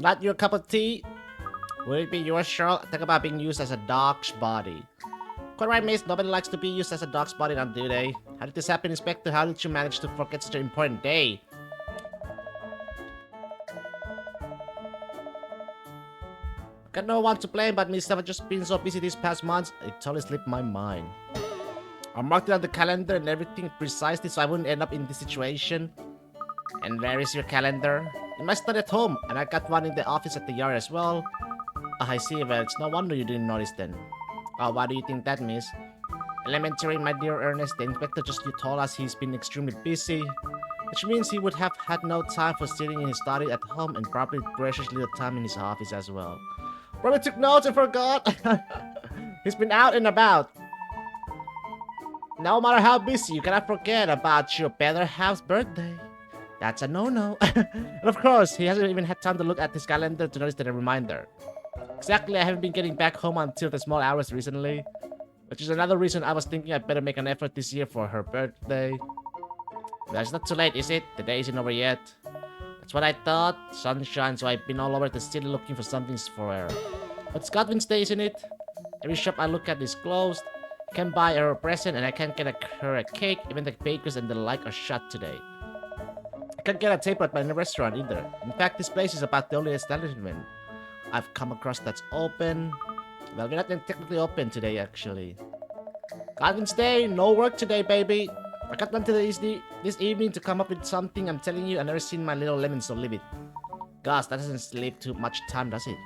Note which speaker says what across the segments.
Speaker 1: Not your cup of tea? Will it be yours, Cheryl? Talk about being used as a dog's body. Quite right, miss. Nobody likes to be used as a dog's body now, do they? How did this happen, Inspector? How did you manage to forget such an important day? Got no one to blame but myself. I've just been so busy these past months, it totally slipped my mind. I marked it on the calendar and everything precisely so I wouldn't end up in this situation. And where is your calendar? In my study at home, and I got one in the office at the yard as well. I see. Well, it's no wonder you didn't notice then. Oh, why do you think that, miss? Elementary, my dear Ernest, the inspector just told us he's been extremely busy, which means he would have had no time for sitting in his study at home and probably precious little time in his office as well. Probably took notes and forgot. He's been out and about. No matter how busy, you cannot forget about your better half's birthday. That's a no-no. And of course, he hasn't even had time to look at his calendar to notice the reminder. Exactly, I haven't been getting back home until the small hours recently, which is another reason I was thinking I'd better make an effort this year for her birthday. Well, it's not too late, is it? The day isn't over yet. That's what I thought. Sunshine, so I've been all over the city looking for something for her. But it's Godwin's Day, isn't it? Every shop I look at is closed. I can't buy her a present and I can't get her a cake. Even the bakers and the like are shut today. I can't get a table at my restaurant either. In fact, this place is about the only establishment I've come across that's open. Well, we're not technically open today, actually. Godwin's Day, no work today, baby. I got until this evening to come up with something. I'm telling you, I've never seen my little lemon, so leave it. Gosh, that doesn't leave too much time, does it?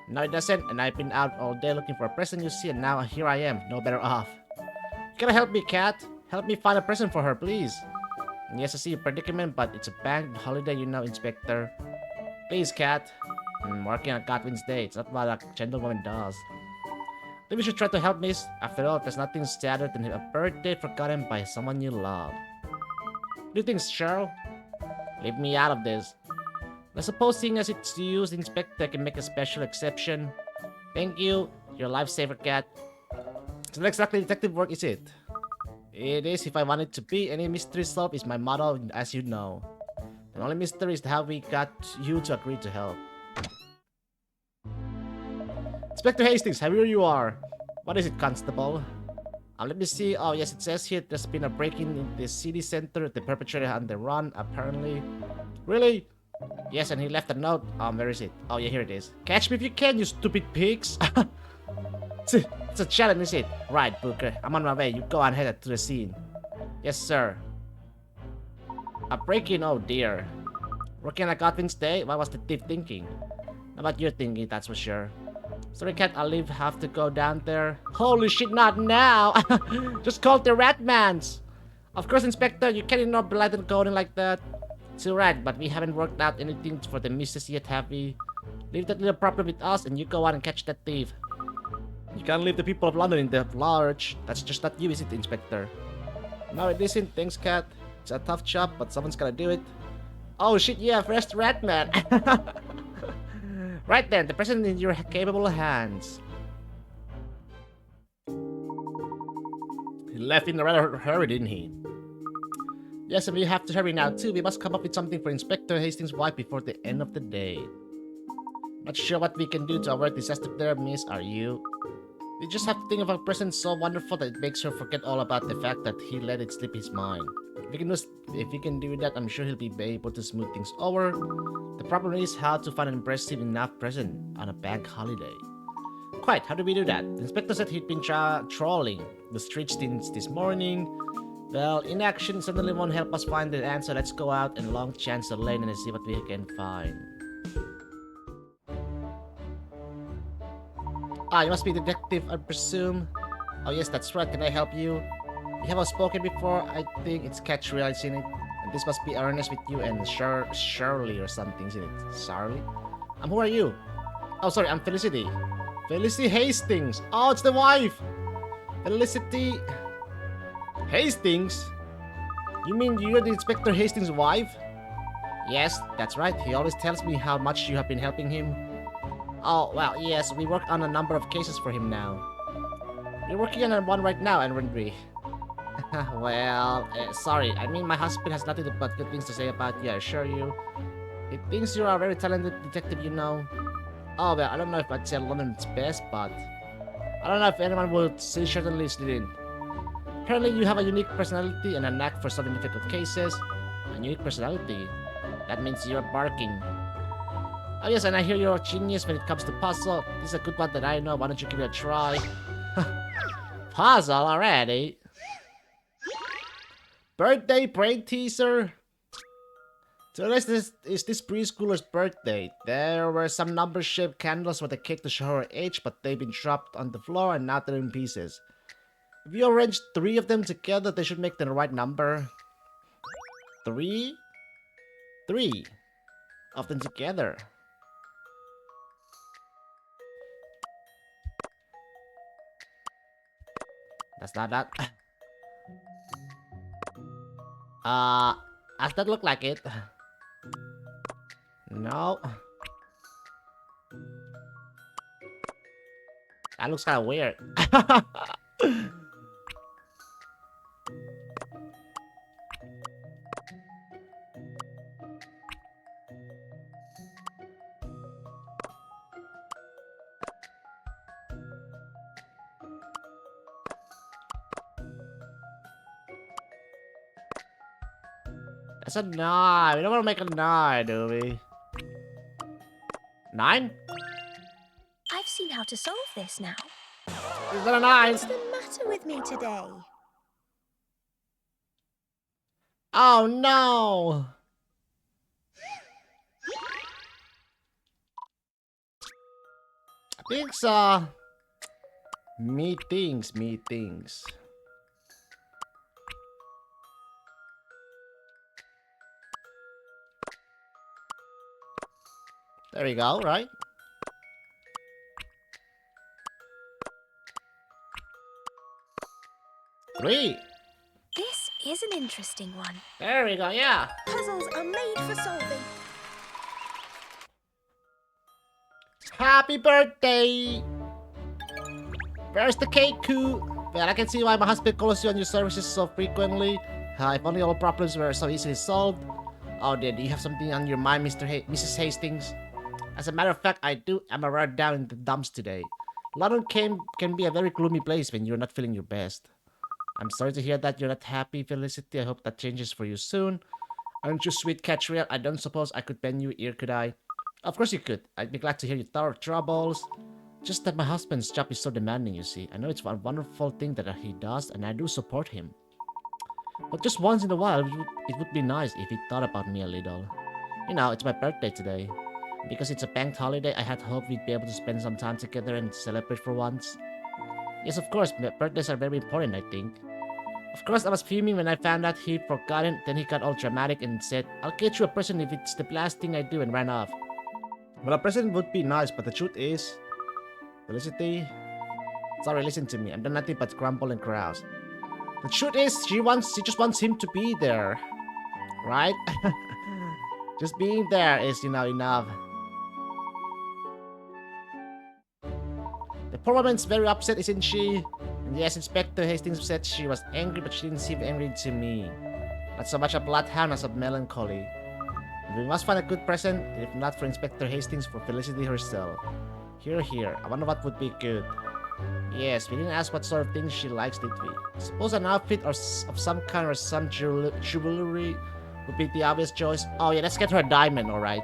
Speaker 1: No, it doesn't, and I've been out all day looking for a present, you see, and now here I am, no better off. You gotta help me, Cat. Help me find a present for her, please. Yes, I see your predicament, but it's a bank holiday, you know, Inspector. Please, Cat. I'm working on Godwin's Day. It's not what a gentlewoman does. Maybe you should try to help, miss. After all, there's nothing sadder than a birthday forgotten by someone you love. What do you think, Cheryl? Leave me out of this. I suppose seeing as it's you, the Inspector can make a special exception. Thank you. You're a lifesaver, Cat. It's not exactly detective work, is it? It is if I want it to be. Any mystery solved is my motto, as you know. The only mystery is how we got you to agree to help. Inspector Hastings, here you are. What is it, Constable? Let me see. Oh, yes, it says here there's been a break-in in the city center. The perpetrator on the run, apparently. Really? Yes, and he left a note. Where is it? Oh, yeah, here it is. Catch me if you can, you stupid pigs. It's a challenge, is it? Right, Booker. I'm on my way. You go ahead to the scene. Yes, sir. A break-in? Oh, dear. Working on Godwin's Day? What was the thief thinking? Not what you're thinking, that's for sure. Sorry, Cat, I'll have to go down there. Holy shit, not now! Just call the Ratmans! Of course, Inspector, you can't ignore blatant coding like that. It's alright, but we haven't worked out anything for the missus yet, have we? Leave that little problem with us and you go out and catch that thief. You can't leave the people of London in the lurch. That's just not you, is it, Inspector? No, it isn't. Thanks, Cat. It's a tough job, but someone's gotta do it. Oh shit, yeah, first Ratman! Right then, the present in your capable hands. He left in a rather hurry, didn't he? Yes, and we have to hurry now too. We must come up with something for Inspector Hastings' wife before the end of the day. Not sure what we can do to avert disaster there, miss, are you? We just have to think of a present so wonderful that it makes her forget all about the fact that he let it slip his mind. If we can do that, I'm sure he'll be able to smooth things over. The problem is how to find an impressive enough present on a bank holiday. Quite, how do we do that? The inspector said he'd been trawling the streets since this morning. Well, inaction certainly won't help us find the answer. Let's go out and long chance the lane and see what we can find. Ah, you must be a detective, I presume. Oh yes, that's right. Can I help you? We haven't spoken before. I think it's Katrielle, isn't it? And this must be Ernest with you and Shirley or something, isn't it? Shirley? Who are you? Oh, sorry, I'm Felicity. Felicity Hastings. Oh, it's the wife. Felicity Hastings? You mean you're the Inspector Hastings' wife? Yes, that's right. He always tells me how much you have been helping him. Oh, well, yes, we work on a number of cases for him now. We're working on one right now, aren't we? Well, sorry. I mean, my husband has nothing but good things to say about you, I assure you. He thinks you are a very talented detective, you know. Oh, well, I don't know if I'd say London's best, but I don't know if anyone would say certainly Slytherin. Apparently, you have a unique personality and a knack for solving difficult cases. A unique personality? That means you're barking. Oh yes, and I hear you're a genius when it comes to puzzle. This is a good one that I know. Why don't you give it a try? Puzzle already? Birthday brain teaser? Today's is this preschooler's birthday. There were some number-shaped candles for the cake to show her age, but they've been dropped on the floor and now they're in pieces. If you arrange 3 of them together, they should make the right number. 3? 3 of them together. That's not that. Does that look like it? No. That looks kind of weird. That's a 9. We don't want to make a 9, do we? 9?
Speaker 2: I've seen how to solve this now.
Speaker 1: Is that a 9?
Speaker 2: What's the matter with me today?
Speaker 1: Oh no! I think so. Meetings. There we go, right? Three.
Speaker 2: This is an interesting one.
Speaker 1: There we go, yeah.
Speaker 2: Puzzles are made for solving.
Speaker 1: Happy birthday! Where's the cake, Koo? Well, I can see why my husband calls you on your services so frequently. If only all problems were so easily solved. Oh dear, do you have something on your mind, Mrs. Hastings? As a matter of fact, I do. I'm right down in the dumps today. London can be a very gloomy place when you're not feeling your best. I'm sorry to hear that you're not happy, Felicity. I hope that changes for you soon. Aren't you sweet, Katrielle? I don't suppose I could bend your ear, could I? Of course you could. I'd be glad to hear your troubles. Just that my husband's job is so demanding, you see. I know it's a wonderful thing that he does, and I do support him. But just once in a while, it would be nice if he thought about me a little. You know, it's my birthday today. Because it's a banked holiday, I had hoped we'd be able to spend some time together and celebrate for once. Yes, of course, birthdays are very important, I think. Of course, I was fuming when I found out he'd forgotten, then he got all dramatic and said, I'll get you a present if it's the last thing I do, and ran off. Well, a present would be nice, but the truth is... Felicity... Sorry, listen to me. I'm done nothing but grumble and grouse. The truth is, she just wants him to be there. Right? Just being there is, enough. The poor woman's very upset, isn't she? And yes, Inspector Hastings said she was angry, but she didn't seem angry to me. Not so much a bloodhound as a melancholy. We must find a good present, if not for Inspector Hastings, for Felicity herself. Here. I wonder what would be good. Yes, we didn't ask what sort of things she likes, did we? Suppose an outfit of some kind or some jewelry would be the obvious choice. Oh yeah, let's get her a diamond, alright.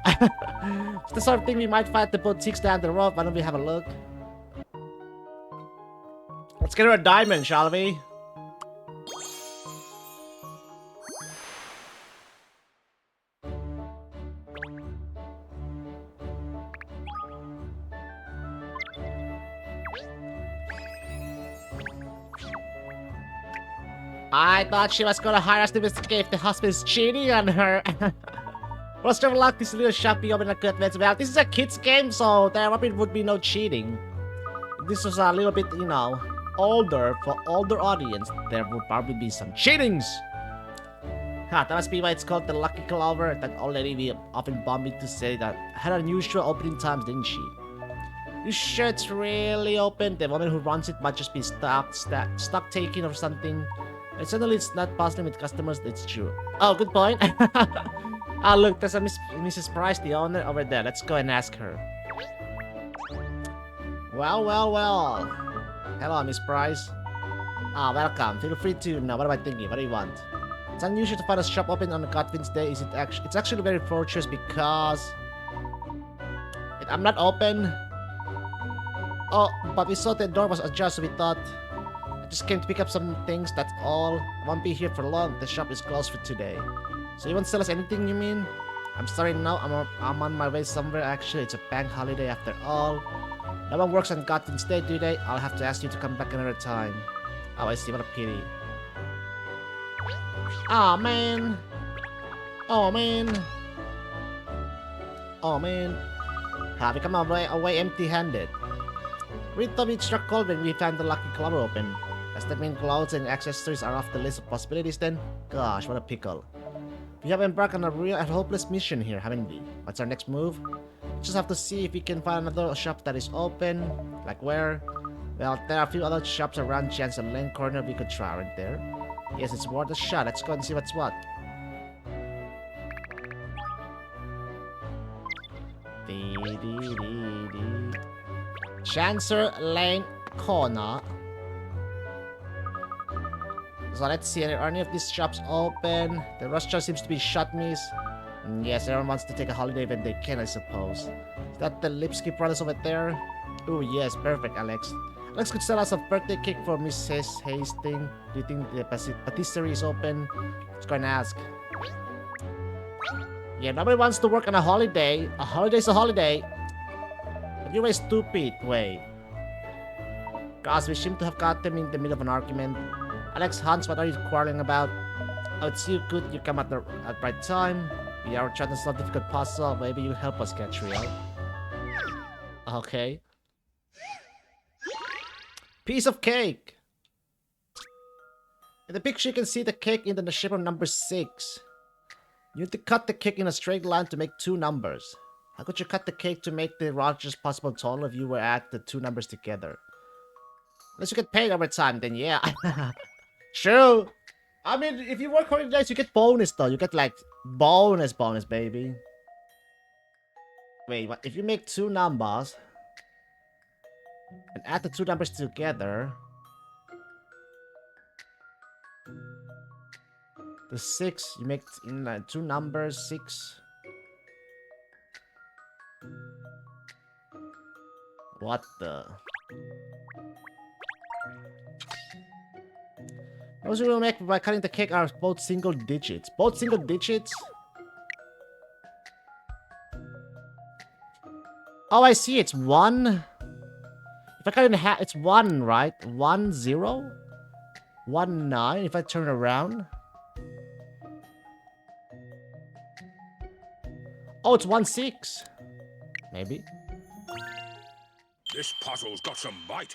Speaker 1: It's the sort of thing we might find at the boutiques down the road. Why don't we have a look? Let's get her a diamond, shall we? I thought she was gonna hire us to investigate if the husband's cheating on her. What's your luck? This little shop be open a good advance. Well, this is a kid's game, so there probably would be no cheating. If this was a little bit, older, for older audience, there would probably be some cheatings. That must be why it's called the Lucky Clover. That old lady we often bumped to say that had unusual opening times, didn't she? You sure it's really open? The woman who runs it might just be stock taking or something. And suddenly it's not bustling with customers, it's true. Oh, good point. Ah, look, there's a Mrs. Price, the owner, over there. Let's go and ask her. Well, well, well. Hello, Miss Price. Ah, welcome. Feel free to... Now, what am I thinking? What do you want? It's unusual to find a shop open on a Godwin's Day. Is it actually? It's actually very fortuitous because I'm not open. Oh, but we saw the door was ajar, so we thought I just came to pick up some things. That's all. I won't be here for long. The shop is closed for today. So you won't sell us anything, you mean? I'm sorry, no. I'm on my way somewhere. Actually, it's a bank holiday after all. No one works on Godwin's Day, do they? I'll have to ask you to come back another time. Oh, I see. What a pity. Oh man. Oh man. Oh man. Have we come away empty-handed? We thought we'd struck gold when we found the lucky clover open. Does that mean clothes and accessories are off the list of possibilities then? Gosh, what a pickle. We have embarked on a real and hopeless mission here, haven't we? What's our next move? We just have to see if we can find another shop that is open. Like where? Well, there are a few other shops around Jansen Lane Corner we could try, aren't there? Yes, it's worth a shot. Let's go and see what's what. Chancer Lane Corner. So let's see, are any of these shops open? The restaurant seems to be shut, miss. Yes, everyone wants to take a holiday when they can, I suppose. Is that the Lipsky brothers over there? Oh yes, perfect, Alex. Alex could sell us a birthday cake for Mrs. Hastings. Do you think the patisserie is open? Let's go and ask. Yeah, nobody wants to work on a holiday. A holiday's a holiday. But you're a stupid way. Gosh, we seem to have got them in the middle of an argument. Alex, Hans, what are you quarreling about? Oh, it's you good you come at the right time. We are trying to solve a difficult puzzle. Maybe you help us, Katrielle. Okay. Piece of cake! In the picture you can see the cake in the shape of number 6. You need to cut the cake in a straight line to make 2 numbers. How could you cut the cake to make the largest possible total if you were at the 2 numbers together? Unless you get paid over time, then yeah. True! I mean, if you work holidays, you get bonus though. You get like bonus, baby. Wait, what? If you make 2 numbers and add the 2 numbers together, the 6, you make in 2 numbers, 6. What the? Those we will make by cutting the cake are both single digits. Both single digits? Oh, I see. It's 1. If I cut it in half, it's 1, right? 1, 0? 1, 9. If I turn around. Oh, it's 1, 6. Maybe.
Speaker 3: This puzzle's got some bite.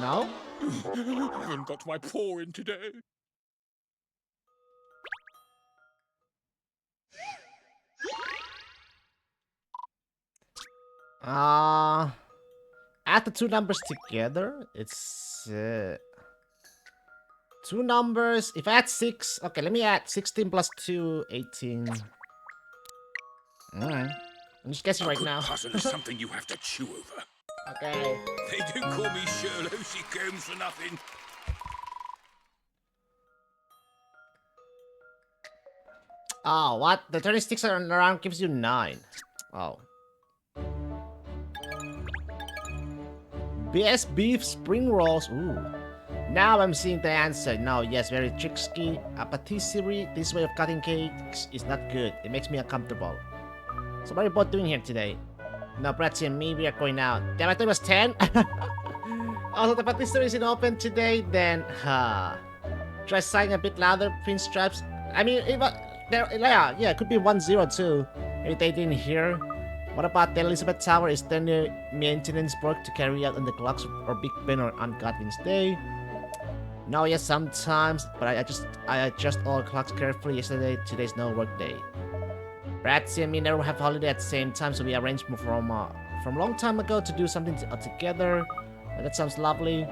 Speaker 1: No?
Speaker 3: I haven't got my paw in today.
Speaker 1: Add the 2 numbers together. It's 2 numbers. If I add 6, okay, let me add 16 plus 2, 18. I'm just guessing right now.
Speaker 3: Puzzle is something you have to chew over.
Speaker 1: Okay.
Speaker 3: They don't call me Sherlock Holmes for nothing.
Speaker 1: Oh, what? The 36 around gives you 9. Oh. BS beef spring rolls. Ooh. Now I'm seeing the answer. No, yes, very tricky. A patisserie, this way of cutting cakes is not good. It makes me uncomfortable. So what are you both doing here today? No, Bratzy and me, we are going out. Damn, I thought it was 10. Also, the patisserie isn't open today, then, try sighing a bit louder, pinstripes. I mean, yeah, it could be 102. Maybe they didn't hear. What about the Elizabeth Tower? Is there any maintenance work to carry out on the clocks or Big Ben or on Godwin's Day? No, yes, sometimes, but I adjust all clocks carefully yesterday. Today's no work day. Bratzy and me never have holiday at the same time, so we arranged from long time ago to do something together. That sounds lovely.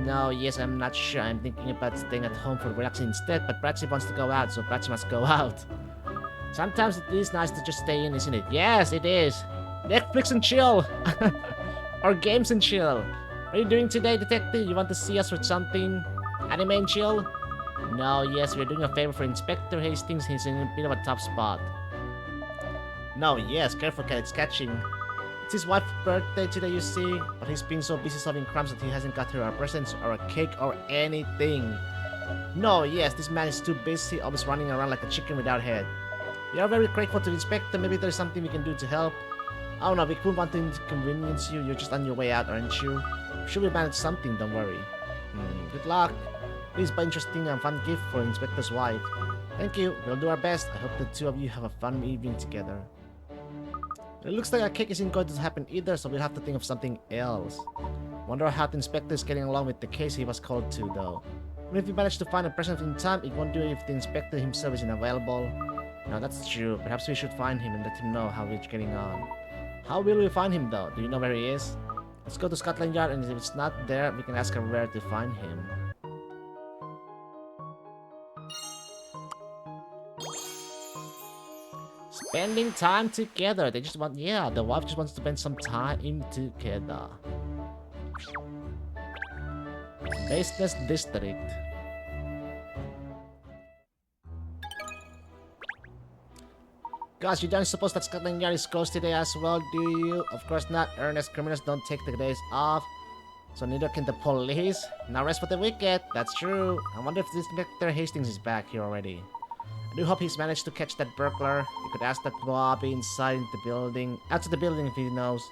Speaker 1: No, yes, I'm not sure. I'm thinking about staying at home for relaxing instead, but Bratzy wants to go out, so Bratzy must go out. Sometimes it is nice to just stay in, isn't it? Yes, it is. Netflix and chill. Or games and chill. What are you doing today, detective? You want to see us with something? Anime and chill? No, yes, we're doing a favor for Inspector Hastings. He's in a bit of a tough spot. No, yes, careful, cat. It's catching. It's his wife's birthday today, you see. But he's been so busy solving crimes that he hasn't got her a present or a cake or anything. No, yes, this man is too busy, always running around like a chicken without head. We are very grateful to the inspector. Maybe there's something we can do to help. Oh no, we couldn't want to inconvenience you. You're just on your way out, aren't you? I'm sure we manage something, don't worry. Good luck. Please buy interesting and fun gift for Inspector's wife. Thank you. We'll do our best. I hope the two of you have a fun evening together. It looks like a cake isn't going to happen either, so we'll have to think of something else. Wonder how the inspector is getting along with the case he was called to, though. Even if we manage to find a present in time, it won't do if the inspector himself isn't available. No, that's true. Perhaps we should find him and let him know how we're getting on. How will we find him, though? Do you know where he is? Let's go to Scotland Yard, and if it's not there, we can ask her where to find him. Spending time together. They just want, yeah, the wife just wants to spend some time together. Business District. Gosh, you don't suppose that Scotland Yard is closed today as well, do you? Of course not. Earnest criminals don't take the days off. So neither can the police. Now rest for the wicked. That's true. I wonder if this Inspector Hastings is back here already. I do hope he's managed to catch that burglar. You could ask that Bobby inside the building. Outside the building if he knows.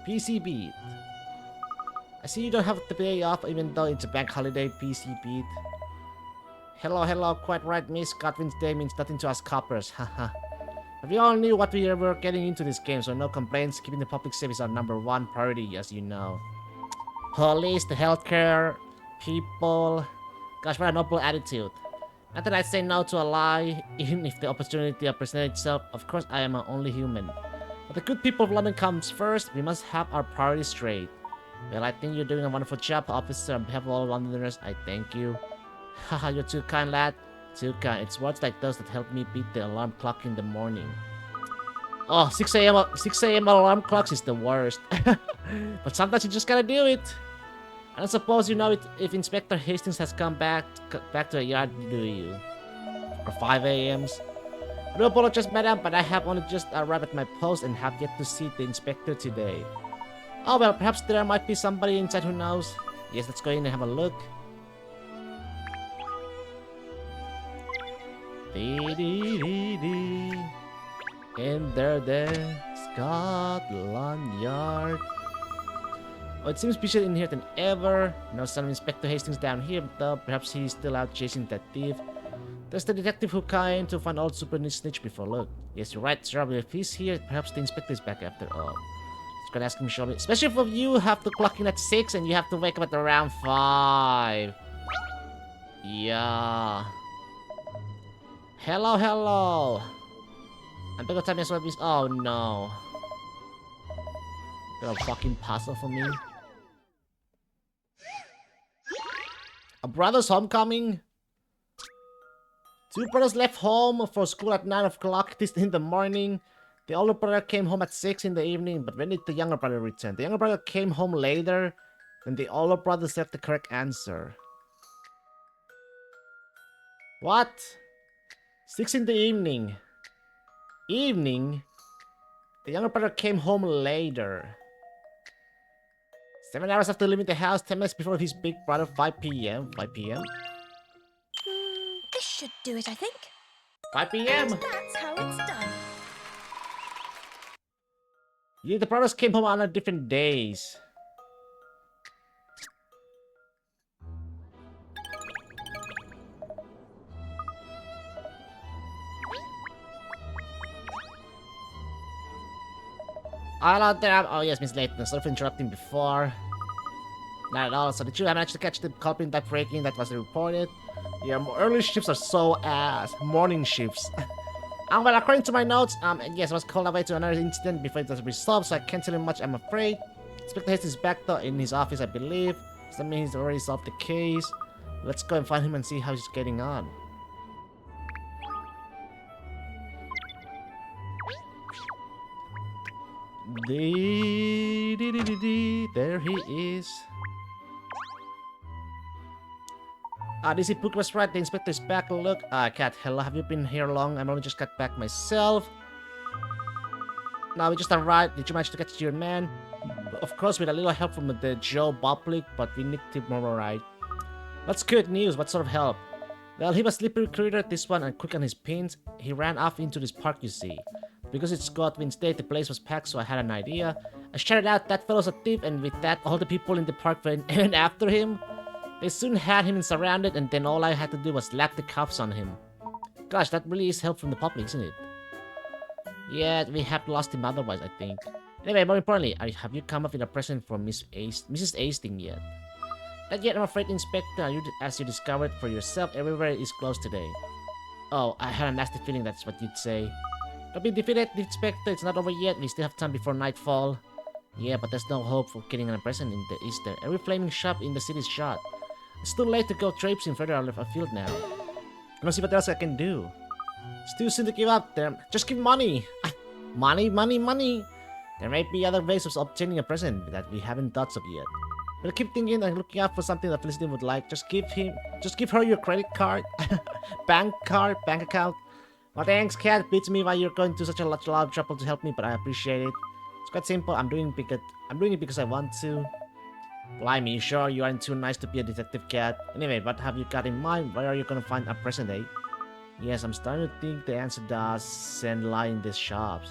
Speaker 1: PC Beat. I see you don't have the day off even though it's a bank holiday, PC Beat. Hello, hello, quite right, miss. Godwin's Day means nothing to us coppers, haha. But we all knew what we were getting into this game, so no complaints. Keeping the public safe is our #1 priority, as you know. Police, the healthcare, people... Gosh, what a noble attitude. Not that I'd say no to a lie, even if the opportunity presented itself. Of course, I am only human. But the good people of London comes first. We must have our priorities straight. Well, I think you're doing a wonderful job, officer. On behalf of all Londoners, I thank you. Haha, you're too kind, lad. Too kind. It's words like those that help me beat the alarm clock in the morning. Oh, 6 a.m. alarm clocks is the worst. But sometimes you just gotta do it. I don't suppose you know it if Inspector Hastings has come back to the yard, do you? Or 5 a.m.s? I do apologize, madam, but I have only just arrived at my post and have yet to see the inspector today. Oh well, perhaps there might be somebody inside who knows. Yes, let's go in and have a look. Enter the Scotland Yard. Oh, it seems busier in here than ever. No sign of Inspector Hastings down here, though. Perhaps he's still out chasing that thief. There's the detective who came to find old Super Snitch before. Look. Yes, you're right, sir. But if he's here, perhaps the inspector is back after all. Let's go and ask him shortly. Especially if you have to clock in at 6 and you have to wake up at around 5. Yeah. Hello, hello. I'm gonna tell me as well, please. Oh no. They're a fucking puzzle for me. A brother's homecoming? 2 brothers left home for school at 9 o'clock in the morning. The older brother came home at 6 in the evening, but when did the younger brother return? The younger brother came home later, then the older brother said the correct answer. What? 6 in the evening. Evening? The younger brother came home later. 7 hours after leaving the house, 10 minutes before his big brother, 5 p.m. 5 p.m.?
Speaker 2: This should do it, I think.
Speaker 1: 5 p.m.
Speaker 2: And that's how it's done.
Speaker 1: Yeah, the brothers came home on different days. Hello there. Oh yes, Miss Layton. Sorry for interrupting before. Not at all. So did you manage to catch the culprit in that break-in that was reported? Yeah, early shifts are so ass. Morning shifts. Well, according to my notes, yes, I was called away to another incident before it was resolved, so I can't tell you much, I'm afraid. Inspector Hastings is back though in his office, I believe. Does that mean he's already solved the case? Let's go and find him and see how he's getting on. There he is. This book was right. The inspector is back. Look, Katrielle, have you been here long? I'm only just got back myself. Now we just arrived. Did you manage to catch your man? Of course, with a little help from the Joe Public, but we need to more right. That's good news. What sort of help? Well, he was slippery recruiter at this one and quick on his pins. He ran off into this park, you see. Because it's Godwin's day, the place was packed, so I had an idea. I shouted out, that fellow's a thief, and with that, all the people in the park went after him. They soon had him surrounded, and then all I had to do was slap the cuffs on him. Gosh, that really is help from the public, isn't it? Yeah, we have lost him otherwise, I think. Anyway, more importantly, have you come up with a present for Mrs. Asting yet? Not yet, I'm afraid, Inspector. As you discovered for yourself, everywhere is closed today. Oh, I had a nasty feeling that's what you'd say. Don't be defeated, Inspector. It's not over yet. We still have time before nightfall. Yeah, but there's no hope for getting a present in the Easter. Every flaming shop in the city is shut. It's too late to go traipsing further afield now. I don't see what else I can do. It's too soon to give up. Just give money. Money. There may be other ways of obtaining a present that we haven't thought of yet. But keep thinking and looking out for something that Felicity would like. Just give her your credit card, bank account. Well, thanks, Cat. Beats me why you're going to such a lot of trouble to help me, but I appreciate it. It's quite simple. I'm doing it because I want to. Blimey, sure you aren't too nice to be a detective, Cat. Anyway, what have you got in mind? Where are you gonna find a present, eh? Yes, I'm starting to think the answer does lie in these shops.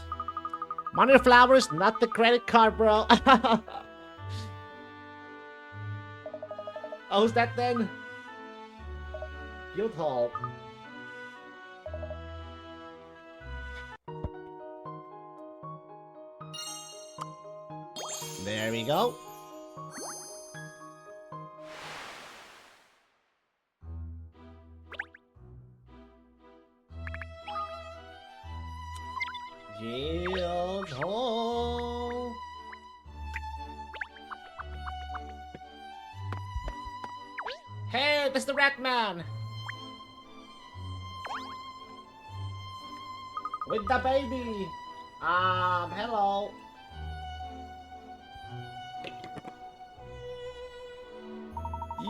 Speaker 1: Money or flowers, not the credit card, bro. Oh, who's that then? Guildhall. There we go. Guildhall. Hey, that's the rat man. With the baby. Hello.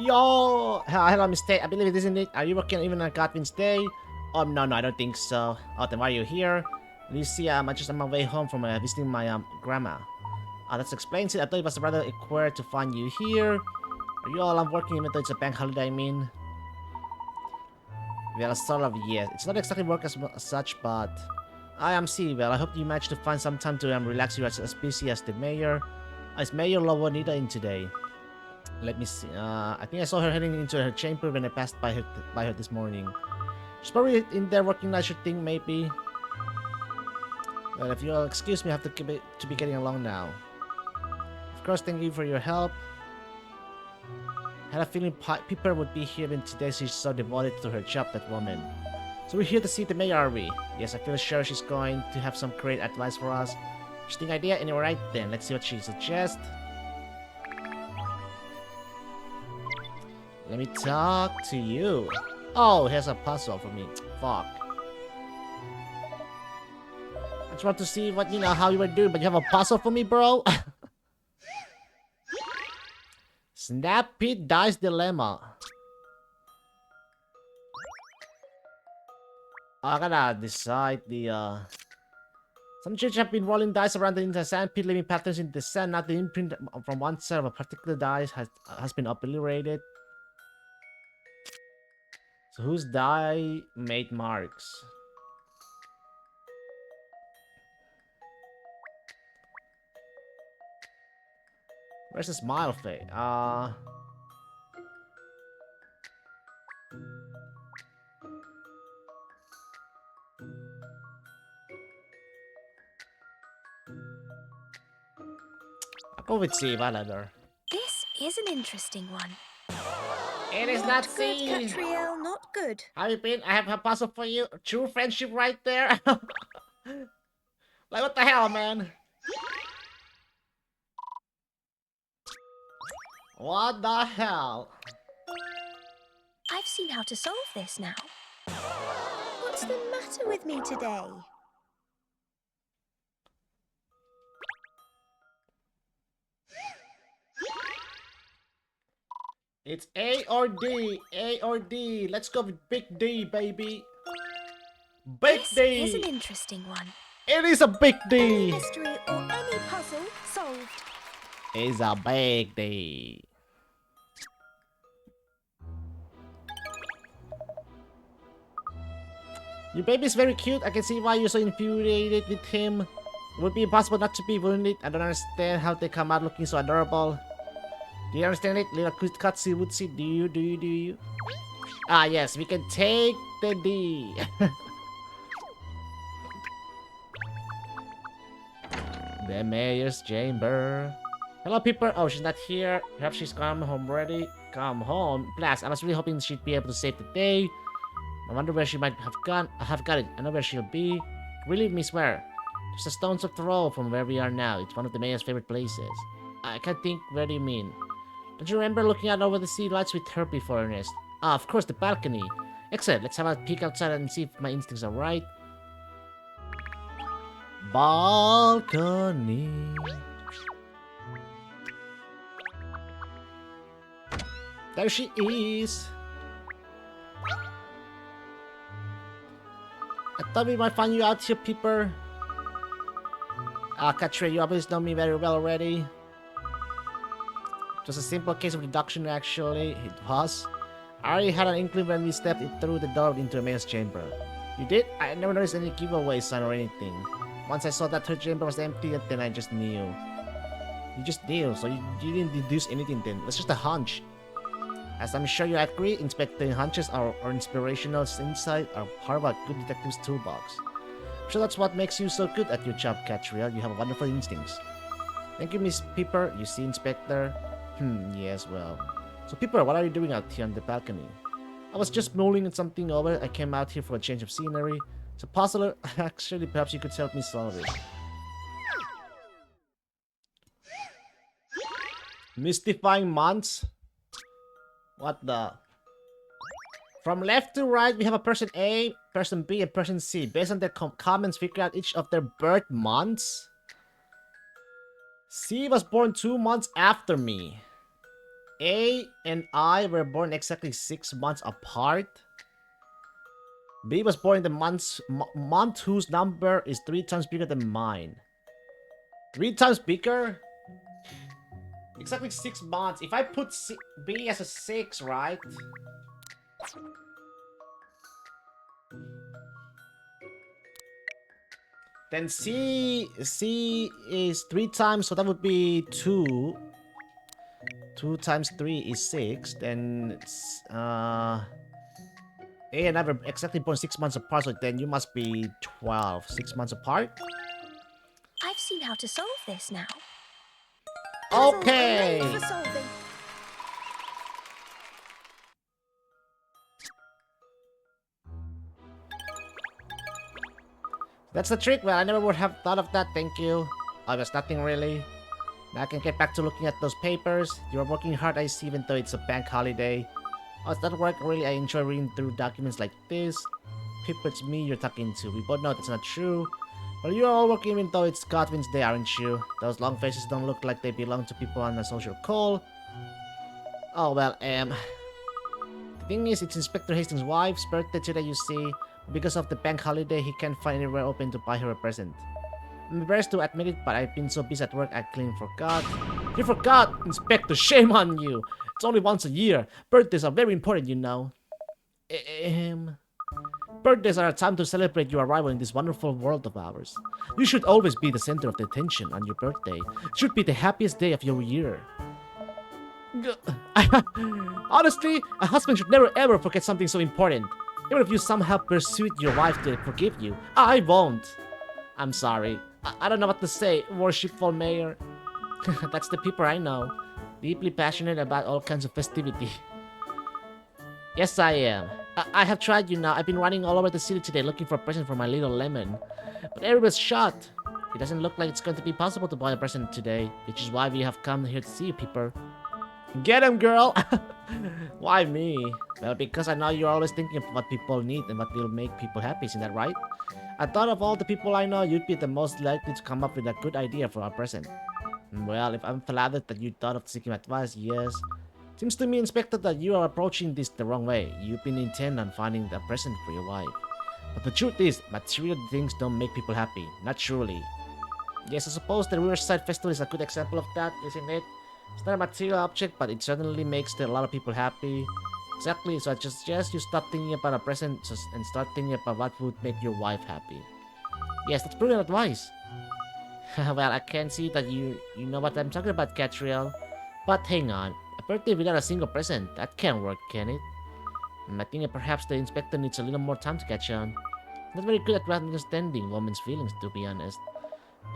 Speaker 1: Yo! Hello, Mr. I believe it isn't it? Are you working even on Godwin's day? Oh, no, I don't think so. Oh, then why are you here? You see, I'm just on my way home from visiting my grandma. That explains it. I thought it was rather awkward to find you here. Are you all working even though it's a bank holiday, I mean? Well, sort of, yes. It's not exactly work as such, but... I am C. Well, I hope you managed to find some time to relax. You as busy as the mayor. Is Mayor Lawanita in today? Let me see. I think I saw her heading into her chamber when I passed by her this morning. She's probably in there working, I should think, maybe. Well, if you'll excuse me, I have to be getting along now. Of course, thank you for your help. I had a feeling Pipper would be here when today. She's so devoted to her job, that woman. So we're here to see the mayor, are we? Yes, I feel sure she's going to have some great advice for us. Interesting idea. Anyway, right then, let's see what she suggests. Let me talk to you. Oh, here's a puzzle for me. Fuck. I just want to see what, how you were doing, but you have a puzzle for me, bro? Snappy Dice Dilemma. I gotta decide the, Some children have been rolling dice around in the sand pit, leaving patterns in the sand. Now the imprint from one side of a particular dice has been obliterated. So whose die made marks? Where's the smile face? I'll go with C, whatever.
Speaker 2: This is an interesting one.
Speaker 1: It is not
Speaker 2: good,
Speaker 1: C.
Speaker 2: Katrielle, not good.
Speaker 1: How you been? I have a puzzle for you. True friendship right there. Like, what the hell, man? What the hell?
Speaker 2: I've seen how to solve this now. What's the matter with me today?
Speaker 1: It's A or D. A or D. Let's go with Big D, baby. Big
Speaker 2: This
Speaker 1: D.
Speaker 2: is an interesting one.
Speaker 1: It is a big
Speaker 2: Any
Speaker 1: D.
Speaker 2: mystery or any puzzle solved.
Speaker 1: It's a big D. Your baby is very cute. I can see why you're so infuriated with him. It would be impossible not to be, wouldn't it? I don't understand how they come out looking so adorable. Do you understand it? Little cutsy wootsy. Do you? Ah, yes, we can take the D. The mayor's chamber. Hello, people. Oh, she's not here. Perhaps she's come home already. Come home. Blast. I was really hoping she'd be able to save the day. I wonder where she might have gone. I have got it. I know where she'll be. Really, me swear. Just a stone's throw from where we are now. It's one of the mayor's favorite places. I can't think. Where do you mean? Don't you remember looking out over the sea lights with her before, Ernest? Ah, of course, the balcony. Excellent. Let's have a peek outside and see if my instincts are right. Balcony. There she is. I thought we might find you out here, peeper. Katrielle, you obviously know me very well already. Just a simple case of deduction, actually. It was. I already had an inkling when we stepped through the door into the mayor's chamber. You did? I never noticed any giveaway sign or anything. Once I saw that her chamber was empty, then I just knew. You just knew, so you didn't deduce anything then. It's just a hunch. As I'm sure you agree, inspecting hunches or inspirational insight are part of a good detective's toolbox. I'm sure that's what makes you so good at your job, Katrielle. You have wonderful instincts. Thank you, Miss Pepper. You see, Inspector? Yes, well. So, Pepper, what are you doing out here on the balcony? I was just mulling something over. I came out here for a change of scenery. It's a puzzler. Actually, perhaps you could help me solve it. Mystifying months? What the? From left to right, we have a person A, person B, and person C. Based on their comments, figure out each of their birth months. C was born 2 months after me. A and I were born exactly 6 months apart. B was born in the month whose number is 3 times bigger than mine. 3 times bigger? Exactly 6 months. If I put B as a 6, right? Then C is 3 times, so that would be 2. 2 times 3 is 6. Then it's, A and I were exactly born 6 months apart, so then you must be 12. 6 months apart?
Speaker 2: I've seen how to solve this now.
Speaker 1: Okay!
Speaker 2: Puzzle made for solving.
Speaker 1: That's the trick, man. I never would have thought of that, thank you. Oh, there's nothing really. Now I can get back to looking at those papers. You're working hard, I see, even though it's a bank holiday. Oh, it's not work, really. I enjoy reading through documents like this. Pippa, it's me you're talking to. We both know that's not true. Well, you're all working even though it's Godwin's day, aren't you? Those long faces don't look like they belong to people on a social call. Oh, well, the thing is, it's Inspector Hastings' wife's birthday today, you see. Because of the bank holiday, he can't find anywhere open to buy her a present. I'm embarrassed to admit it, but I've been so busy at work I clean forgot. You forgot! Inspector, shame on you! It's only once a year. Birthdays are very important, you know. Birthdays are a time to celebrate your arrival in this wonderful world of ours. You should always be the center of the attention on your birthday. It should be the happiest day of your year. Honestly, a husband should never ever forget something so important. Even if you somehow persuade your wife to forgive you, I won't. I'm sorry. I don't know what to say, worshipful mayor. That's the people I know. Deeply passionate about all kinds of festivity. Yes, I am. I have tried, you know. I've been running all over the city today looking for a present for my little lemon. But everywhere's shut. It doesn't look like it's going to be possible to buy a present today, which is why we have come here to see you, people. Get him, girl! Why me? Well, because I know you're always thinking of what people need and what will make people happy, isn't that right? I thought of all the people I know, you'd be the most likely to come up with a good idea for our present. Well, if I'm flattered that you thought of seeking advice, yes. Seems to me, Inspector, that you are approaching this the wrong way. You've been intent on finding a present for your wife. But the truth is, material things don't make people happy. Not truly. Yes, I suppose the Riverside Festival is a good example of that, isn't it? It's not a material object, but it certainly makes a lot of people happy. Exactly, so I just suggest you stop thinking about a present and start thinking about what would make your wife happy. Yes, that's brilliant advice. Well, I can see that you know what I'm talking about, Katrielle. But hang on, a birthday without a single present, that can't work, can it? I think that perhaps the inspector needs a little more time to catch on. Not very good at understanding women's feelings, to be honest.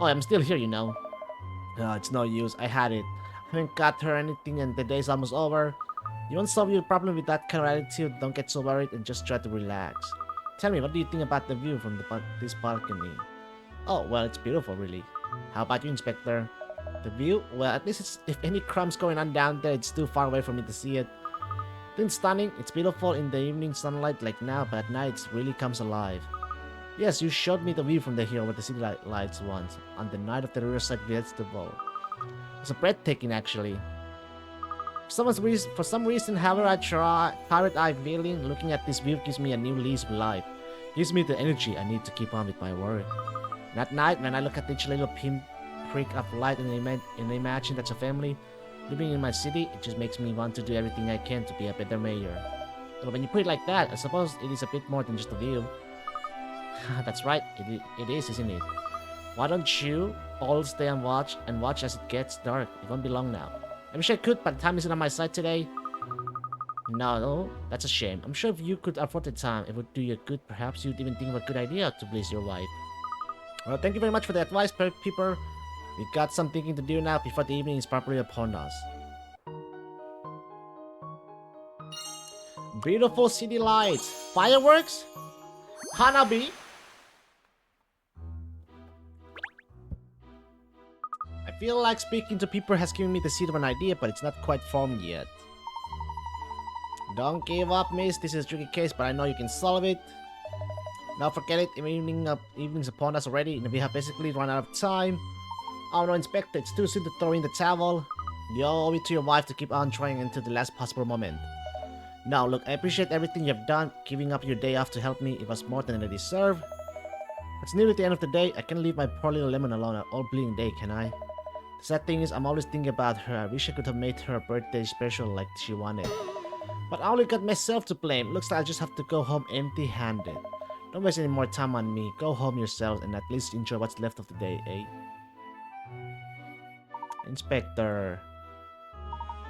Speaker 1: Oh, I'm still here, you know. It's no use, I had it. I haven't got her anything and the day's almost over. You won't solve your problem with that kind of attitude, don't get so worried and just try to relax. Tell me, what do you think about the view from this balcony? Oh, well, it's beautiful, really. How about you, Inspector? The view? Well, at least if any crumbs going on down there, it's too far away for me to see it. It's stunning, it's beautiful in the evening sunlight like now, but at night it really comes alive. Yes, you showed me the view from the hill with the city lights once, on the night of the Riverside Festival. It's breathtaking, actually. For some reason, however I try, tired eye feeling, looking at this view gives me a new lease of life. Gives me the energy I need to keep on with my work. And at night, when I look at each little prick of light and imagine that's a family living in my city, it just makes me want to do everything I can to be a better mayor. Well, when you put it like that, I suppose it is a bit more than just a view. That's right, it is, isn't it? Why don't you all stay and watch as it gets dark? It won't be long now. I wish I could, but time isn't on my side today. No, that's a shame. I'm sure if you could afford the time, it would do you good. Perhaps you'd even think of a good idea to please your wife. Well, thank you very much for the advice, people. We got some thinking to do now before the evening is properly upon us. Beautiful city lights. Fireworks? Hanabi? I feel like speaking to people has given me the seed of an idea, but it's not quite formed yet. Don't give up, miss. This is a tricky case, but I know you can solve it. Now forget it. Evening's upon us already, and we have basically run out of time. Oh no, Inspector, it's too soon to throw in the towel. You owe it to your wife to keep on trying until the last possible moment. Now, look, I appreciate everything you've done. Giving up your day off to help me, it was more than I deserve. It's nearly the end of the day. I can't leave my poor little lemon alone all bleeding day, can I? The sad thing is, I'm always thinking about her. I wish I could have made her birthday special like she wanted. But I only got myself to blame. Looks like I just have to go home empty-handed. Don't waste any more time on me. Go home yourself and at least enjoy what's left of the day, eh? Inspector.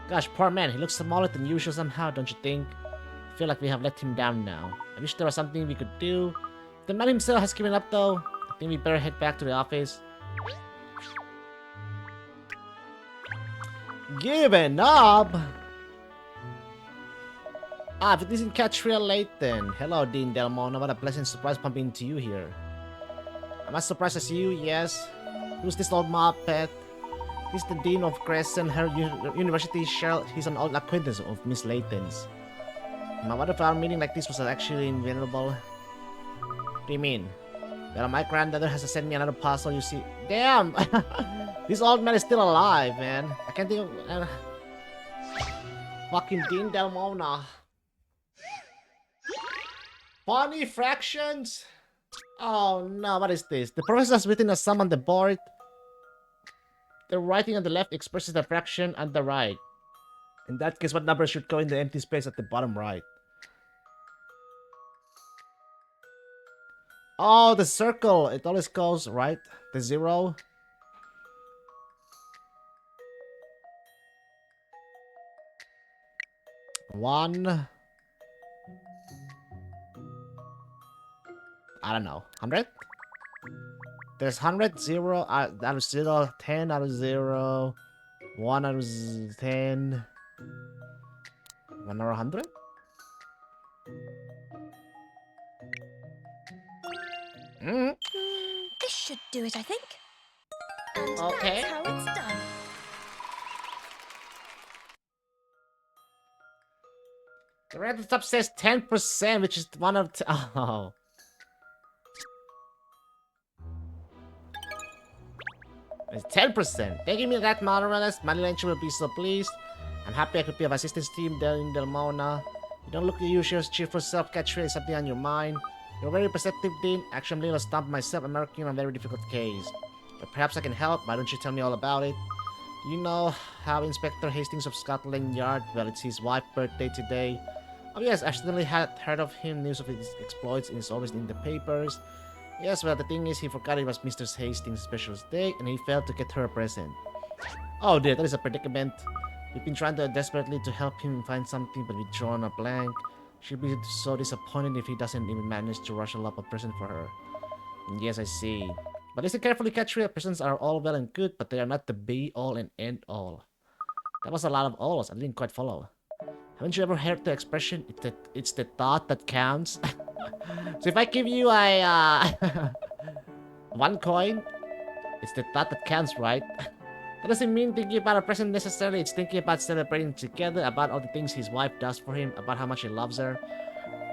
Speaker 1: Gosh, poor man. He looks smaller than usual somehow, don't you think? I feel like we have let him down now. I wish there was something we could do. The man himself has given up though. I think we better head back to the office. Given up? Ah, if it isn't Katrielle Layton. Hello, Dean Delmona. What a pleasant surprise bumping into you here. Am I surprised as you? Yes. Who's this old Muppet? He's the Dean of Crescent her University. He's an old acquaintance of Miss Layton's. Now, what if our meeting like this was actually inevitable? What do you mean? Well, my granddaughter has to send me another puzzle, you see. Damn! This old man is still alive, man. I can't think of... fucking Dean Delmona. Funny fractions? Oh no, what is this? The professor has written a sum on the board. The writing on the left expresses the fraction on the right. In that case, what number should go in the empty space at the bottom right? Oh, the circle. It always goes right. The 0. One. I don't know. 100? There's 100, 0 out of 0, 10 out of 0, 1 out of 10, 1 out of 100?
Speaker 2: This should do it, I think. And
Speaker 1: Okay.
Speaker 2: that's how it's done.
Speaker 1: The red at the top says 10%, which is 1 of... Oh. It's 10%. They give me that, marvelous. Money Launcher will be so pleased. I'm happy I could be of assistance to you there in Delmona. You don't look the usual cheerful self, Katrielle. Something on your mind. You're very perceptive, Dean. Actually, I'm a little stumped myself. I'm working on a very difficult case. But perhaps I can help. Why don't you tell me all about it? You know how Inspector Hastings of Scotland Yard, well, it's his wife's birthday today. Oh yes, I accidentally had heard of him. News of his exploits is always in the papers. Yes, well, the thing is, he forgot it was Mr. Hastings' special day, and he failed to get her a present. Oh dear, that is a predicament. We've been trying desperately to help him find something, but we've drawn a blank. She'll be so disappointed if he doesn't even manage to rustle up a present for her. And yes, I see. But listen carefully, Katrielle. Presents are all well and good, but they are not the be-all and end-all. That was a lot of alls. I didn't quite follow. Haven't you ever heard the expression, it's the thought that counts? So if I give you a, one coin, it's the thought that counts, right? That doesn't mean thinking about a present necessarily. It's thinking about celebrating together, about all the things his wife does for him, about how much he loves her.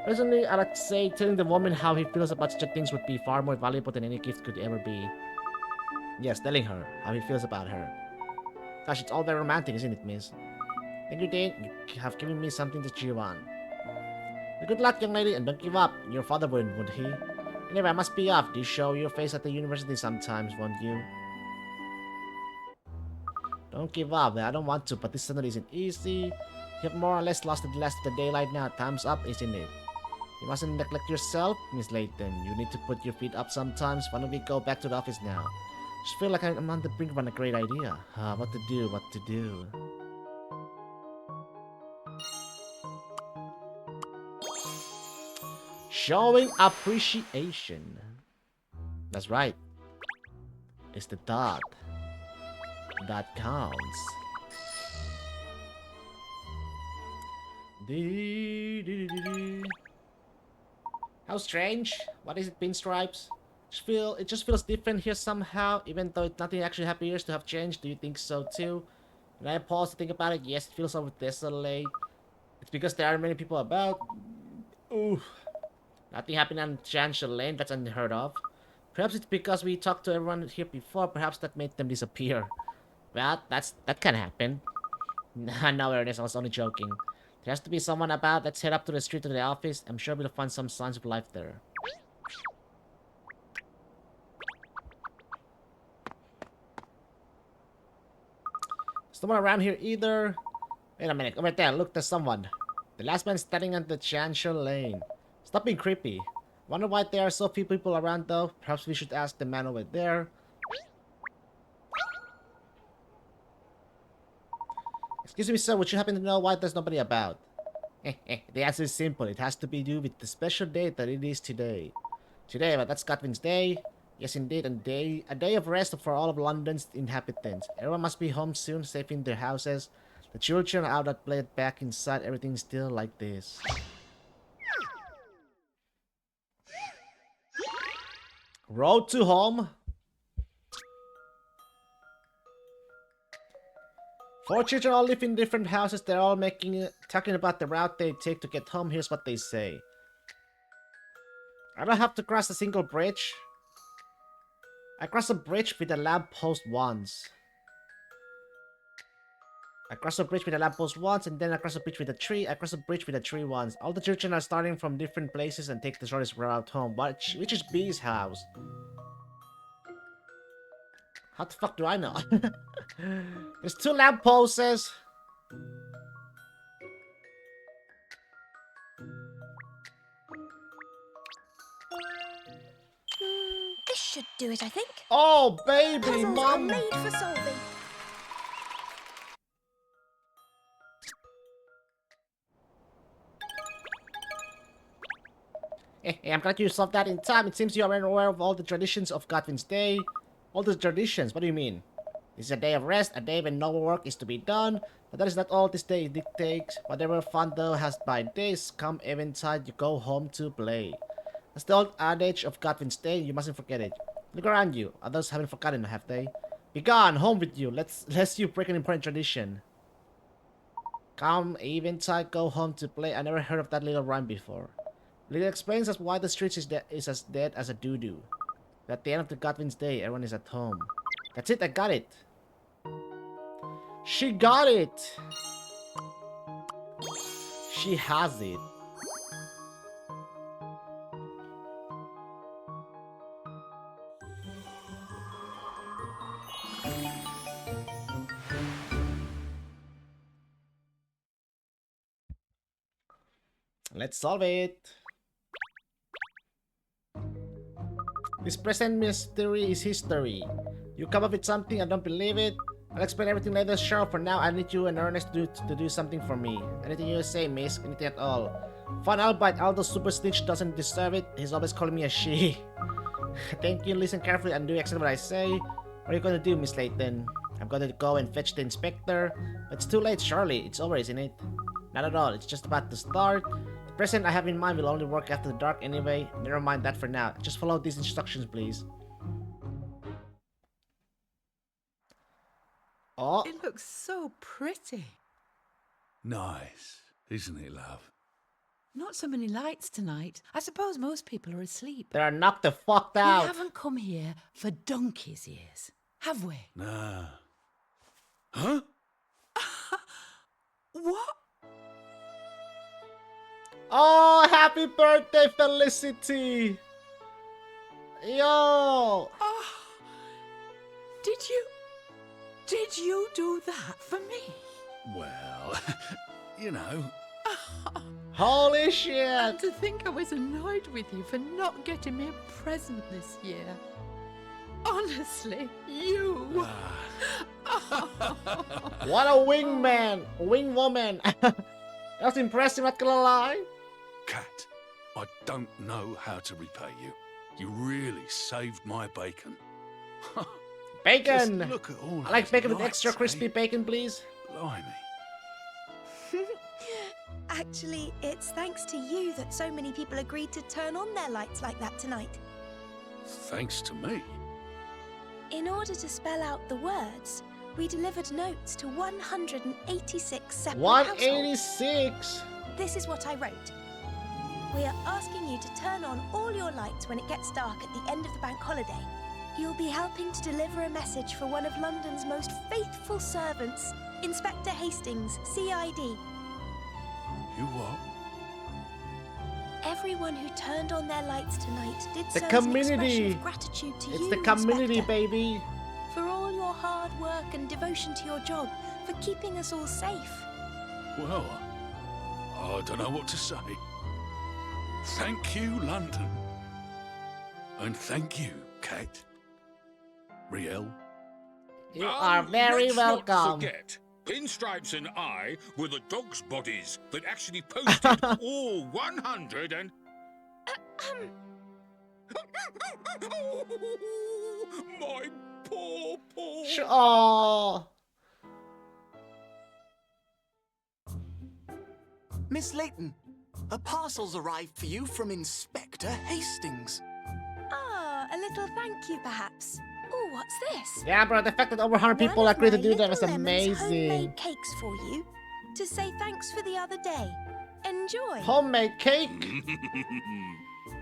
Speaker 1: Personally, I like to say telling the woman how he feels about such things would be far more valuable than any gift could ever be. Yes, telling her how he feels about her. Gosh, it's all very romantic, isn't it, miss? Thank you, Dane. You have given me something to cheer on. Well, good luck, young lady, and don't give up. Your father wouldn't, would he? Anyway, I must be off. Do you show your face at the university sometimes, won't you? Don't give up. I don't want to, but this suddenly isn't easy. You have more or less lost the last of the daylight now. Time's up, isn't it? You mustn't neglect yourself, Miss Layton. You need to put your feet up sometimes. Why don't we go back to the office now? Just feel like I'm on the brink of a great idea. What to do, what to do. Showing appreciation. That's right. It's the thought that counts. How strange. What is it, pinstripes? It just feels different here somehow, even though nothing actually appears to have changed. Do you think so too? When I pause to think about it, yes, it feels so desolate. It's because there aren't many people about. Ooh. Nothing happened on Chancel Lane, that's unheard of. Perhaps it's because we talked to everyone here before, perhaps that made them disappear. Well, that can happen. No, Ernest, I was only joking. There has to be someone about. Let's head up to the street to the office. I'm sure we'll find some signs of life there. There's no one around here either. Wait a minute, over there, look, there's someone. The last man standing on the Chancel Lane. Stop being creepy. Wonder why there are so few people around though. Perhaps we should ask the man over there. Excuse me, sir, would you happen to know why there's nobody about? The answer is simple. It has to be due with the special day that it is today. Today, but that's Godwin's Day. Yes, indeed, a day of rest for all of London's inhabitants. Everyone must be home soon, safe in their houses. The children are out at play, back inside, everything's still like this. Road to home. 4 children all live in different houses. They're all talking about the route they take to get home. Here's what they say. I don't have to cross a single bridge. I crossed a bridge with a lamppost once. I crossed a bridge with a lamppost once, and then I crossed a bridge with a tree. I crossed a bridge with a tree once. All the children are starting from different places and take the shortest route home. Which is B's house? How the fuck do I know? There's 2 lampposts.
Speaker 2: This should do it, I think.
Speaker 1: Oh, baby,
Speaker 2: Puzzles are
Speaker 1: mom.
Speaker 2: made for solving.
Speaker 1: I'm glad you solved that in time. It seems you are aware of all the traditions of Godwin's Day. All the traditions? What do you mean? This is a day of rest, a day when no work is to be done. But that is not all this day dictates. Whatever fun thou hast by days, come eventide, you go home to play. That's the old adage of Godwin's Day. You mustn't forget it. Look around you. Others haven't forgotten, have they? Be gone, home with you. Lest you break an important tradition. Come eventide, go home to play. I never heard of that little rhyme before. It explains us why the streets is as dead as a doo-doo. At the end of the Godwin's Day, everyone is at home. That's it, I got it. She got it! She has it. Let's solve it. This present mystery is history. You come up with something, I don't believe it. I'll explain everything later, sure. For now, I need you and Ernest to do something for me. Anything you say, miss. Anything at all. Fun albeit, although Super Snitch doesn't deserve it. He's always calling me a she. Thank you, listen carefully and do exactly what I say. What are you gonna do, Miss Layton? I'm gonna go and fetch the inspector. But it's too late, surely. It's over, isn't it? Not at all, it's just about to start. The present I have in mind will only work after the dark anyway. Never mind that for now. Just follow these instructions, please. Oh.
Speaker 4: It looks so pretty.
Speaker 3: Nice, isn't it, love?
Speaker 4: Not so many lights tonight. I suppose most people are asleep.
Speaker 1: They're knocked the fuck
Speaker 4: We
Speaker 1: out.
Speaker 4: haven't come here for donkey's ears, have we?
Speaker 3: Nah. Huh?
Speaker 4: What?
Speaker 1: Oh, happy birthday, Felicity! Yo!
Speaker 4: Oh, did you do that for me?
Speaker 3: Well, you know.
Speaker 1: Holy
Speaker 4: And
Speaker 1: shit!
Speaker 4: to think I was annoyed with you for not getting me a present this year. Honestly, you.
Speaker 1: What a wingman! Wing woman! That's impressive, not gonna lie.
Speaker 3: Cat, I don't know how to repay you. You really saved my bacon.
Speaker 1: Bacon!
Speaker 3: Just look at all
Speaker 1: I like
Speaker 3: those
Speaker 1: bacon with
Speaker 3: lights,
Speaker 1: extra crispy
Speaker 3: eh?
Speaker 1: bacon, please.
Speaker 3: Blimey.
Speaker 2: Actually, it's thanks to you that so many people agreed to turn on their lights like that tonight.
Speaker 3: Thanks to me.
Speaker 2: In order to spell out the words, we delivered notes to 186 separate households.
Speaker 1: 186!
Speaker 2: This is what I wrote. We are asking you to turn on all your lights when it gets dark at the end of the bank holiday. You'll be helping to deliver a message for one of London's most faithful servants, Inspector Hastings, CID.
Speaker 3: You what?
Speaker 2: Everyone who turned on their lights tonight did
Speaker 1: The
Speaker 2: so
Speaker 1: community.
Speaker 2: as an expression of gratitude to
Speaker 1: It's
Speaker 2: you,
Speaker 1: the community,
Speaker 2: Inspector,
Speaker 1: baby.
Speaker 2: for all your hard work and devotion to your job, for keeping us all safe.
Speaker 3: Well, I don't know what to say. Thank you, London. And thank you, Kate. Riel.
Speaker 1: You are very
Speaker 3: let's
Speaker 1: welcome.
Speaker 3: Not forget, Pinstripes and I were the dogs' bodies that actually posted all 100 and... My poor, poor...
Speaker 1: Oh.
Speaker 5: Miss Layton, a parcel's arrived for you from Inspector Hastings.
Speaker 2: Ah, a little thank you, perhaps. Oh, what's this?
Speaker 1: Yeah, bro, the fact that over 100 people
Speaker 2: One of
Speaker 1: agreed to
Speaker 2: my
Speaker 1: do that was
Speaker 2: Little Lemon's
Speaker 1: amazing.
Speaker 2: homemade cakes for you to say thanks for the other day. Enjoy.
Speaker 1: Homemade cake?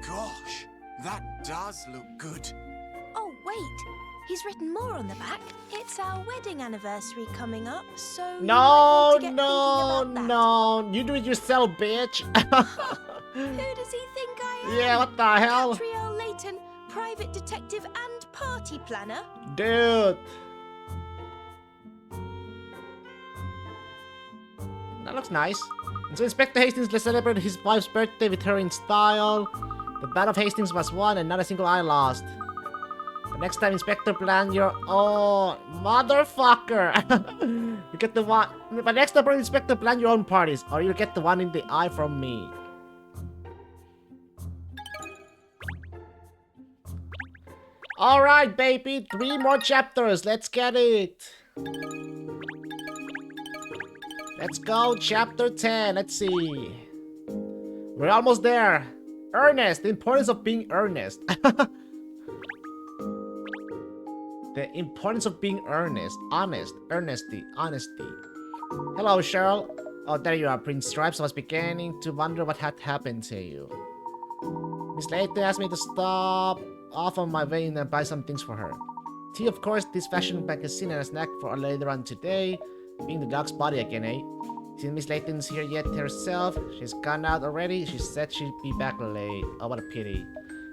Speaker 5: Gosh, that does look good.
Speaker 2: Oh, wait. He's written more on the back. It's our wedding anniversary coming up, so you might
Speaker 1: No,
Speaker 2: want to get
Speaker 1: no,
Speaker 2: thinking about
Speaker 1: no. You do it yourself, bitch.
Speaker 2: that. Who does he think I am?
Speaker 1: Yeah, what the hell?
Speaker 2: Katrielle Layton, private detective and party planner.
Speaker 1: Dude. That looks nice. And so Inspector Hastings celebrated his wife's birthday with her in style. The Battle of Hastings was won and not a single eye lost. The next time Inspector plan your... Oh, motherfucker. You get the one... But next time Inspector plan your own parties or you'll get the one in the eye from me. Alright, baby. 3 more chapters. Let's get it. Let's go. Chapter 10. Let's see. We're almost there. Earnest. The importance of being earnest. The importance of being earnest. Honest. Earnesty. Honesty. Hello, Cheryl. Oh, there you are, Prince Stripes. I was beginning to wonder what had happened to you. Miss Layton asked me to stop off on my way and buy some things for her. Tea, of course, this fashion magazine and a snack for later on today. Being the dog's body again, eh? Since Miss Layton's here yet herself, she's gone out already. She said she'd be back late. Oh, what a pity.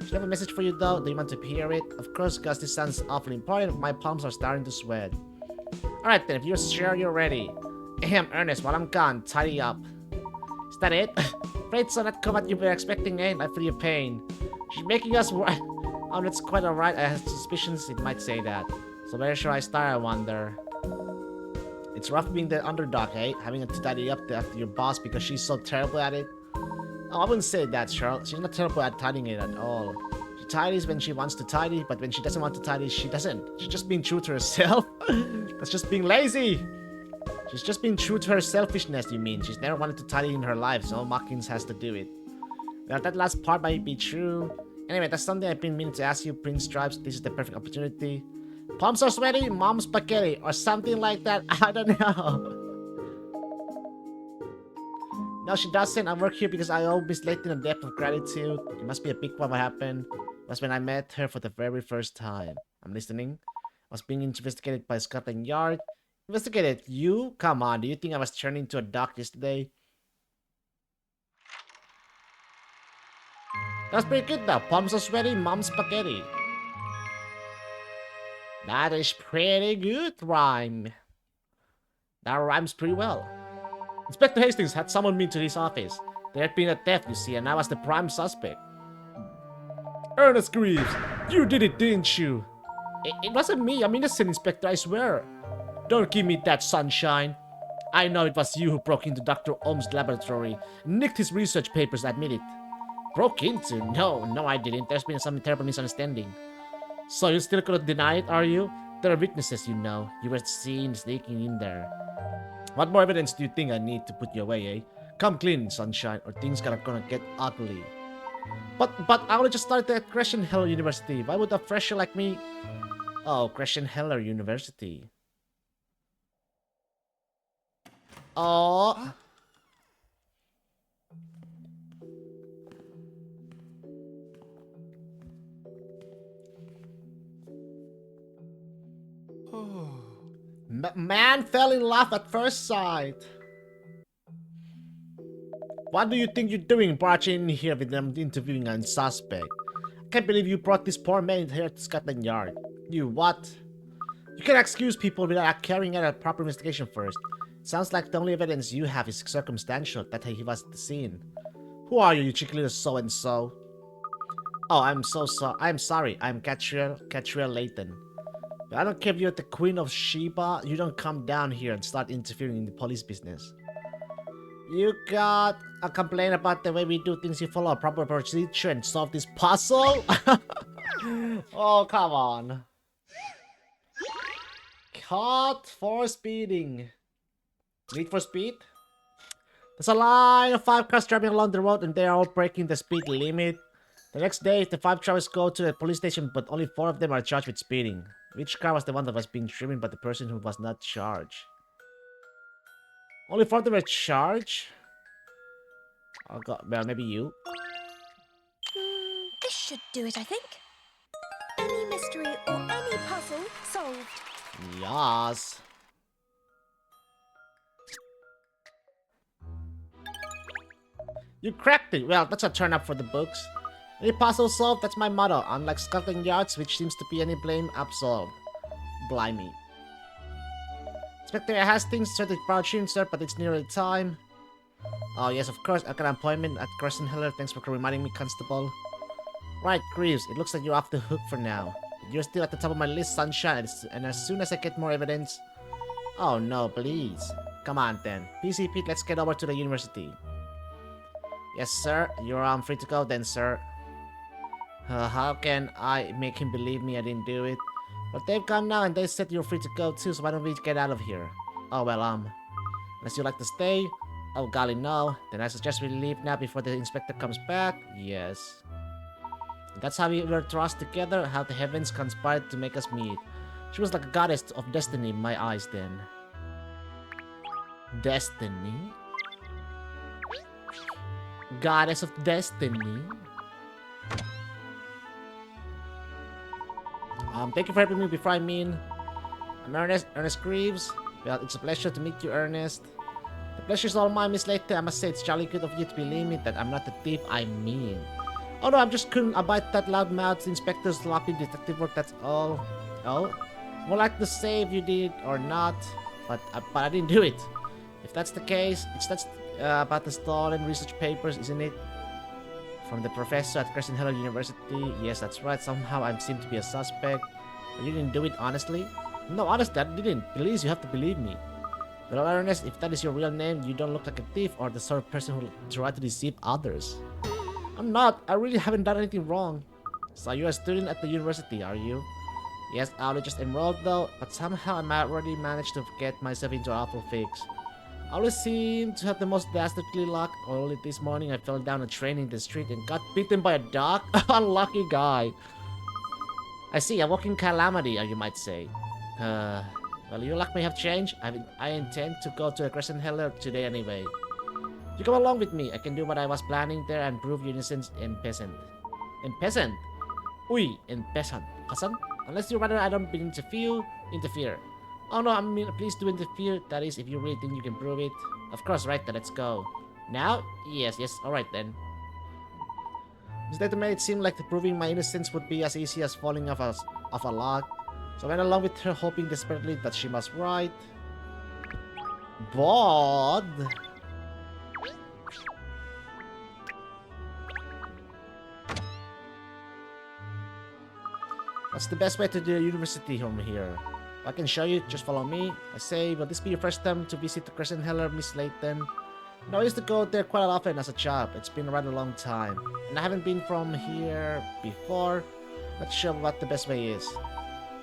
Speaker 1: She left a message for you though. Do you want to hear it? Of course, because this sounds awfully important. My palms are starting to sweat. Alright then, if you're sure you're ready. Ahem, Ernest, while I'm gone, tidy up. Is that it? Afraid so, not what you were expecting, eh? I feel your pain. She's making us work. Oh, that's quite alright. I have suspicions it might say that. So where should I start, I wonder? It's rough being the underdog, eh? Having to tidy up after your boss because she's so terrible at it. Oh, I wouldn't say that, Charles. She's not terrible at tidying it at all. She tidies when she wants to tidy, but when she doesn't want to tidy, she doesn't. She's just being true to herself. That's just being lazy. She's just being true to her selfishness, you mean. She's never wanted to tidy in her life, so Mockins has to do it. Well, that last part might be true. Anyway, that's something I've been meaning to ask you, Prince Stripes. This is the perfect opportunity. Palms are sweaty, mom's spaghetti, or something like that. I don't know. No, she doesn't. I work here because I owe Miss Layton a debt of gratitude. It must be a big one. What happened was when I met her for the very first time. I'm listening. I was being investigated by Scotland Yard. Investigated you? Come on, do you think I was turned into a duck yesterday? That's pretty good though. Palms are sweaty, mom's spaghetti. That is pretty good rhyme. That rhymes pretty well. Inspector Hastings had summoned me to his office. There had been a theft, you see, and I was the prime suspect. Ernest Greaves, you did it, didn't you? It wasn't me. I'm innocent, Inspector, I swear. Don't give me that sunshine. I know it was you who broke into Dr. Ohm's laboratory, nicked his research papers, admit it. Broke into? No, I didn't. There's been some terrible misunderstanding. So you still gonna deny it, are you? There are witnesses, you know. You were seen sneaking in there. What more evidence do you think I need to put you away, eh? Come clean, sunshine, or things are gonna get ugly. But I only just started at Crescent Heller University. Why would a fresher like me... Oh, Crescent Heller University. Oh... Man fell in love at first sight. What do you think you're doing barging in here with them interviewing a suspect? I can't believe you brought this poor man here to Scotland Yard. You what? You can't excuse people without carrying out a proper investigation first. It sounds like the only evidence you have is circumstantial, that he was at the scene. Who are you cheeky little so-and-so? Oh, I'm sorry. I'm Katrielle Layton. I don't care if you're the Queen of Sheba, you don't come down here and start interfering in the police business. You got a complaint about the way we do things. You follow a proper procedure and solve this puzzle? Oh, come on. Caught for speeding. Need for speed? There's a line of 5 cars driving along the road and they are all breaking the speed limit. The next day, the 5 drivers go to the police station, but only 4 of them are charged with speeding. Which car was the one that was being driven by the person who was not charged? Only 4 of them were charged? Oh god, well, maybe you?
Speaker 2: This should do it, I think. Any mystery or any puzzle solved.
Speaker 1: Yes. You cracked it! Well, that's a turn up for the books. Any puzzle solved, that's my motto. Unlike Scotland Yard's, which seems to be any blame absolved. Blimey. Inspector Hastings, sir, the Proud sir, but it's nearly time. Oh yes, of course, I got an appointment at Crescent Heller. Thanks for reminding me, Constable. Right, Greaves, it looks like you're off the hook for now. You're still at the top of my list, sunshine, and as soon as I get more evidence... Oh no, please. Come on then. PC Pete, let's get over to the university. Yes, sir. You're free to go then, sir. How can I make him believe me I didn't do it? But they've gone now and they said you're free to go too, so why don't we get out of here? Oh well, unless you like to stay? Oh golly, no. Then I suggest we leave now before the inspector comes back. Yes. That's how we were thrust together, how the heavens conspired to make us meet. She was like a goddess of destiny in my eyes then. Destiny? Goddess of destiny? Thank you for helping me before I'm Ernest Greaves. Well, it's a pleasure to meet you, Ernest. The pleasure's all mine, Miss Layton. I must say it's jolly good of you to believe me that I'm not the thief I mean. Oh no, I just couldn't abide that loudmouth inspector's sloppy detective work, that's all. Oh? More like to say if you did or not, but I didn't do it. If that's the case, that's about the stolen research papers, isn't it? From the professor at Crescent Hill University. Yes, that's right. Somehow I seem to be a suspect. But you didn't do it, honestly? No, honestly, I didn't. Please, you have to believe me. But all honest, if that is your real name, you don't look like a thief or the sort of person who will try to deceive others. I'm not. I really haven't done anything wrong. So you're a student at the university, are you? Yes, I only just enrolled though, but somehow I already managed to get myself into an awful fix. I always seem to have the most dastardly luck. Only this morning I fell down a train in the street and got bitten by a dog. Unlucky guy. I see, a walking calamity, you might say. Well, your luck may have changed. I intend to go to a Crescent Heller today anyway. You come along with me. I can do what I was planning there and prove your innocence in peasant. In peasant? Uy, in peasant. Peasant? Unless you rather I don't interfere. Oh no, I mean, please do interfere. That is, if you really think you can prove it. Of course, right then, let's go. Now? Yes, alright then. Instead made it seem like proving my innocence would be as easy as falling off a log. So I went along with her, hoping desperately that she was right. But... what's the best way to the university from here? I can show you, just follow me. I say, will this be your first time to visit the Crescent Heller, Miss Layton? No, I used to go there quite often as a child. It's been around a long time. And I haven't been from here before. Not sure what the best way is.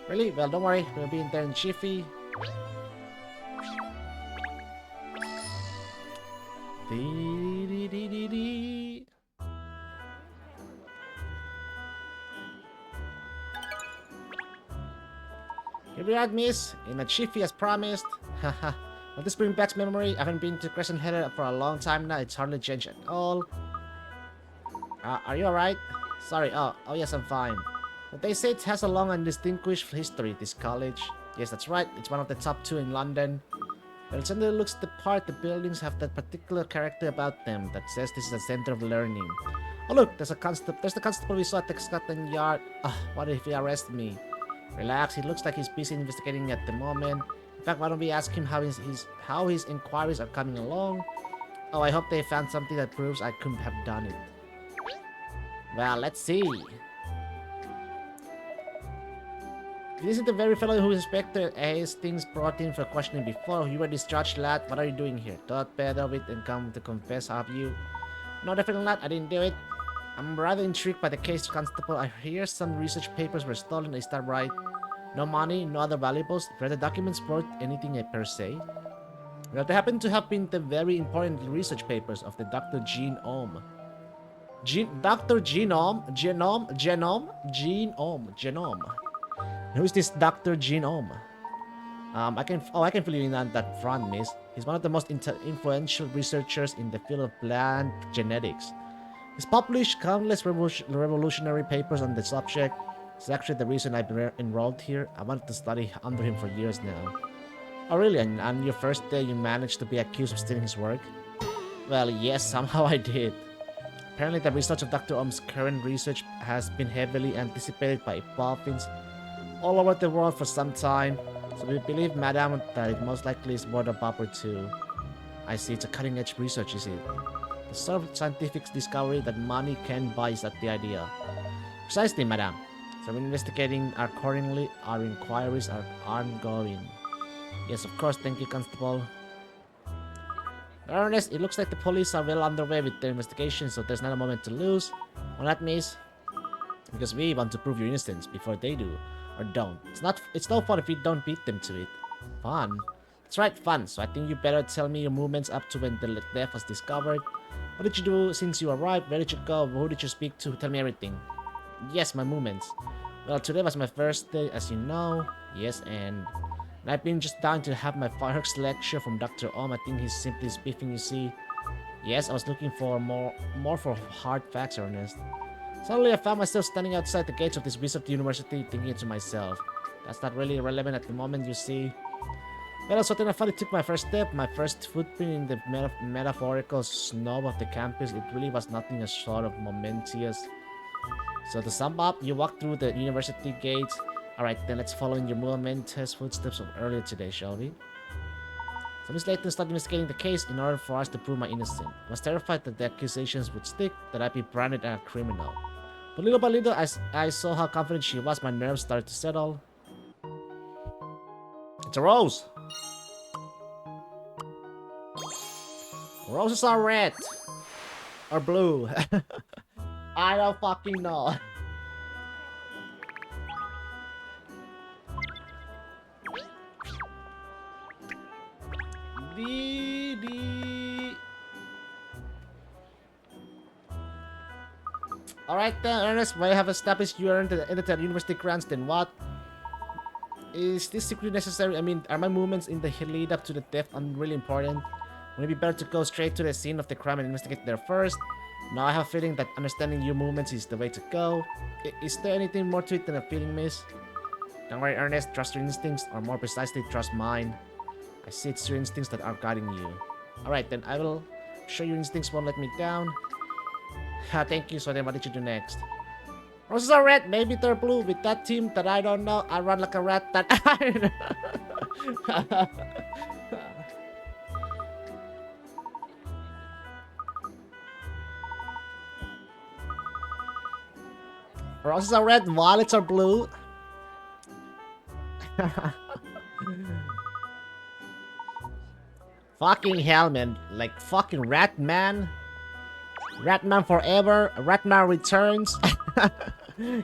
Speaker 1: Really? Well, don't worry. We'll be in there in jiffy. Dee. Here we are, miss. In a jiffy as promised. Haha. Will this bring back memory? I haven't been to Crescent Heller for a long time now. It's hardly changed at all. Are you alright? Sorry. Oh yes, I'm fine. But they say it has a long and distinguished history, this college. Yes, that's right. It's one of the top 2 in London. But it certainly looks the part. The buildings have that particular character about them that says this is a center of learning. Oh look, there's the constable we saw at the Scotland Yard. What if he arrests me? Relax, he looks like he's busy investigating at the moment. In fact, why don't we ask him how his inquiries are coming along? Oh, I hope they found something that proves I couldn't have done it. Well, let's see. This is the very fellow who Inspector Hastings brought in for questioning before. You were discharged, lad. What are you doing here? Thought better of it and come to confess, have you? No, definitely not. I didn't do it. I'm rather intrigued by the case, Constable. I hear some research papers were stolen. Is that right? No money, no other valuables. Were the documents worth anything per se? Well, they happen to have been the very important research papers of the Dr. Genome. Dr. Genome. Who is this Dr. Genome? I can fill you in on that front, miss. He's one of the most influential researchers in the field of plant genetics. He's published countless revolutionary papers on the subject. It's actually the reason I've been enrolled here. I wanted to study under him for years now. Oh really? And on your first day you managed to be accused of stealing his work? Well, yes, somehow I did. Apparently the research of Dr. Ohm's current research has been heavily anticipated by boffins all over the world for some time. So we believe, madam, that it most likely is worth a bob or two. I see, it's a cutting-edge research, is it? The sort of scientific discovery that money can buy, is that the idea? Precisely, madam. So we're investigating accordingly. Our inquiries are ongoing. Yes, of course, thank you, Constable. Ernest, it looks like the police are well underway with their investigation, so there's not a moment to lose. Well, that means because we want to prove your innocence before they do. Or don't. It's no fun if we don't beat them to it. Fun? That's right, fun. So I think you better tell me your movements up to when the death was discovered. What did you do since you arrived? Where did you go? Who did you speak to? Tell me everything. Yes, my movements. Well, today was my first day, as you know. Yes, and I've been just down to have my fireworks lecture from Dr. Ohm. I think he's simply spiffing, you see. Yes, I was looking for more for hard facts, Ernest. Suddenly I found myself standing outside the gates of this wizard university thinking to myself, that's not really relevant at the moment, you see. Well, so then I finally took my first step, my first footprint in the metaphorical snow of the campus. It really was nothing as sort of momentous. So to sum up, you walk through the university gates. Alright, then let's follow in your momentous footsteps of earlier today, shall we? So Miss Layton started investigating the case in order for us to prove my innocence. I was terrified that the accusations would stick, that I'd be branded as a criminal. But little by little, as I saw how confident she was, my nerves started to settle. It's a rose! Roses are red! Or blue. I don't fucking know. Alright then, Ernest, when I have established you earned the editor university grants, then what? Is this secretly necessary? I mean, are my movements in the lead up to the theft really important? Would it be better to go straight to the scene of the crime and investigate there first? Now I have a feeling that understanding your movements is the way to go. Is there anything more to it than a feeling, miss? Don't worry, Ernest, trust your instincts, or more precisely, trust mine. I see it's your instincts that are guiding you. Alright then, I will show your instincts won't let me down. Thank you, so then what did you do next? Roses are red, maybe they're blue. With that team that I don't know, I run like a rat that I Roses are red, violets are blue. Fucking hell, man. Like, fucking Ratman. Ratman forever. Ratman returns.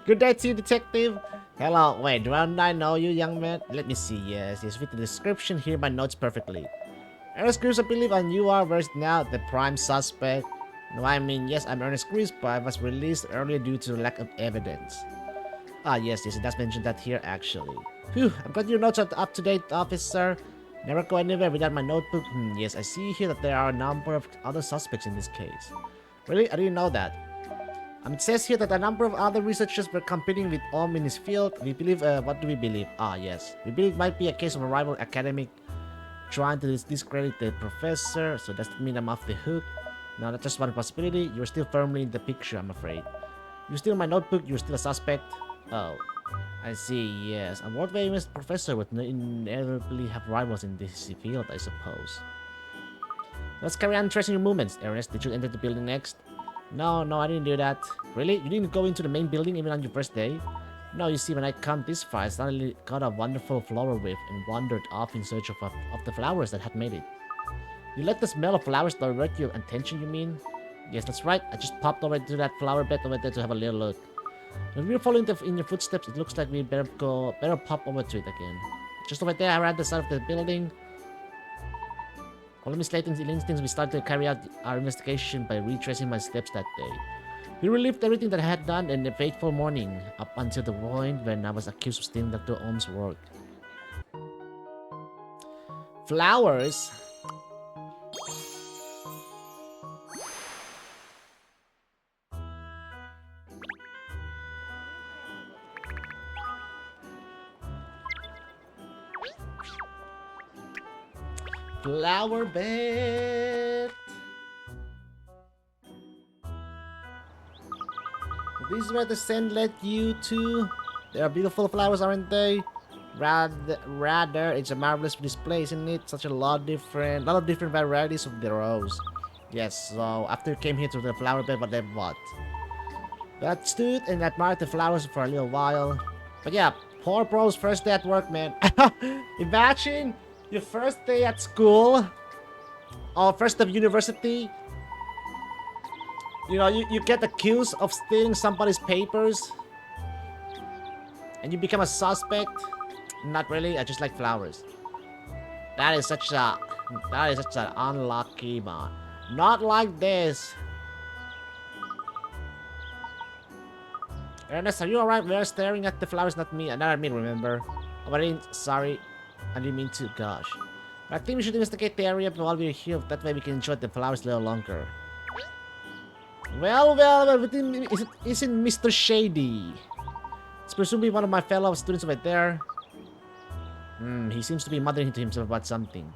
Speaker 1: Good day to you, detective. Hello. Wait, do I know you, young man? Let me see. Yes, with the description here, my notes perfectly. Ernest Cruz, I believe, and you are versed now, the prime suspect. No, I mean, yes, I'm Ernest Cruz, but I was released earlier due to lack of evidence. Ah, yes, it does mention that here, actually. Phew, I've got your notes up to date, officer. Never go anywhere without my notebook. Yes, I see here that there are a number of other suspects in this case. Really? I didn't know that. It says here that a number of other researchers were competing with Om in his field. We believe, what do we believe? Ah, yes. We believe it might be a case of a rival academic trying to discredit the professor, so does that mean I'm off the hook? No, that's just one possibility. You're still firmly in the picture, I'm afraid. You're still in my notebook, you're still a suspect. Oh, I see, yes. A world-famous professor would inevitably have rivals in this field, I suppose. Let's carry on tracing your movements. Ernest, did you enter the building next? No, I didn't do that. Really? You didn't go into the main building even on your first day? No, you see, when I come this far, I suddenly got a wonderful flower whiff and wandered off in search of the flowers that had made it. You let the smell of flowers divert your attention, you mean? Yes, that's right. I just popped over to that flower bed over there to have a little look. When we're following in your footsteps, it looks like we better pop over to it again. Just over there, around the side of the building. Following Miss Layton's instincts, we started to carry out our investigation by retracing my steps that day. We relived everything that I had done in the fateful morning, up until the point when I was accused of stealing Dr. Ohm's work. Flowers? Flower bed. This is where the scent led you to. They are beautiful flowers, aren't they? Rather, it's a marvelous display, isn't it? Such a lot of different varieties of the rose. Yes, so after you came here to the flower bed, but then what? That stood and admired the flowers for a little while. But yeah, poor bro's first day at work, man. Imagine your first day at school, or first of university. You know, you get accused of stealing somebody's papers, and you become a suspect. Not really. I just like flowers. That is such an unlucky man. Not like this. Ernest, are you alright? We are staring at the flowers, not me. Not me, remember? Oh, sorry. I didn't mean to. Gosh. I think we should investigate the area while we're here. That way we can enjoy the flowers a little longer. Well, isn't Mr. Shady? It's presumably one of my fellow students right there. He seems to be muttering to himself about something.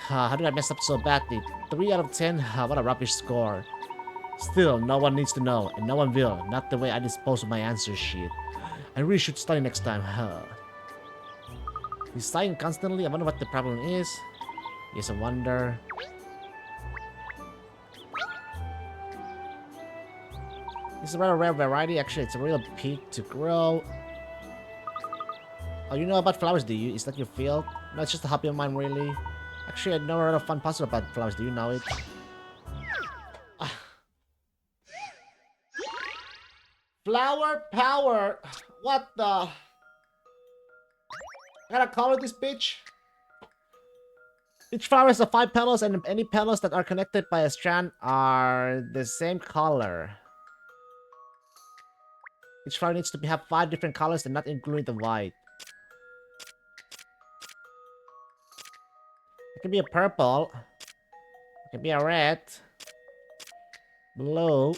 Speaker 1: How did I mess up so badly? 3 out of 10? What a rubbish score. Still, no one needs to know, and no one will. Not the way I dispose of my answer sheet. I really should study next time. He's sighing constantly. I wonder what the problem is. Yes, I wonder. This is a rather rare variety. Actually, it's a real peak to grow. Oh, you know about flowers, do you? Is that your field? No, it's just a hobby of mine, really. Actually, I know a lot of fun puzzle about flowers. Do you know it? Flower power! What the? I gotta color this bitch? Each flower has 5 petals, and any petals that are connected by a strand are the same color. Each flower needs to have 5 different colors and not including the white. It can be a purple. It can be a red. Blue.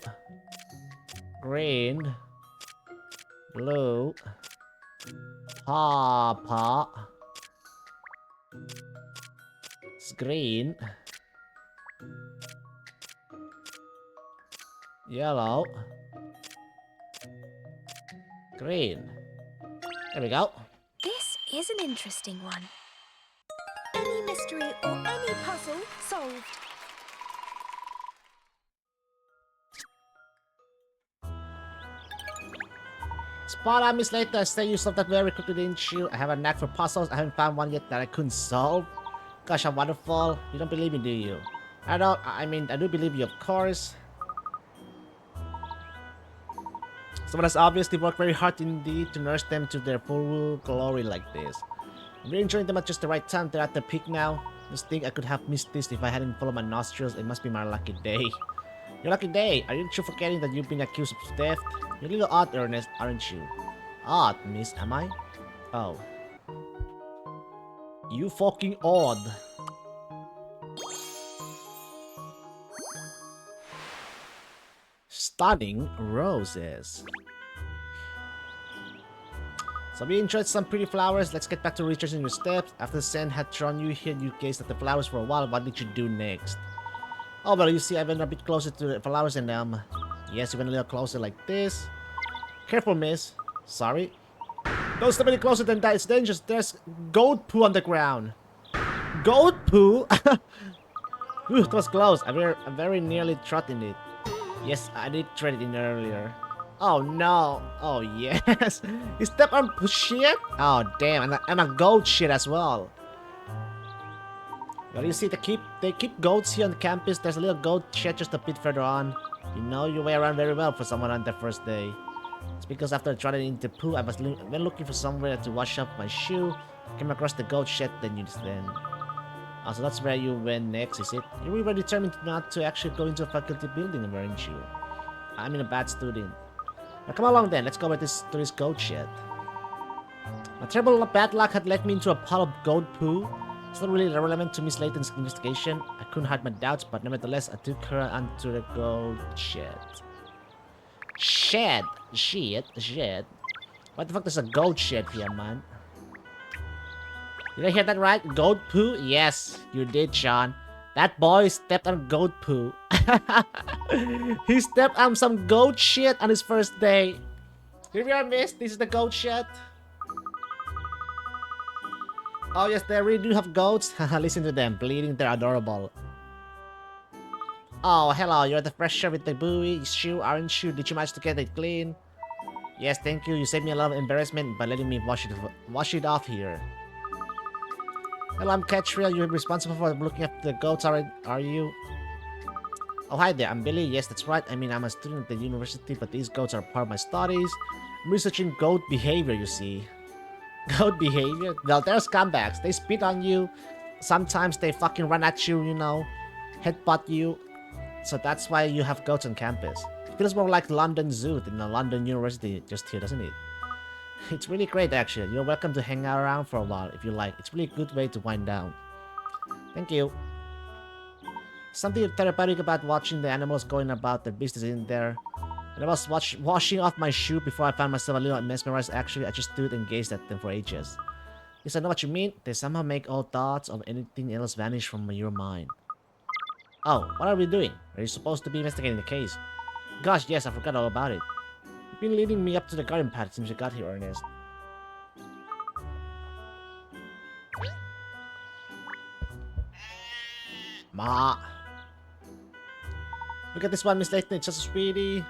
Speaker 1: Green. Blue. Purple. It's green. Yellow. Green. There we go.
Speaker 2: This is an interesting one. Any mystery or any puzzle solved.
Speaker 1: Spot on, Miss Later. I say you solved that very quickly, didn't you? I have a knack for puzzles. I haven't found one yet that I couldn't solve. Gosh, I'm wonderful. You don't believe me, do you? I don't. I mean, I do believe you, of course. Someone has obviously worked very hard indeed to nurse them to their full glory like this. I'm really enjoying them at just the right time. They're at the peak now. Just think I could have missed this if I hadn't followed my nostrils. It must be my lucky day. Your lucky day? Are you forgetting that you've been accused of theft? You're a little odd, Ernest, aren't you? Odd, miss, am I? Oh. You fucking odd. Stunning roses. So we enjoyed some pretty flowers. Let's get back to retracing your steps. After the sand had thrown you here, you gazed at the flowers for a while. What did you do next? Oh, well, you see, I went a bit closer to the flowers and, yes, you went a little closer like this. Careful, miss. Sorry. Don't step any closer than that. It's dangerous. There's goat poo on the ground. Goat poo? Ooh, it was close. I very nearly trod in it. Yes, I did tread it in earlier. Oh, no. Oh, yes. You stepped on shit? Oh, damn. And a goat shit as well. Well, you see, they keep goats here on the campus. There's a little goat shed just a bit further on. You know your way around very well for someone on their first day. It's because after I tried it into poo, I was when looking for somewhere to wash up my shoe. Came across the goat shed, then. Oh, so that's where you went next, is it? You were determined not to actually go into a faculty building, weren't you? I'm a bad student. Now come along then, let's go to this goat shed. My terrible bad luck had led me into a pile of goat poo. It's not really relevant to Miss Layton's investigation. I couldn't hide my doubts, but nevertheless, I took her onto the goat shed. Shed? Shed? What the fuck is a goat shed here, man? Did I hear that right? Goat poo? Yes, you did, Sean. That boy stepped on goat poo. He stepped on some goat shit on his first day. Here we are, miss. This is the goat shed. Oh yes, they really do have goats. Listen to them, bleeding. They're adorable. Oh, hello. You're the fresher with the buoy shoe, aren't you? Did you manage to get it clean? Yes, thank you. You saved me a lot of embarrassment by letting me wash it off here. Hello, I'm Katrielle. You're responsible for looking after the goats, are you? Oh, hi there. I'm Billy. Yes, that's right. I mean, I'm a student at the university, but these goats are part of my studies. I'm researching goat behavior, you see. Goat behavior? Well, they're scumbags. They spit on you. Sometimes they fucking run at you, you know. Headbutt you. So that's why you have goats on campus. It feels more like London Zoo than a London University just here, doesn't it? It's really great, actually. You're welcome to hang out around for a while if you like. It's really a good way to wind down. Thank you. Something therapeutic about watching the animals going about their business in there. When I was washing off my shoe before I found myself a little mesmerized, actually, I just stood and gazed at them for ages. Yes, I know what you mean. They somehow make all thoughts of anything else vanish from your mind. Oh, what are we doing? Are you supposed to be investigating the case? Gosh, yes, I forgot all about it. You've been leading me up to the garden path since you got here, Ernest. Ma. Look at this one, Miss Layton. It's just a sweetie.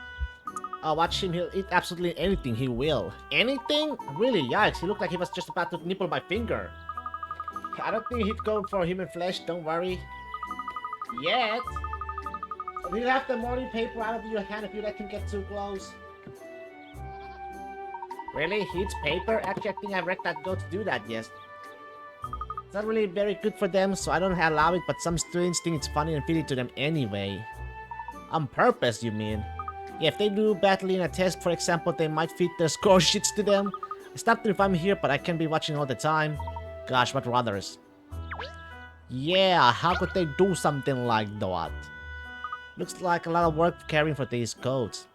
Speaker 1: Watch him. He'll eat absolutely anything. He will. Anything? Really? Yikes. He looked like he was just about to nibble my finger. I don't think he'd go for human flesh. Don't worry. Yet. He'll have the morning paper out of your hand if you let him get too close. Really? He eats paper? Actually, I think I've read that goats do that, yes. It's not really very good for them, so I don't allow it, but some students think it's funny and feed it to them anyway. On purpose, you mean? Yeah, if they do badly in a test, for example, they might feed their score sheets to them. I stopped if I'm here, but I can't be watching all the time. Gosh, what others? Yeah, how could they do something like that? Looks like a lot of work caring for these goats.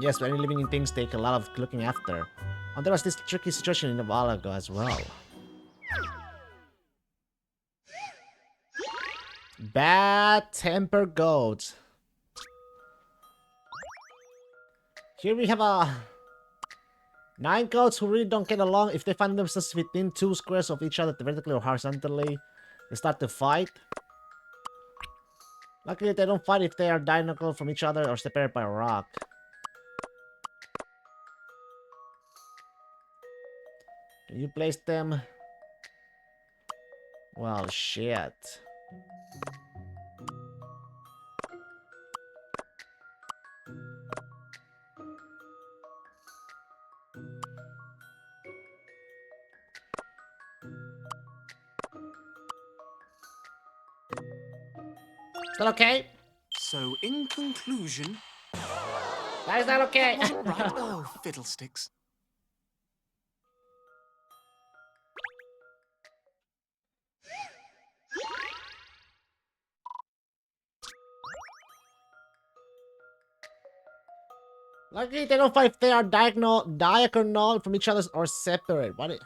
Speaker 1: Yes, but any living things take a lot of looking after. And there was this tricky situation a while ago as well. Bad temper goats. Here we have 9 goats who really don't get along. If they find themselves within 2 squares of each other, vertically or horizontally, they start to fight. Luckily, they don't fight if they are diagonal from each other or separated by a rock. Can you place them? Well, shit. Is that okay?
Speaker 5: So, in conclusion...
Speaker 1: That is not okay.
Speaker 5: That wasn't right. Oh, fiddlesticks.
Speaker 1: Luckily, they don't fight if they are diagonal from each other or separate. What is...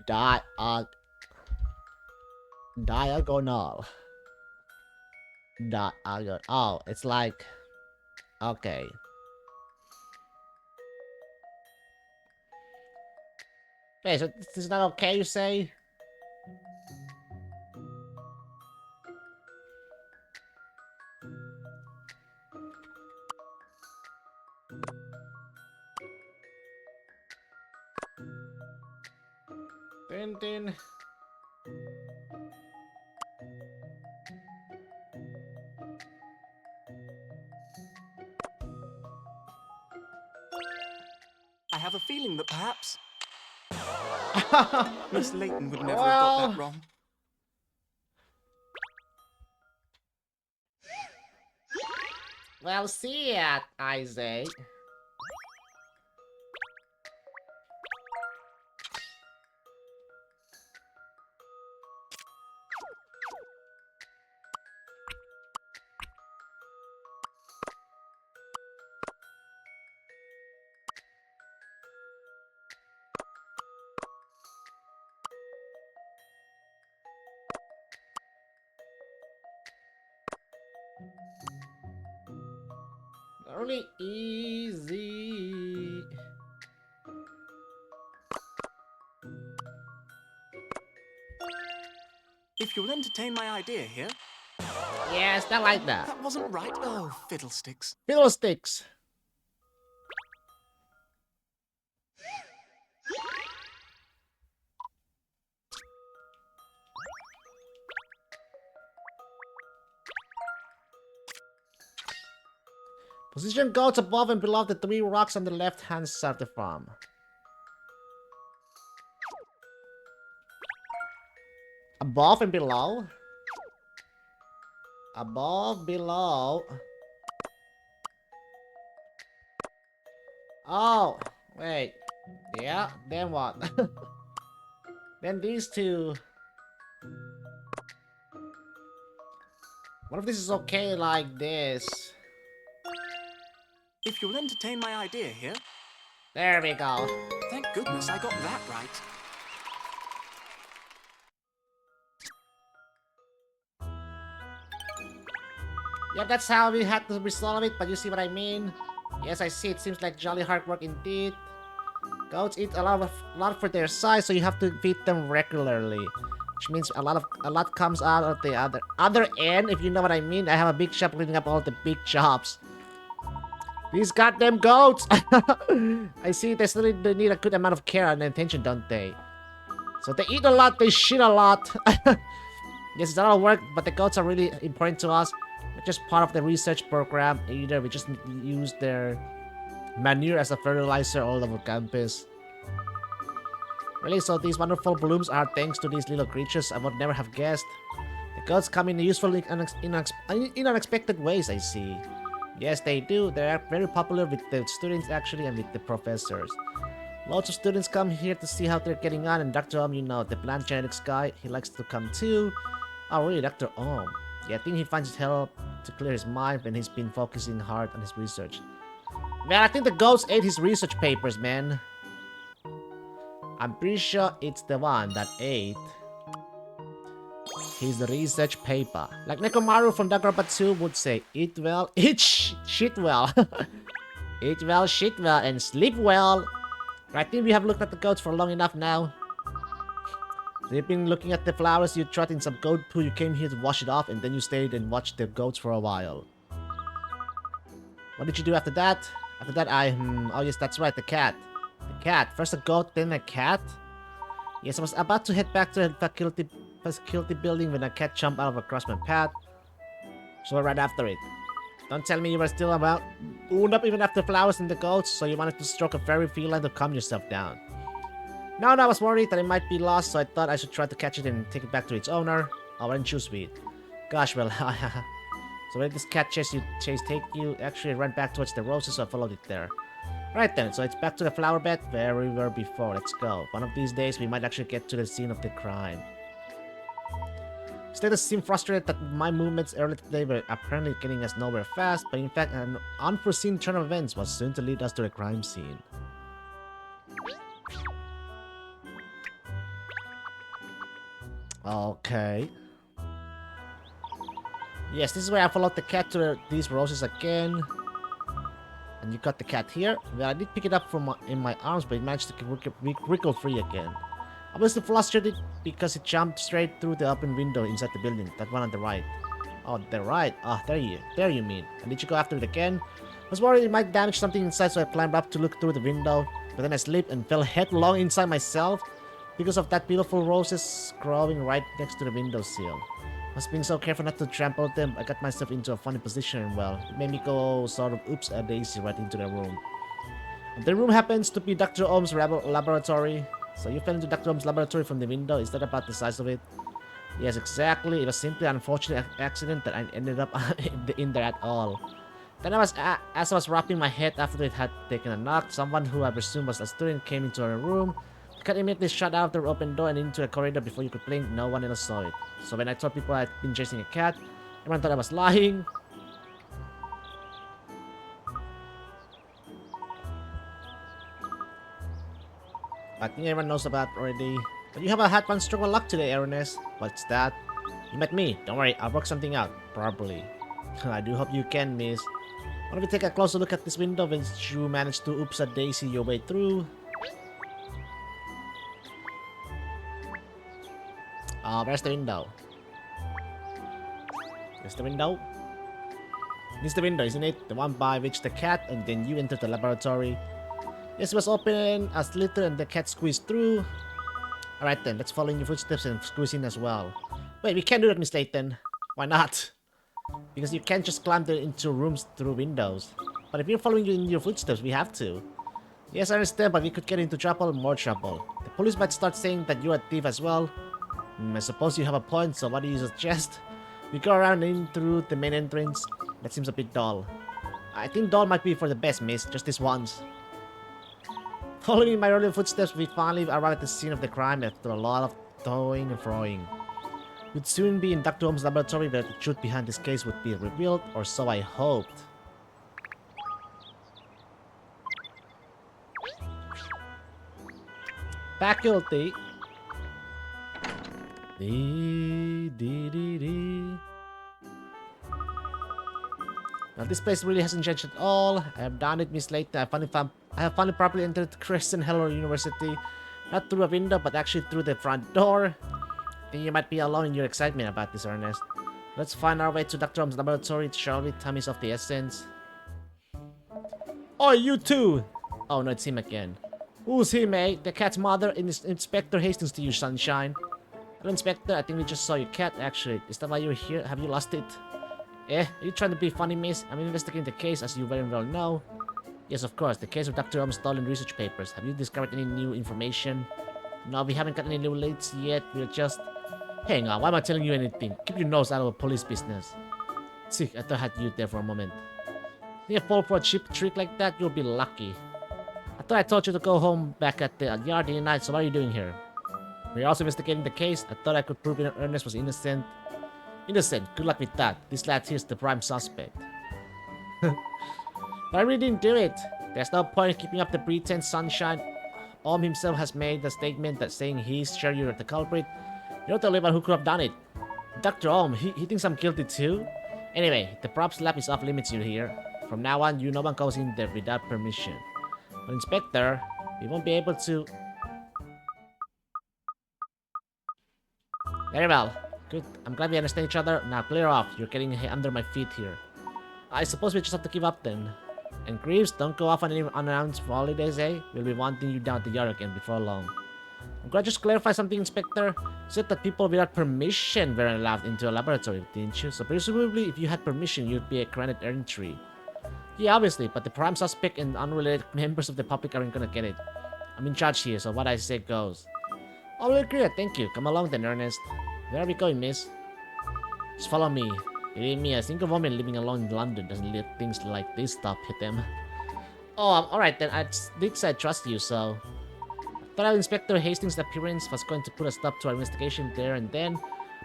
Speaker 1: Diagonal. Diagonal. Oh, it's like... Okay. Wait, so this is not okay, you say? Din.
Speaker 5: I have a feeling that perhaps Miss Layton would never have got that wrong.
Speaker 1: Well, see it, Isaac. Only easy.
Speaker 5: If you'll entertain my idea here...
Speaker 1: Yes, not like that.
Speaker 5: That wasn't right. Oh, fiddlesticks.
Speaker 1: Fiddlesticks. Position goats above and below the 3 rocks on the left-hand side of the farm. Above and below? Above, below. Oh, wait. Yeah, then what? Then these 2. What if this is okay like this?
Speaker 5: If you'll entertain my idea here...
Speaker 1: There we go.
Speaker 5: Thank goodness I got that right.
Speaker 1: Yeah, that's how we had to resolve it, but you see what I mean? Yes, I see. It seems like jolly hard work indeed. Goats eat a lot for their size, so you have to feed them regularly. Which means a lot comes out of the other end, if you know what I mean. I have a big shop cleaning up all the big jobs. These goddamn goats! I see they still need a good amount of care and attention, don't they? So they eat a lot, they shit a lot. Yes, it's a lot of work, but the goats are really important to us. They're just part of the research program. Either we just use their manure as a fertilizer all over campus. Really, so these wonderful blooms are thanks to these little creatures I would never have guessed. The goats come in useful in unexpected ways, I see. Yes, they do. They are very popular with the students actually and with the professors. Lots of students come here to see how they're getting on, and Dr. Om, you know, the plant genetics guy, he likes to come too. Oh really, Dr. Om? Yeah, I think he finds it help to clear his mind when he's been focusing hard on his research. Man, I think the ghost ate his research papers, man. I'm pretty sure it's the one that ate his research paper. Like Nekomaru from Dagraba 2 would say, eat well, eat shit well. Eat well, shit well, and sleep well. I think we have looked at the goats for long enough now. You've been looking at the flowers, you trot in some goat poo, you came here to wash it off, and then you stayed and watched the goats for a while. What did you do after that? After that, oh yes, that's right, the cat. The cat. First a goat, then a cat? Yes, I was about to head back to the faculty building when a cat jumped out of across my path. So right after it. Don't tell me you were still about wound up even after flowers and the goats, so you wanted to stroke a fairy feline to calm yourself down. No, I was worried that it might be lost, so I thought I should try to catch it and take it back to its owner. Oh, weren't you sweet? Gosh, well, so where did this cat chase take you? Actually, it ran back towards the roses, so I followed it there. Right then, so it's back to the flower bed where we were before. Let's go. One of these days, we might actually get to the scene of the crime. Status seemed frustrated that my movements earlier today were apparently getting us nowhere fast, but in fact, an unforeseen turn of events was soon to lead us to the crime scene. Okay. Yes, this is where I followed the cat to these roses again. And you got the cat here. Well, I did pick it up from in my arms, but it managed to wriggle free again. I was frustrated because it jumped straight through the open window inside the building. That one on the right. Oh, the right. Ah, there you mean. And did you go after it again? I was worried it might damage something inside, so I climbed up to look through the window. But then I slipped and fell headlong inside myself because of that beautiful roses growing right next to the windowsill. I was being so careful not to trample them, I got myself into a funny position and well, it made me go sort of oops a daisy right into the room. And the room happens to be Dr. Ohm's laboratory. So you fell into Dr. Ohm's laboratory from the window, is that about the size of it? Yes, exactly. It was simply an unfortunate accident that I ended up in there at all. Then as I was wrapping my head after it had taken a knock, someone who I presume was a student came into our room. The cat immediately shot out the open door and into a corridor before you could blink. No one else saw it. So when I told people I'd been chasing a cat, everyone thought I was lying. I think everyone knows about already. But you haven't had one stroke of luck today, Ernest. What's that? You met me. Don't worry, I'll work something out. Probably. I do hope you can, miss. Why don't we take a closer look at this window when you managed to oops a daisy your way through? Where's the window? There's the window. This is the window, isn't it? The one by which the cat and then you entered the laboratory. Yes, it was open a slither and the cat squeezed through. Alright then, let's follow in your footsteps and squeeze in as well. Wait, we can't do that, Miss Layton. Why not? Because you can't just climb into rooms through windows. But if you're following you in your footsteps, we have to. Yes, I understand, but we could get into trouble, more trouble. The police might start saying that you're a thief as well. I suppose you have a point, so what do you suggest? We go around in through the main entrance. That seems a bit dull. I think dull might be for the best, miss. Just this once. Following in my earlier footsteps, we finally arrived at the scene of the crime after a lot of toing and froing. We'd soon be in Dr. Ohm's laboratory where the truth behind this case would be revealed, or so I hoped. Faculty. Dee, dee, dee, dee. Now this place really hasn't changed at all. I have done it, Miss Layton. I have finally properly entered Crescent Hello University. Not through a window, but actually through the front door. I think you might be alone in your excitement about this, Ernest. Let's find our way to Dr. Holmes' laboratory, shall we? Time is of the essence. Oh, you too! Oh no, it's him again. Who's he, mate? The cat's mother, Inspector Hastings to you, sunshine. Hello, Inspector. I think we just saw your cat, actually. Is that why you're here? Have you lost it? Eh? Are you trying to be funny, miss? I'm investigating the case, as you very well know. Yes, of course. The case of Dr. Holmes' stolen research papers. Have you discovered any new information? No, we haven't got any new leads yet. We're just... Hang on, why am I telling you anything? Keep your nose out of police business. See, I thought I had you there for a moment. If you fall for a cheap trick like that, you'll be lucky. I thought I told you to go home back at the yard in the night, so what are you doing here? We're also investigating the case. I thought I could prove Ernest was innocent. Innocent? Good luck with that. This lad here's the prime suspect. But I really didn't do it. There's no point in keeping up the pretense, sunshine. Ohm himself has made a statement that saying he's sure you're the culprit. You're the only one who could have done it. Dr. Ohm, he thinks I'm guilty too? Anyway, the props lab is off limits here. From now on, no one goes in there without permission. But Inspector, we won't be able to... Very well. Good. I'm glad we understand each other. Now clear off. You're getting under my feet here. I suppose we just have to give up then. And Greaves, don't go off on any unannounced holidays, eh? We'll be wanting you down at the yard again before long. I'm glad just clarify something, Inspector. You said that people without permission weren't allowed into a laboratory, didn't you? So presumably, if you had permission, you'd be granted entry. Yeah, obviously, but the prime suspect and unrelated members of the public aren't gonna get it. I'm in charge here, so what I say goes. Oh, we're clear, thank you. Come along then, Ernest. Where are we going, miss? Just follow me. Believe me, a single woman living alone in London doesn't let things like this stop them. Oh, alright then. I did say I trust you, so... I thought Inspector Hastings' appearance was going to put a stop to our investigation there and then,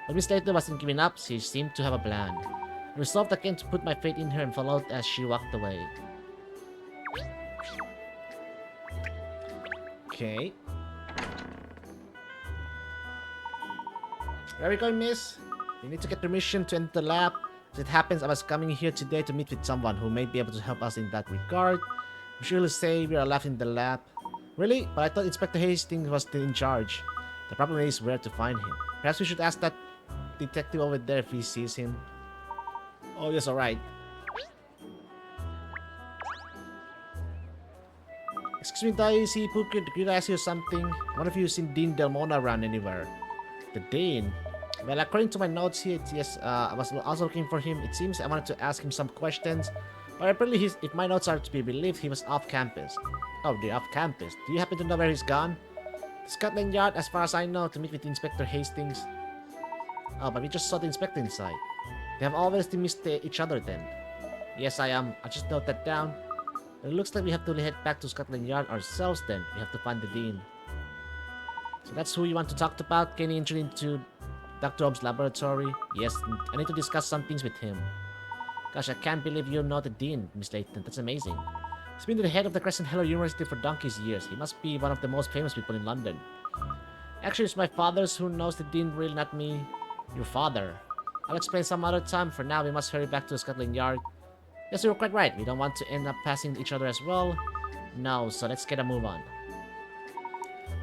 Speaker 1: but Miss Layton wasn't giving up. She seemed to have a plan. I resolved again to put my faith in her and followed as she walked away. Okay. Where are we going, miss? You need to get permission to enter the lab. As it happens, I was coming here today to meet with someone who may be able to help us in that regard. You surely say we are left in the lab. Really? But I thought Inspector Hastings was still in charge. The problem is where to find him. Perhaps we should ask that detective over there if he sees him. Oh, yes, alright. Excuse me, Daisy Pookie, could I ask you something? One of you seen Dean Del Mona around anywhere? The Dean? Well, according to my notes here, yes, I was also looking for him. It seems I wanted to ask him some questions. But apparently, if my notes are to be believed, he was off campus. Oh, they're off campus. Do you happen to know where he's gone? The Scotland Yard, as far as I know, to meet with Inspector Hastings. Oh, but we just saw the inspector inside. They have always missed each other then. Yes, I am. I just note that down. It looks like we have to head back to Scotland Yard ourselves then. We have to find the Dean. So that's who you want to talk about? Getting entry into Dr. Holmes' laboratory? Yes, I need to discuss some things with him. Gosh, I can't believe you know the Dean, Miss Layton. That's amazing. He's been the head of the Crescent Hello University for donkey's years. He must be one of the most famous people in London. Actually, it's my father's who knows the Dean, really, not me. Your father. I'll explain some other time. For now, we must hurry back to Scotland Yard. Yes, you're quite right. We don't want to end up passing each other as well. No, so let's get a move on.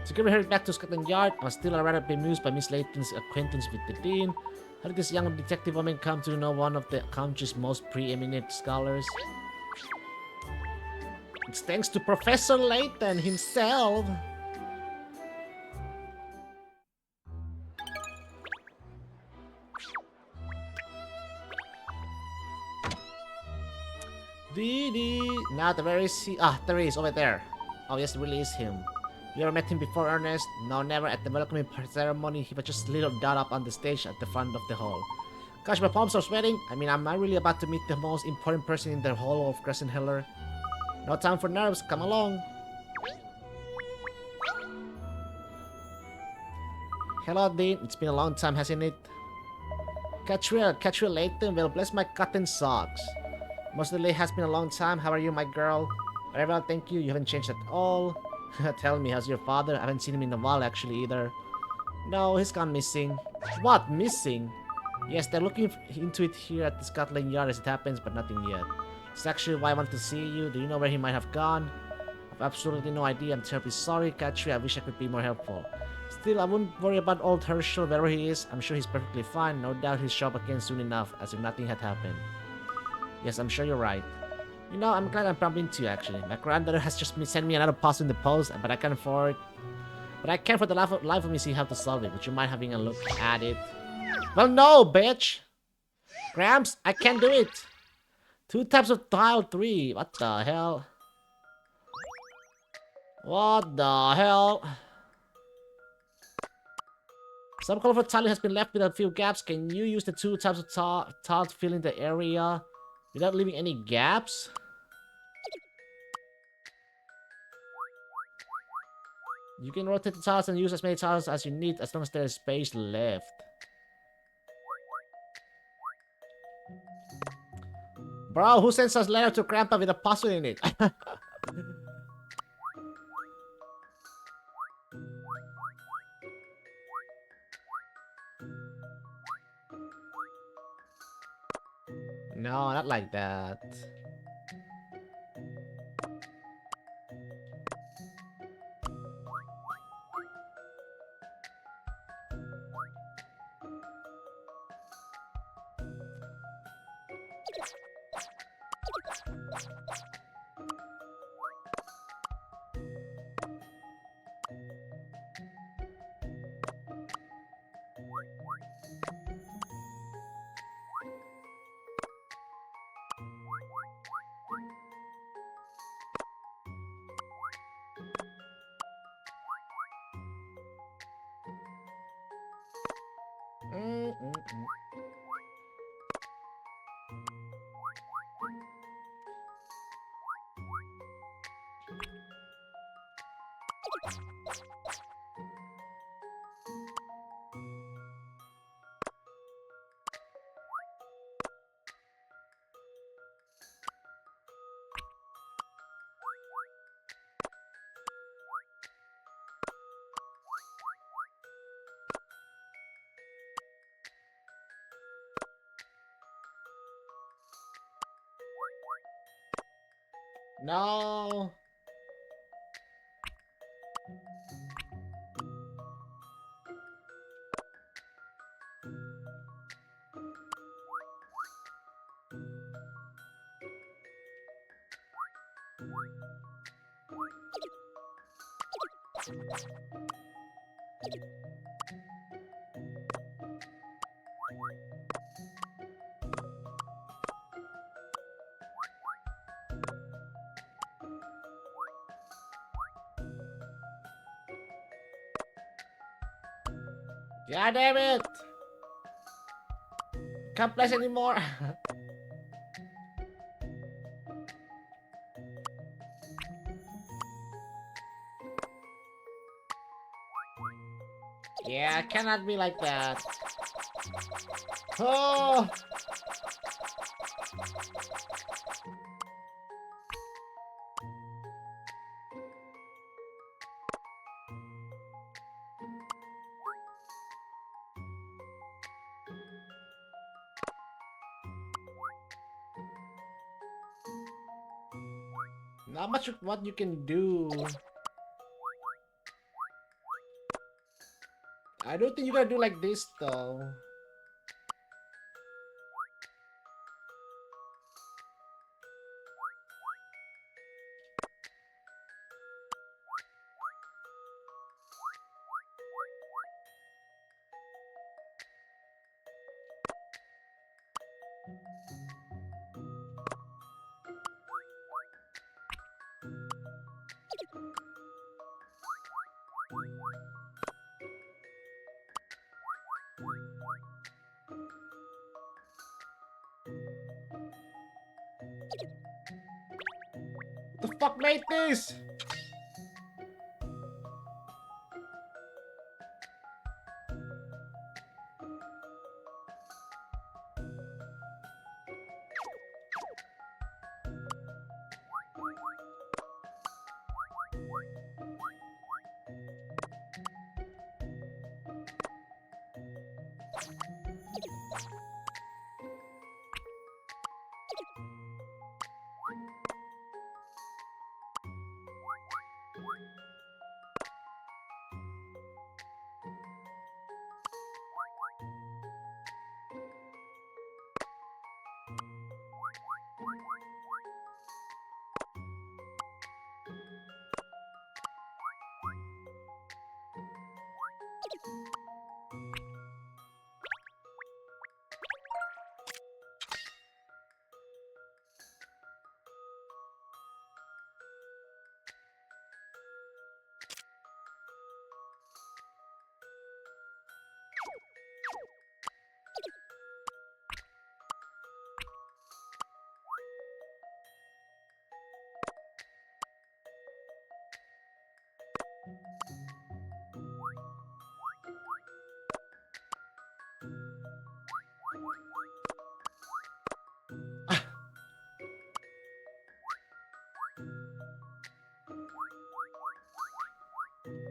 Speaker 1: So we hurried back to Scotland Yard. I was still rather bemused by Miss Layton's acquaintance with the Dean. How did this young detective woman come to know one of the country's most preeminent scholars? It's thanks to Professor Layton himself. Now the very there he is over there. Oh yes, it really is him. You ever met him before, Ernest? No, never. At the welcoming ceremony, he was just a little dot up on the stage at the front of the hall. Gosh, my palms are sweating. I mean, am I really about to meet the most important person in the whole of Crescent Hiller? No time for nerves. Come along. Hello, Dean. It's been a long time, hasn't it? Katrielle Layton. Well, bless my cotton socks. Most of the day has been a long time. How are you, my girl? Very well, thank you. You haven't changed at all. Tell me, how's your father? I haven't seen him in a while actually either. No, he's gone missing. What? Missing? Yes, they're looking into it here at the Scotland Yard as it happens, but nothing yet. It's actually why I want to see you. Do you know where he might have gone? I've absolutely no idea. I'm terribly sorry, Katrielle. I wish I could be more helpful. Still, I wouldn't worry about old Herschel, wherever he is. I'm sure he's perfectly fine. No doubt he'll show up again soon enough, as if nothing had happened. Yes, I'm sure you're right. You know, I'm glad I'm bumping into you, actually. My granddaughter has just sent me another puzzle in the post, but I can't for the life of me see how to solve it. Would you mind having a look at it? Well, no, bitch! Gramps, I can't do it! 2 types of tile 3. What the hell? What the hell? Some colorful tile has been left with a few gaps. Can you use the 2 types of tile to fill in the area without leaving any gaps? You can rotate the tiles and use as many tiles as you need as long as there is space left. Bro, who sends us letter to Grandpa with a puzzle in it? No, not like that. No. God damn it! Can't place anymore. Yeah, cannot be like that. Oh! Not much what you can do. I don't think you gotta do like this though. The fuck made this?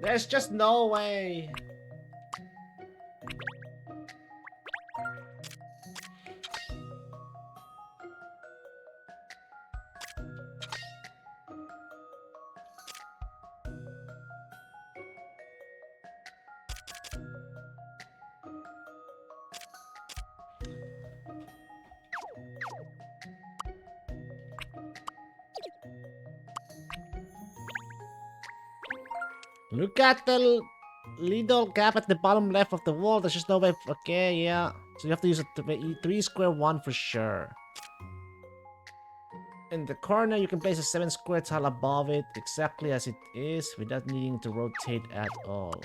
Speaker 1: There's just no way. Look at the little gap at the bottom left of the wall. There's just no way. Okay, yeah. So you have to use a 3 square one for sure. In the corner, you can place a 7 square tile above it, exactly as it is, without needing to rotate at all.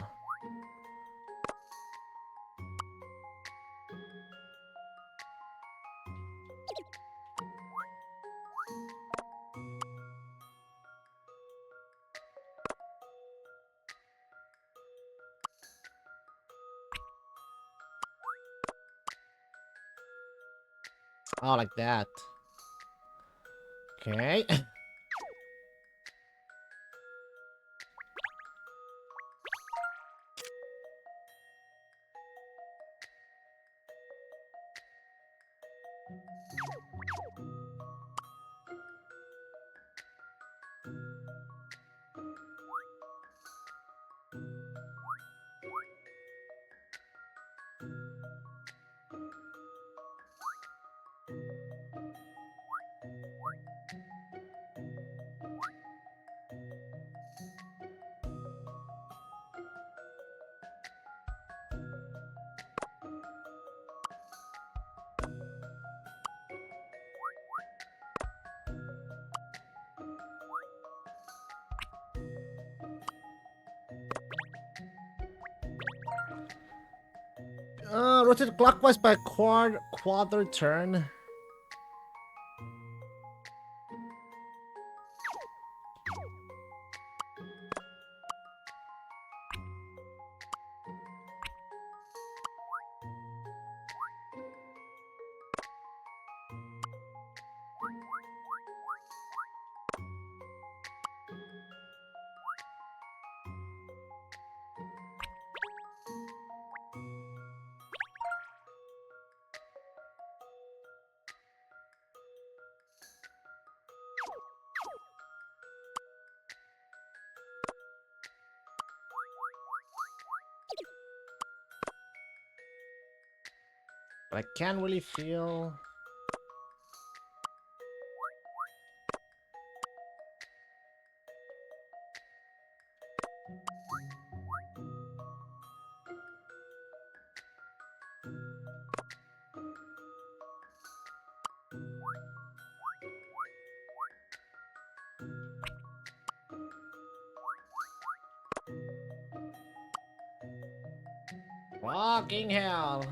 Speaker 1: Oh, like that. Okay. Rotate clockwise by a quarter turn. But I can't really feel... Fucking hell.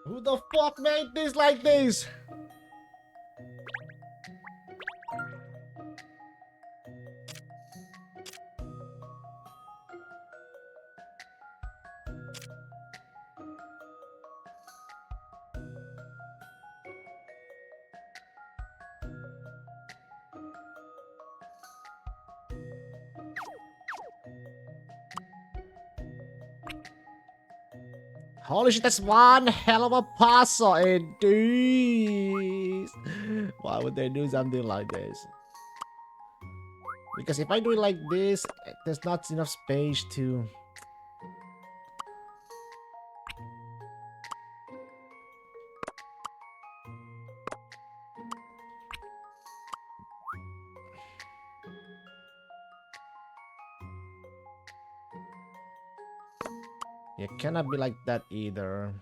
Speaker 1: Who the fuck made this like this? Holy shit, that's one hell of a puzzle, indeed. Why would they do something like this? Because if I do it like this, there's not enough space to... It cannot be like that either.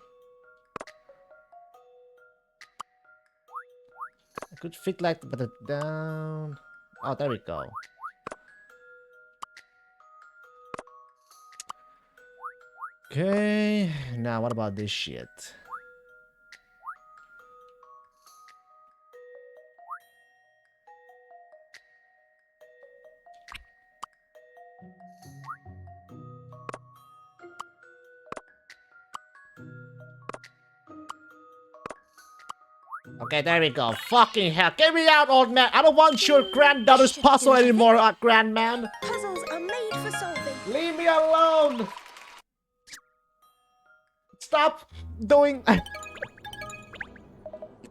Speaker 1: I could fit like but it down. Oh, there we go. Okay, now what about this shit? Okay, there we go. Fucking hell. Get me out, old man. I don't want your granddaughter's puzzle anymore, grandman.
Speaker 2: Puzzles are made for solving.
Speaker 1: Leave me alone. Stop doing...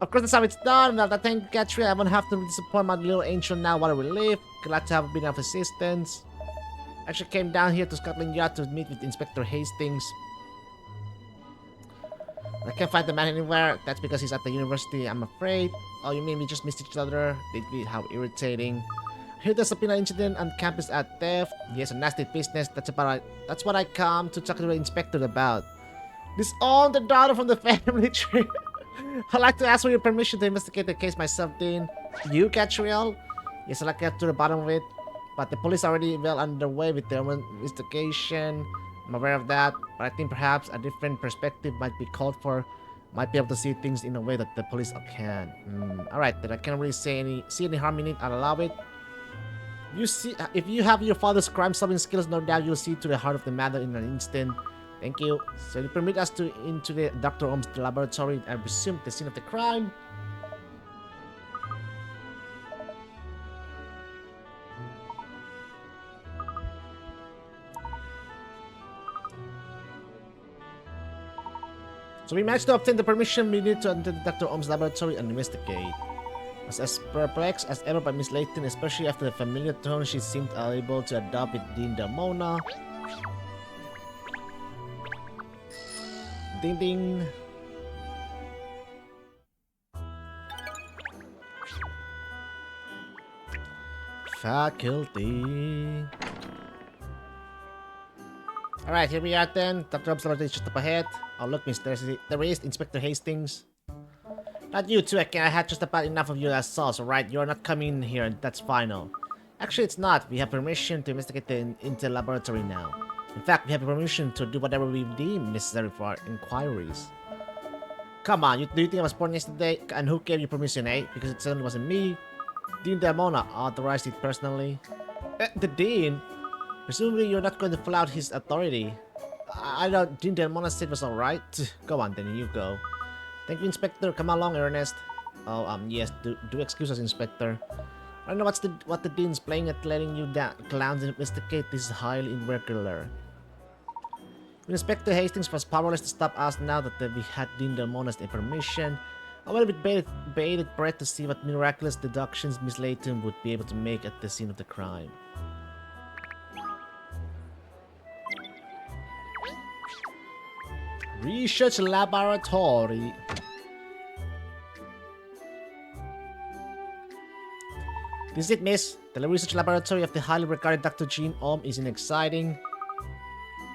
Speaker 1: Of course, that's how it's done. Now that thank Katrielle, I won't have to disappoint my little angel now. What a relief. Glad to have been of assistance. Actually came down here to Scotland Yard to meet with Inspector Hastings. I can't find the man anywhere. That's because he's at the university, I'm afraid. Oh, you mean we just missed each other? Did we? How irritating. I heard there's a penal incident on campus at theft. Yes, a nasty business. That's what I come to talk to the inspector about. Disown the daughter from the family tree. I'd like to ask for your permission to investigate the case myself, Dean. You, Katrielle? Yes, I'd like to get to the bottom of it. But the police are already well underway with their investigation. I'm aware of that, but I think perhaps a different perspective might be called for. Might be able to see things in a way that the police can. Alright, then I can't really see any harm in it. I'll allow it. You see, if you have your father's crime-solving skills, no doubt you'll see to the heart of the matter in an instant. Thank you. So you permit us to into the Dr. Ohm's laboratory and resume the scene of the crime. So we managed to obtain the permission we need to enter Dr. Ohm's laboratory and investigate. As perplexed as ever by Miss Layton, especially after the familiar tone she seemed able to adopt with Dean Damona. Ding ding. Faculty. Alright, here we are then. Dr. Ohm's laboratory is just up ahead. Oh look, there is Inspector Hastings. Not you too, I had just about enough of you as sauce, alright? You're not coming in here, that's final. Actually, it's not. We have permission to investigate the Intel laboratory now. In fact, we have permission to do whatever we deem necessary for our inquiries. Come on, do you think I was born yesterday? And who gave you permission, eh? Because it certainly wasn't me. Dean Damona authorized it personally. The Dean? Presumably you're not going to pull out his authority. I don't... Dean Damona said it was alright. Go on then, you go. Thank you, Inspector. Come along, Ernest. Oh, yes, do excuse us, Inspector. I don't know what the Dean's playing at letting you clowns investigate. This is highly irregular. Inspector Hastings was powerless to stop us now that we had Dean Damona's permission. I went a bit bated breath to see what miraculous deductions Miss Layton would be able to make at the scene of the crime. Research Laboratory. This is it, miss. The research laboratory of the highly regarded Dr. Jean Ohm is exciting.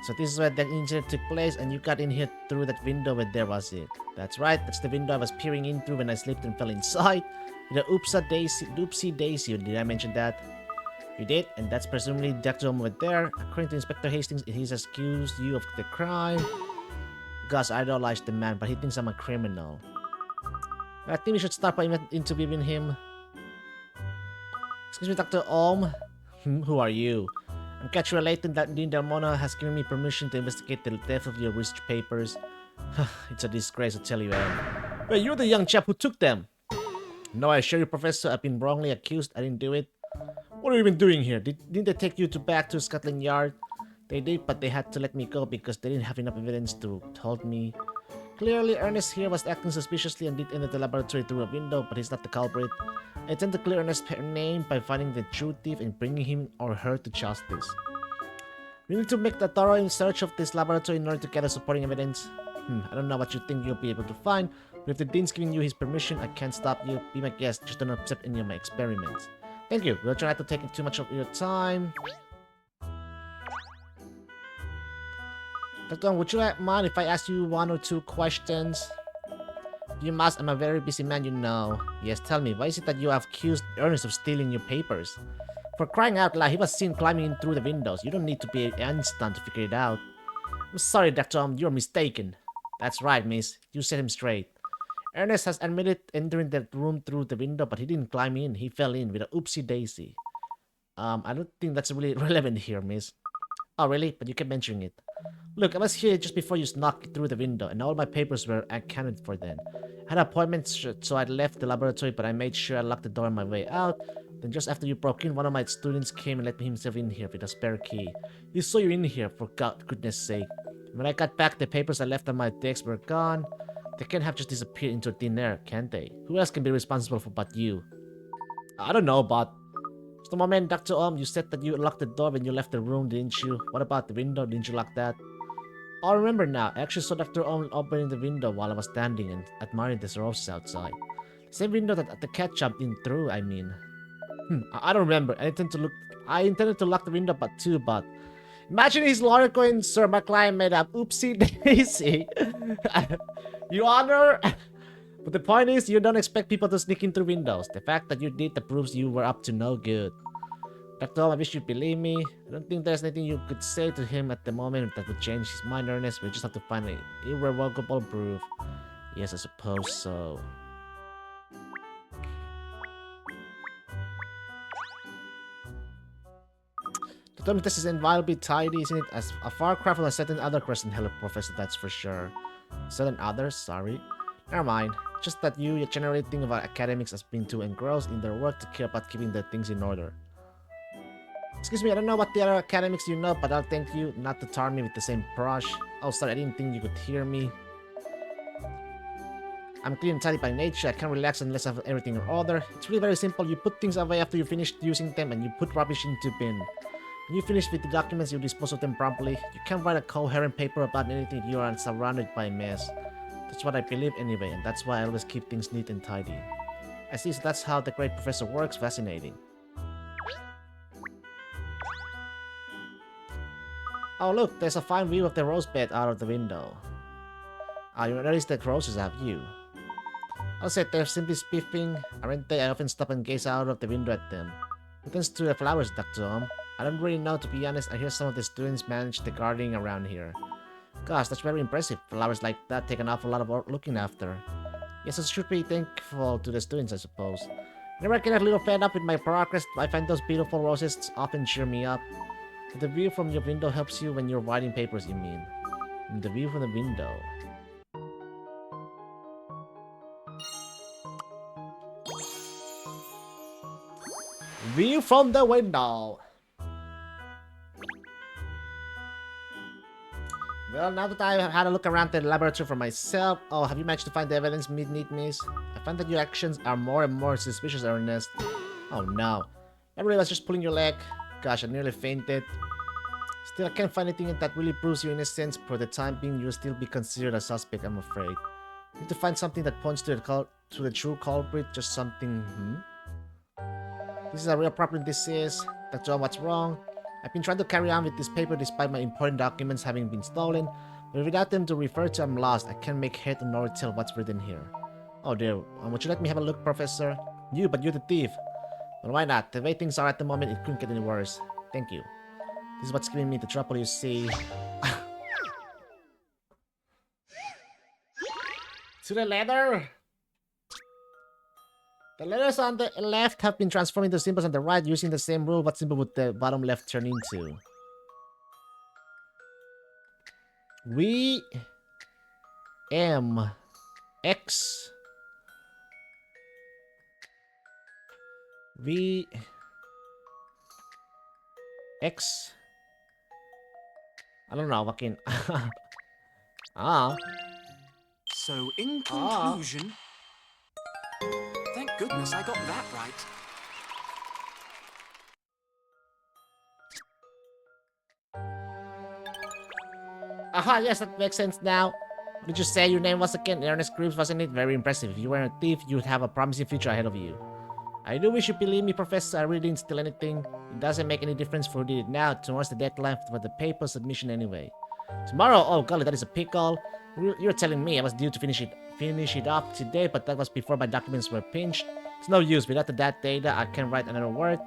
Speaker 1: So this is where that incident took place, and you got in here through that window when there was it. That's right, that's the window I was peering in through when I slipped and fell inside. The oopsie daisy, did I mention that? You did, and that's presumably Dr. over there. According to Inspector Hastings, he's accused you of the crime. Gus idolized the man, but he thinks I'm a criminal. I think we should start by interviewing him. Excuse me, Dr. Ohm. Who are you? I'm Katrielle Layton. That Dean Mona has given me permission to investigate the theft of your research papers. It's a disgrace, I tell you, Wait, you're the young chap who took them. No, I assure you, Professor, I've been wrongly accused. I didn't do it. What are you even doing here? Didn't they take you back to Scotland Yard? They did, but they had to let me go because they didn't have enough evidence to hold me. Clearly, Ernest here was acting suspiciously and did enter the laboratory through a window, but he's not the culprit. I intend to clear Ernest's name by finding the true thief and bringing him or her to justice. We need to make a thorough search of this laboratory in order to gather supporting evidence. I don't know what you think you'll be able to find, but if the Dean's giving you his permission, I can't stop you. Be my guest, just don't accept any of my experiments. Thank you. We'll try not to take too much of your time. Dr. Would you mind if I ask you 1 or 2 questions? You must. I'm a very busy man, you know. Yes, tell me, why is it that you have accused Ernest of stealing your papers? For crying out loud, he was seen climbing in through the windows. You don't need to be Einstein to figure it out. I'm sorry, Dr. You're mistaken. That's right, miss. You set him straight. Ernest has admitted entering the room through the window, but he didn't climb in. He fell in with a oopsie daisy. I don't think that's really relevant here, miss. Oh, really? But you kept mentioning it. Look, I was here just before you snuck through the window, and all my papers were accounted for then. I had appointments, so I left the laboratory, but I made sure I locked the door on my way out. Then just after you broke in, one of my students came and let himself in here with a spare key. He saw you in here, for goodness sake. When I got back, the papers I left on my desk were gone. They can't have just disappeared into thin air, can they? Who else can be responsible for but you? I don't know, but... Just a moment, Dr. you said that you locked the door when you left the room, didn't you? What about the window? Didn't you lock that? I remember now. I actually saw Dr. opening the window while I was standing and admiring the roses outside. The same window that the cat jumped in through, I mean. I don't remember. I intended to lock the window but imagine his lawyer going, sir, my client made up oopsie daisy. Your Honor. But the point is, you don't expect people to sneak in through windows. The fact that you did that proves you were up to no good. Dr. I wish you'd believe me. I don't think there's anything you could say to him at the moment that would change his mind, Ernest. We just have to find an irrevocable proof. Yes, I suppose so. The atomic test is inviolably tidy, isn't it? As a far cry from a certain other question, hello, Professor, that's for sure. Certain others? Sorry. Never mind. Just that you generally think about academics as being too engrossed in their work to care about keeping their things in order. Excuse me, I don't know what the other academics you know, but I'll thank you not to tar me with the same brush. Oh, sorry, I didn't think you could hear me. I'm clean and tidy by nature. I can't relax unless I have everything in order. It's really very simple. You put things away after you finish using them, and you put rubbish into bin. When you finish with the documents, you dispose of them promptly. You can't write a coherent paper about anything if you are surrounded by mess. That's what I believe anyway, and that's why I always keep things neat and tidy. I see, so that's how the great professor works. Fascinating. Oh look, there's a fine view of the rose bed out of the window. You noticed the roses, have you? I'll say they're simply spiffing, aren't they? I often stop and gaze out of the window at them. Thanks to the flowers, Dr. I don't really know, to be honest. I hear some of the students manage the gardening around here. Gosh, that's very impressive. Flowers like that take an awful lot of work looking after. Yes, I should be thankful to the students, I suppose. Whenever I get a little fed up with my progress, I find those beautiful roses often cheer me up. The view from your window helps you when you're writing papers, you mean? The view from the window. View from the window. Well, now that I had a look around the laboratory for myself... Oh, have you managed to find the evidence, neat miss? I find that your actions are more and more suspicious, Ernest. Oh no. Everybody was just pulling your leg. Gosh, I nearly fainted. Still, I can't find anything that really proves your innocence. For the time being, you'll still be considered a suspect, I'm afraid. You need to find something that points to the true culprit. Just something... This is a real problem, this is. Dr. What's wrong? I've been trying to carry on with this paper despite my important documents having been stolen, but without them to refer to, I'm lost. I can't make head nor tell what's written here. Oh dear, would you let me have a look, Professor? But you're the thief. Well, why not? The way things are at the moment, it couldn't get any worse. Thank you. This is what's giving me the trouble, you see. To the letter! The letters on the left have been transformed into symbols on the right using the same rule. What symbol would the bottom left turn into? V M X V X. I don't know, fucking.
Speaker 5: So, in conclusion, thank goodness I got that right.
Speaker 1: Aha, yes, that makes sense now. What did you say your name was again? Ernest Groves, wasn't it? Very impressive. If you weren't a thief, you'd have a promising future ahead of you. I do wish you believe me, Professor. I really didn't steal anything. It doesn't make any difference for who did it now. Tomorrow's the deadline for the paper submission anyway. Tomorrow? Oh golly, that is a pickle. You're telling me I was due to finish it off today, but that was before my documents were pinched. It's no use. Without that data, I can't write another word.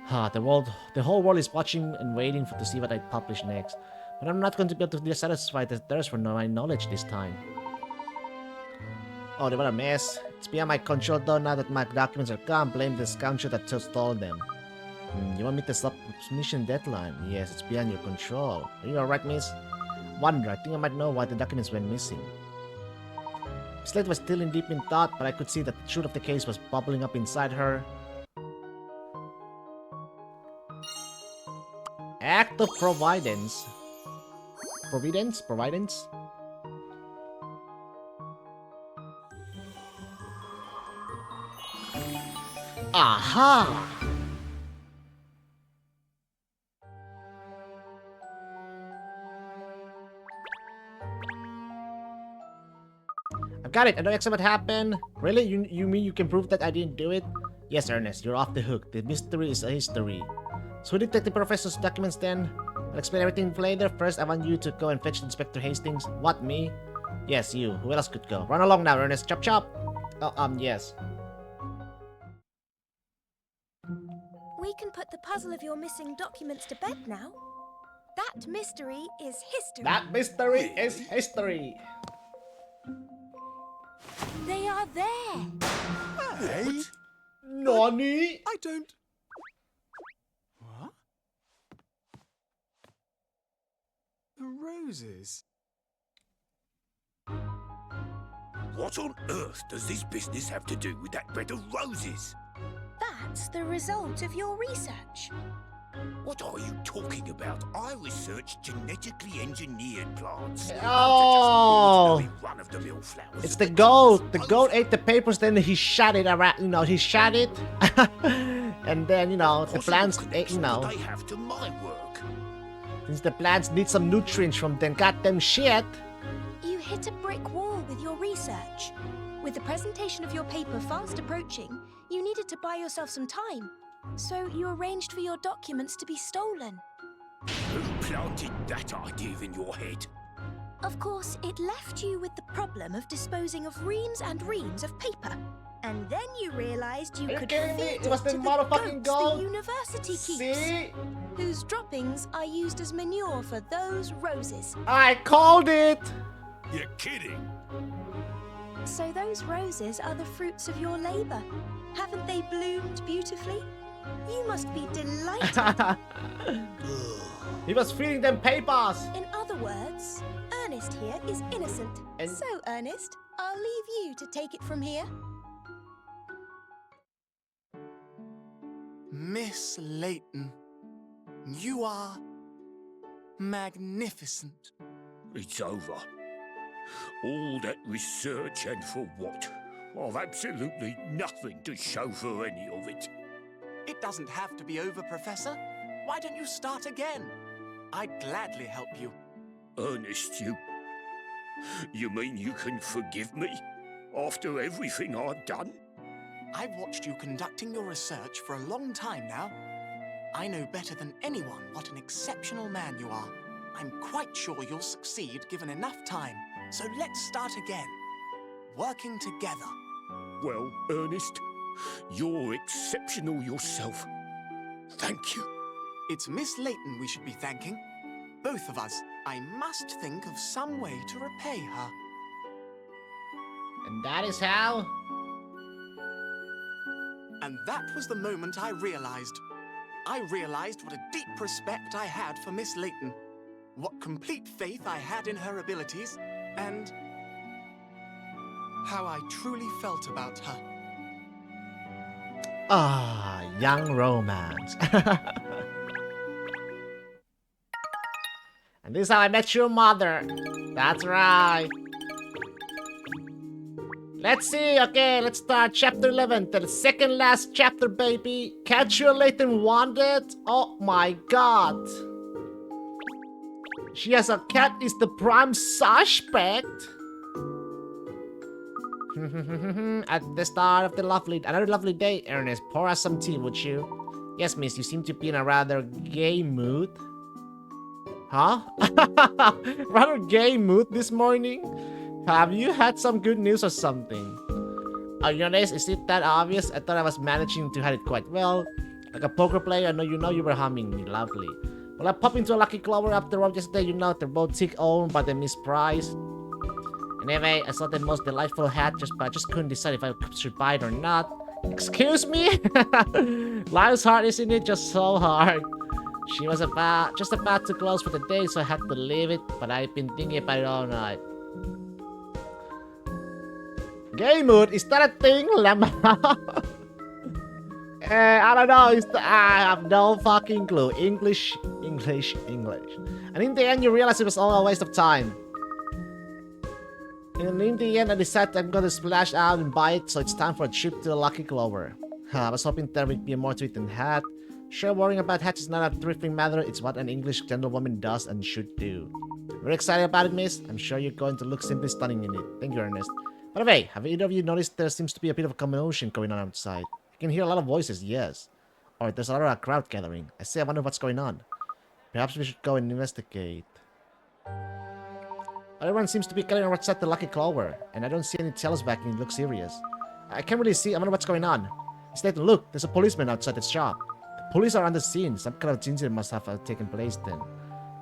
Speaker 1: The whole world is watching and waiting to see what I publish next. But I'm not going to be able to be satisfied as thirst for my knowledge this time. Oh, they were a mess. It's beyond my control though. Now that my documents are gone, blame the scoundrel that stole them. You want me to submission deadline? Yes, it's beyond your control. Are you alright, miss? Wonder, I think I might know why the documents went missing. Slate was still in deep in thought, but I could see that the truth of the case was bubbling up inside her. Act of Providence. Providence? Aha! I've got it. I know exactly what happened. Really? You mean you can prove that I didn't do it? Yes, Ernest. You're off the hook. The mystery is a history. So who did the professor's documents then? I'll explain everything later. First, I want you to go and fetch Inspector Hastings. What, me? Yes, you. Who else could go? Run along now, Ernest. Chop chop. Oh, yes.
Speaker 2: We can put the puzzle of your missing documents to bed now. That mystery is history.
Speaker 1: That mystery is history.
Speaker 2: They are there.
Speaker 5: Hey?
Speaker 1: Nani?
Speaker 5: I don't... What? The roses.
Speaker 3: What on earth does this business have to do with that bed of roses?
Speaker 2: That's the result of your research.
Speaker 3: What are you talking about? I researched genetically engineered plants.
Speaker 1: Oh!
Speaker 3: Run-of-the-mill flowers.
Speaker 1: It's the goat. The goat ate the papers, then he shot it around. He shot it. And then, the plants,
Speaker 3: They have to my work.
Speaker 1: Since the plants need some nutrients from them goddamn shit.
Speaker 2: You hit a brick wall with your research. With the presentation of your paper fast approaching, you needed to buy yourself some time. So you arranged for your documents to be stolen.
Speaker 3: Who planted that idea in your head?
Speaker 2: Of course, it left you with the problem of disposing of reams and reams of paper. And then you realized you could
Speaker 1: kidding me?
Speaker 2: feed
Speaker 1: It was
Speaker 2: it
Speaker 1: the
Speaker 2: to the
Speaker 1: motherfucking
Speaker 2: goats
Speaker 1: goat.
Speaker 2: the university keeps,
Speaker 1: See?
Speaker 2: whose droppings are used as manure for those roses.
Speaker 1: I called it.
Speaker 3: You're kidding.
Speaker 2: So those roses are the fruits of your labor. Haven't they bloomed beautifully? You must be delighted.
Speaker 1: He was feeding them papers.
Speaker 2: In other words, Ernest here is innocent. So, Ernest, I'll leave you to take it from here.
Speaker 5: Miss Layton, you are magnificent.
Speaker 3: It's over. All that research and for what? I've absolutely nothing to show for any of it.
Speaker 5: It doesn't have to be over, Professor. Why don't you start again? I'd gladly help you.
Speaker 3: Ernest, you mean you can forgive me? After everything I've done?
Speaker 5: I've watched you conducting your research for a long time now. I know better than anyone what an exceptional man you are. I'm quite sure you'll succeed given enough time. So let's start again. Working together.
Speaker 3: Well, Ernest, you're exceptional yourself. Thank you.
Speaker 5: It's Miss Layton we should be thanking. Both of us. I must think of some way to repay her.
Speaker 1: And that is how...
Speaker 5: And that was the moment I realized. I realized what a deep respect I had for Miss Layton, what complete faith I had in her abilities, and how I truly felt about her.
Speaker 1: Ah, young romance. And this is how I met your mother. That's right. Let's see, okay, let's start chapter 11, the second last chapter, baby. Katrielle and wanted. Oh my god. She has a cat is the prime suspect. At the start of another lovely day, Ernest, pour us some tea, would you? Yes, miss, you seem to be in a rather gay mood. Huh? Rather gay mood this morning? Have you had some good news or something? Your name, is it that obvious? I thought I was managing to hide it quite well. Like a poker player, I know you were humming me. Lovely. Well, I popped into a Lucky Clover after all yesterday. They're boutique owned by the Miss Price. Anyway, I saw the most delightful hat, but I just couldn't decide if I should buy it or not. Excuse me? Life's hard, isn't it? Just so hard. She was just about to close for the day, so I had to leave it, but I've been thinking about it all night. Gay mood? Is that a thing, Lemma? I don't know. I have no fucking clue. English. And in the end, you realize it was all a waste of time. And in the end, I decided I'm gonna splash out and buy it, so it's time for a trip to the Lucky Clover. I was hoping there would be more to it than hat. Sure, worrying about hats is not a thrifting matter. It's what an English gentlewoman does and should do. Very excited about it, miss. I'm sure you're going to look simply stunning in it. Thank you, Ernest. By the way, have either of you noticed there seems to be a bit of a commotion going on outside? I can hear a lot of voices, yes. Or there's a lot of a crowd gathering. I say I wonder what's going on. Perhaps we should go and investigate. Everyone seems to be gathering outside the Lucky Clover, and I don't see any tails backing. It looks serious. I can't really see. I wonder what's going on. Instead, look, there's a policeman outside the shop. The police are on the scene. Some kind of incident must have taken place then.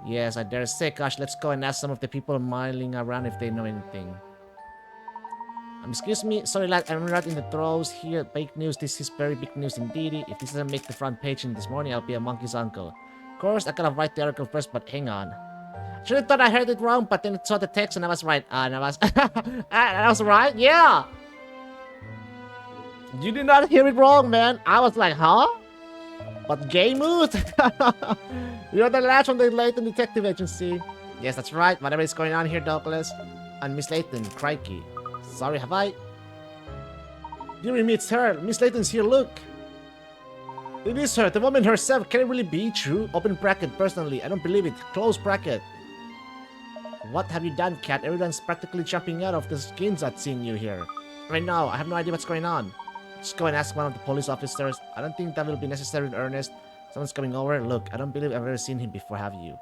Speaker 1: Yes, I dare say. Gosh, let's go and ask some of the people milling around if they know anything. Excuse me, sorry lad, I'm right in the throes here. Big news, this is very big news indeed. If this doesn't make the front page in this morning, I'll be a monkey's uncle. Of course, I gotta write the article first, but hang on. I should have thought I heard it wrong, but then I saw the text and I was right. And I was... I was right? Yeah! You did not hear it wrong, man. I was like, huh? But gay mood? You're the last from the Layton Detective Agency. Yes, that's right. Whatever is going on here, Douglas. And Miss Layton, crikey. Sorry, have I? Dearie me, it's her. Miss Layton's here, look. It is her, the woman herself. Can it really be true? Open bracket, personally. I don't believe it. Close bracket. What have you done, Cat? Everyone's practically jumping out of the skins at seeing you here. Right now, I have no idea what's going on. Just go and ask one of the police officers. I don't think that will be necessary in earnest. Someone's coming over. Look, I don't believe I've ever seen him before, have you?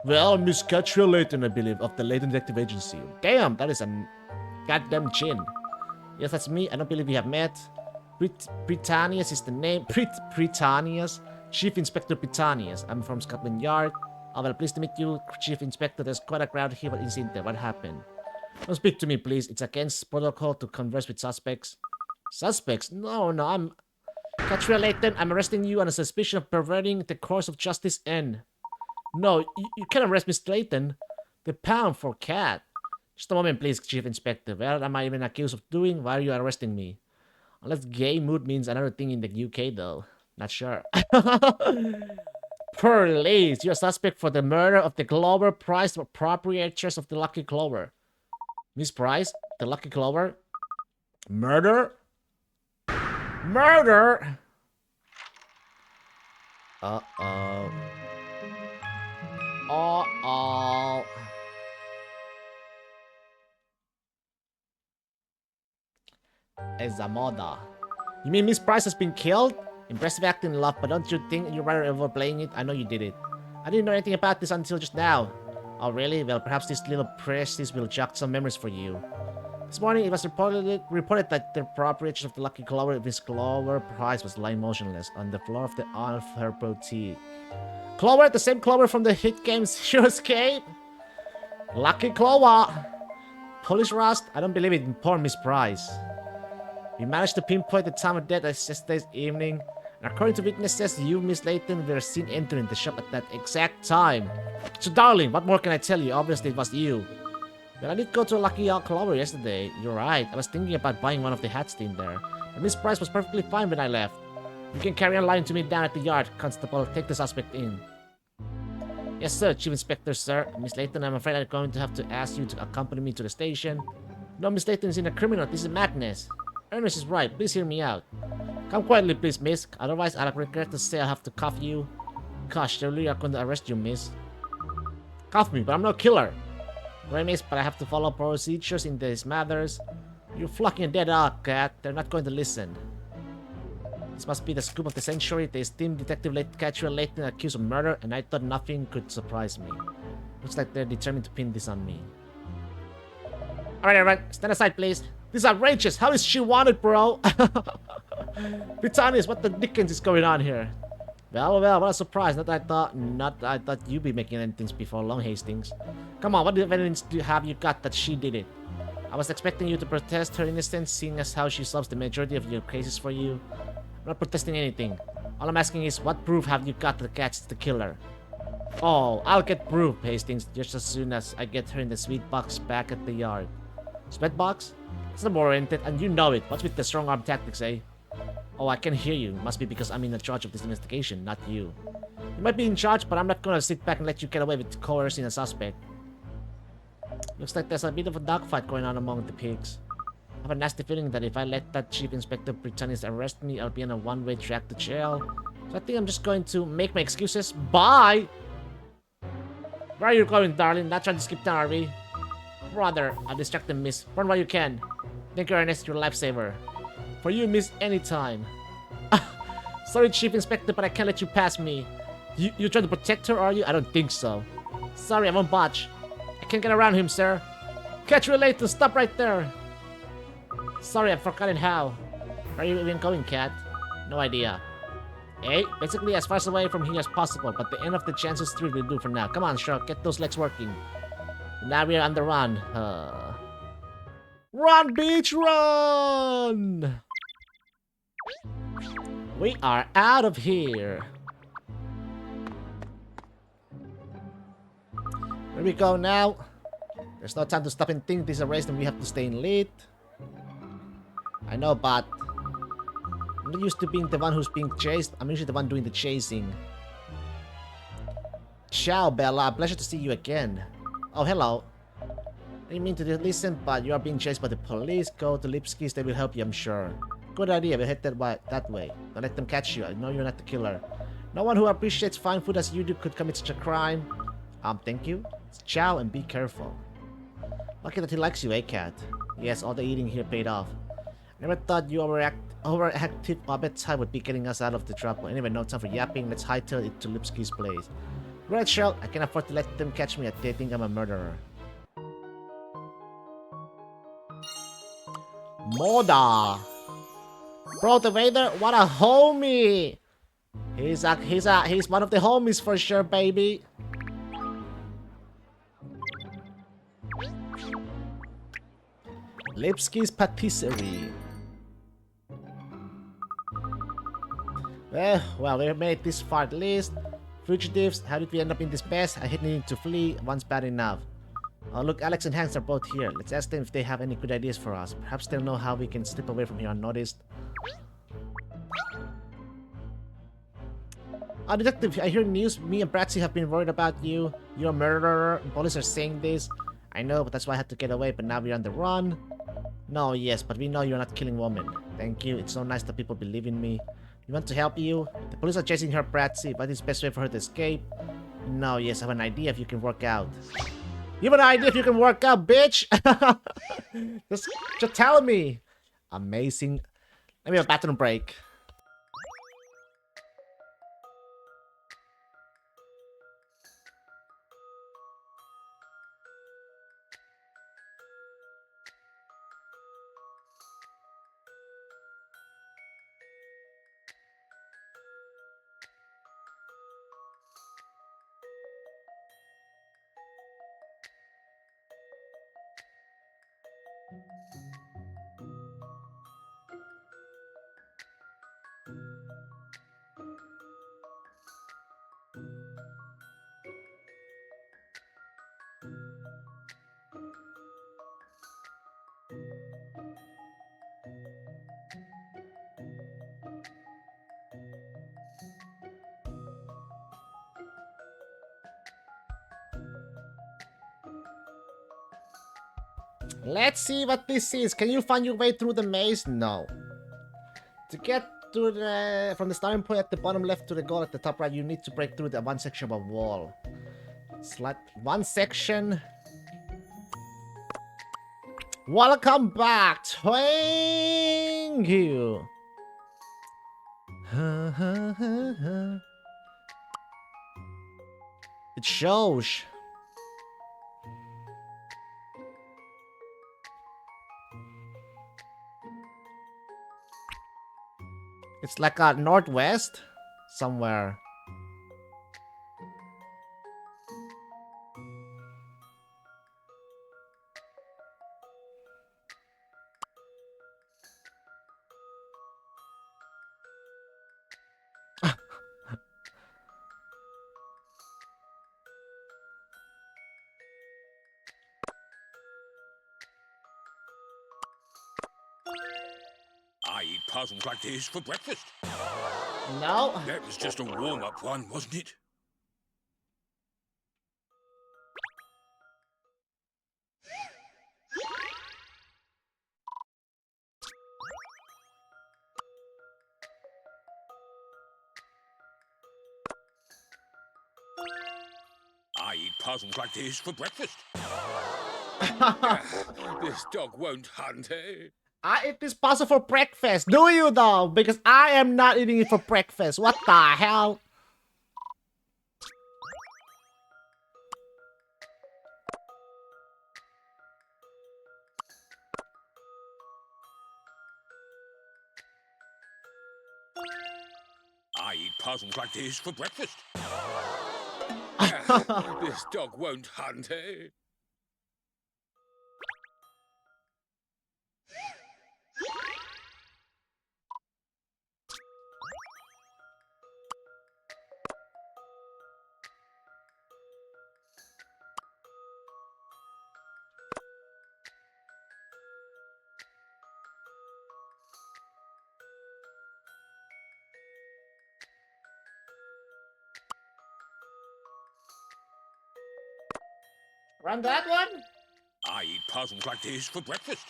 Speaker 1: Well, Miss Katrielle Layton, I believe, of the Layton Detective Agency. Damn, that is a goddamn chin. Yes, that's me. I don't believe we have met. Britannias is the name. Britannias? Chief Inspector Britannias. I'm from Scotland Yard. Oh, well, pleased to meet you, Chief Inspector. There's quite a crowd here. What isn't there? What happened? Don't speak to me, please. It's against protocol to converse with suspects. Suspects? No, I'm... Katrielle Layton, I'm arresting you on a suspicion of perverting the course of justice and... No, you can't arrest Miss Layton. The pound for cat. Just a moment, please, Chief Inspector. What am I even accused of doing? Why are you arresting me? Unless gay mood means another thing in the UK, though. Not sure. Police, you're a suspect for the murder of the Clover Prize proprietors of the Lucky Clover. Miss Price? The Lucky Clover? Murder? Murder? Uh-oh. Uh-oh. Ezamoda. You mean Miss Price has been killed? Impressive acting, love, but don't you think you're rather overplaying it? I know you did it. I didn't know anything about this until just now. Oh, really? Well, perhaps this little precious will jog some memories for you. This morning, it was reported that the proprietor of the Lucky Clover of his Clover prize was lying motionless on the floor of the of her boutique. Clover, the same Clover from the hit game Zero Escape? Lucky Clover! Polish Rust? I don't believe it. Poor Miss Price. We managed to pinpoint the time of death as yesterday's evening. And according to witnesses, you, Miss Layton, were seen entering the shop at that exact time. So, darling, what more can I tell you? Obviously, it was you. Well, I did go to a Lucky Clover yesterday. You're right. I was thinking about buying one of the hats in there. And Miss Price was perfectly fine when I left. You can carry on lying to me down at the yard. Constable, take the suspect in. Yes, sir, Chief Inspector, sir. Miss Layton, I'm afraid I'm going to have to ask you to accompany me to the station. No, Miss Layton is in a criminal. This is madness. Ernest is right. Please hear me out. Come quietly, please, miss. Otherwise, I'll regret to say I'll have to cuff you. Gosh, they really are going to arrest you, miss. Cuff me, but I'm no killer. Right, miss, but I have to follow procedures in these matters. You're flocking a dead dog, cat. They're not going to listen. This must be the scoop of the century. The esteemed detective Katrielle Layton accused of murder, and I thought nothing could surprise me. Looks like they're determined to pin this on me. Alright, everyone, stand aside, please. This is outrageous. How is she wanted, bro? Britannius, what the dickens is going on here? Well, what a surprise. Not that I thought you'd be making anything before long, Hastings. Come on, what evidence have you got that she did it? I was expecting you to protest her innocence, seeing as how she solves the majority of your cases for you. I'm not protesting anything. All I'm asking is, what proof have you got to catch the killer? Oh, I'll get proof, Hastings, just as soon as I get her in the sweet box back at the yard. Sweat box? It's not oriented, and you know it. What's with the strong arm tactics, eh? Oh, I can hear you. Must be because I'm in charge of this investigation, not you. You might be in charge, but I'm not gonna sit back and let you get away with coercing a suspect. Looks like there's a bit of a dogfight going on among the pigs. I have a nasty feeling that if I let that Chief Inspector Britannius arrest me, I'll be on a one-way track to jail. So I think I'm just going to make my excuses. Bye! Where are you going, darling? Not trying to skip town, are we? Brother, I'll distract them, miss. Run while you can. Thank you, Ernest, your lifesaver. For you, miss, anytime. Sorry, Chief Inspector, but I can't let you pass me. You trying to protect her, are you? I don't think so. Sorry, I won't botch. I can't get around him, sir. Catch you later, stop right there. Sorry, I've forgotten how. Where are you even going, cat? No idea. Hey, basically as far away from here as possible, but the end of the Chances Street will do for now. Come on, Shark, get those legs working. Now we're on the run. Run, beach, run! We are out of here. Where we go now? There's no time to stop and think. This is a race and we have to stay in lead. I know, but I'm not used to being the one who's being chased. I'm usually the one doing the chasing. Ciao, Bella. Pleasure to see you again. Oh, hello. I didn't mean to listen, but you are being chased by the police. Go to Lipski's, they will help you, I'm sure. Good idea, we'll head that way. Don't let them catch you. I know you're not the killer. No one who appreciates fine food as you do could commit such a crime. Thank you. Ciao and be careful. Lucky that he likes you, eh, cat? Yes, all the eating here paid off. Never thought you overactive appetite would be getting us out of the trouble. Anyway, no time for yapping. Let's hightail it to Lipski's place. Right, Cheryl, I can't afford to let them catch me if they think I'm a murderer. Moda! Bro, the Vader, what a homie! He's one of the homies for sure, baby. Lipski's Patisserie. Well, we made it this far at least. Fugitives, how did we end up in this mess? I hate needing to flee, once bad enough. Oh look, Alex and Hanks are both here. Let's ask them if they have any good ideas for us. Perhaps they'll know how we can slip away from here unnoticed. Detective, I hear news. Me and Bratsy have been worried about you. You're a murderer. Police are saying this. I know, but that's why I had to get away, but now we're on the run. No, yes, but we know you're not killing women. Thank you. It's so nice that people believe in me. We want to help you. The police are chasing her, Bratsy, but it's the best way for her to escape. No, yes, I have an idea if you can work out. You have an idea if you can work out, bitch! just tell me. Amazing. Let me have a bathroom break. Let's see what this is. Can you find your way through the maze? No. To get to the from the starting point at the bottom left to the goal at the top right, you need to break through the one section of a wall. It's like one section. Welcome back. Thank you. It shows. It's like a northwest somewhere.
Speaker 3: I eat puzzles like this for breakfast.
Speaker 1: No.
Speaker 3: That was just a warm-up one, wasn't it? I eat puzzles like this for breakfast. This dog won't hunt, eh?
Speaker 1: I eat this puzzle for breakfast. Do you though? Because I am not eating it for breakfast. What the hell?
Speaker 3: I eat puzzles like this for breakfast. This dog won't hunt, eh?
Speaker 1: Run that one?
Speaker 3: I eat puzzles like this for breakfast.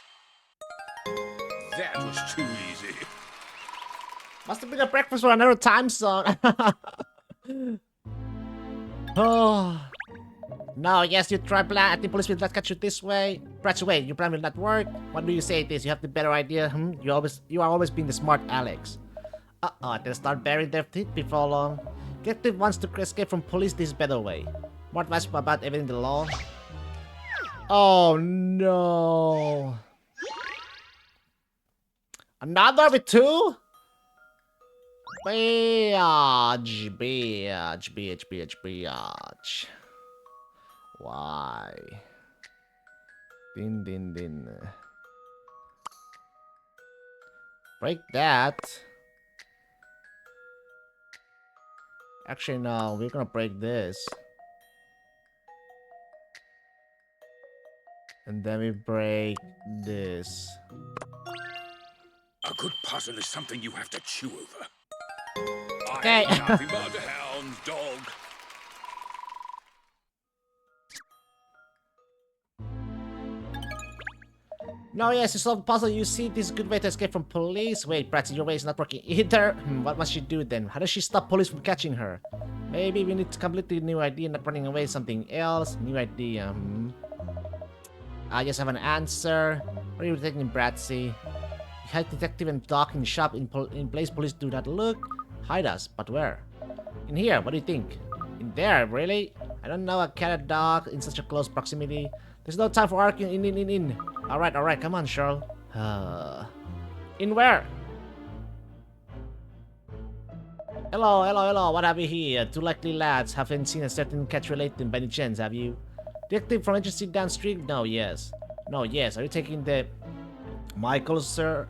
Speaker 3: That was too easy.
Speaker 1: Must have been a breakfast for another time zone. Oh. No, yes, you try plan. I think police will not catch you this way. Perhaps wait, your plan will not work. What do you say it is? You have the better idea. You are always being the smart Alex. They'll start burying their teeth before long. Detective wants to escape from police this better way. More advice about evading the law. Oh no. Another with two? Bitch. Why? Din. Break that. Actually, no, we're gonna break this. And then we break this.
Speaker 3: A good puzzle is something you have to chew over.
Speaker 1: Okay.
Speaker 3: I ain't nothing but a hound dog.
Speaker 1: No, yes, you solve the puzzle. You see, this is a good way to escape from police. Wait, Pratsy, your way is not working either. What must she do then? How does she stop police from catching her? Maybe we need a completely new idea, not running away. Something else. New idea. I just have an answer. What are you taking, Bratsy? You hide detective and dog in the shop in place police do not look. Hide us, but where? In here, what do you think? In there, really? I don't know, a cat and dog in such a close proximity. There's no time for arguing. In. Alright, come on, Cheryl. In where? Hello, what have you here? Two likely lads haven't seen a certain Katrielle by any chance, have you? Detective from agency downstream? No, yes. No, yes. Are you taking the Michael, sir?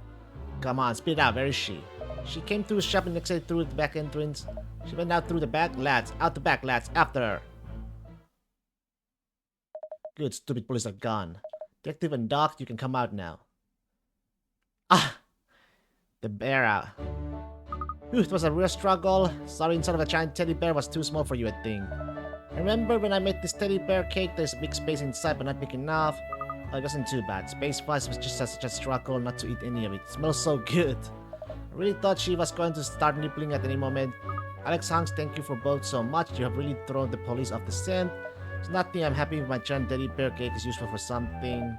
Speaker 1: Come on, speed up. Where is she? She came through the shop and exited through the back entrance. She went out through the back. Lads, out the back, lads. After her. Good, stupid police are gone. Detective and Doc, you can come out now. Ah! The bear out. Whew, it was a real struggle. Sorry, inside of a giant teddy bear was too small for you, I think. Remember when I made this teddy bear cake? There's a big space inside, but not big enough. Oh, it wasn't too bad. Space-wise, was just such a struggle not to eat any of it. It smells so good. I really thought she was going to start nibbling at any moment. Alex Hanks, thank you for both so much. You have really thrown the police off the scent. It's nothing. I'm happy my giant teddy bear cake is useful for something.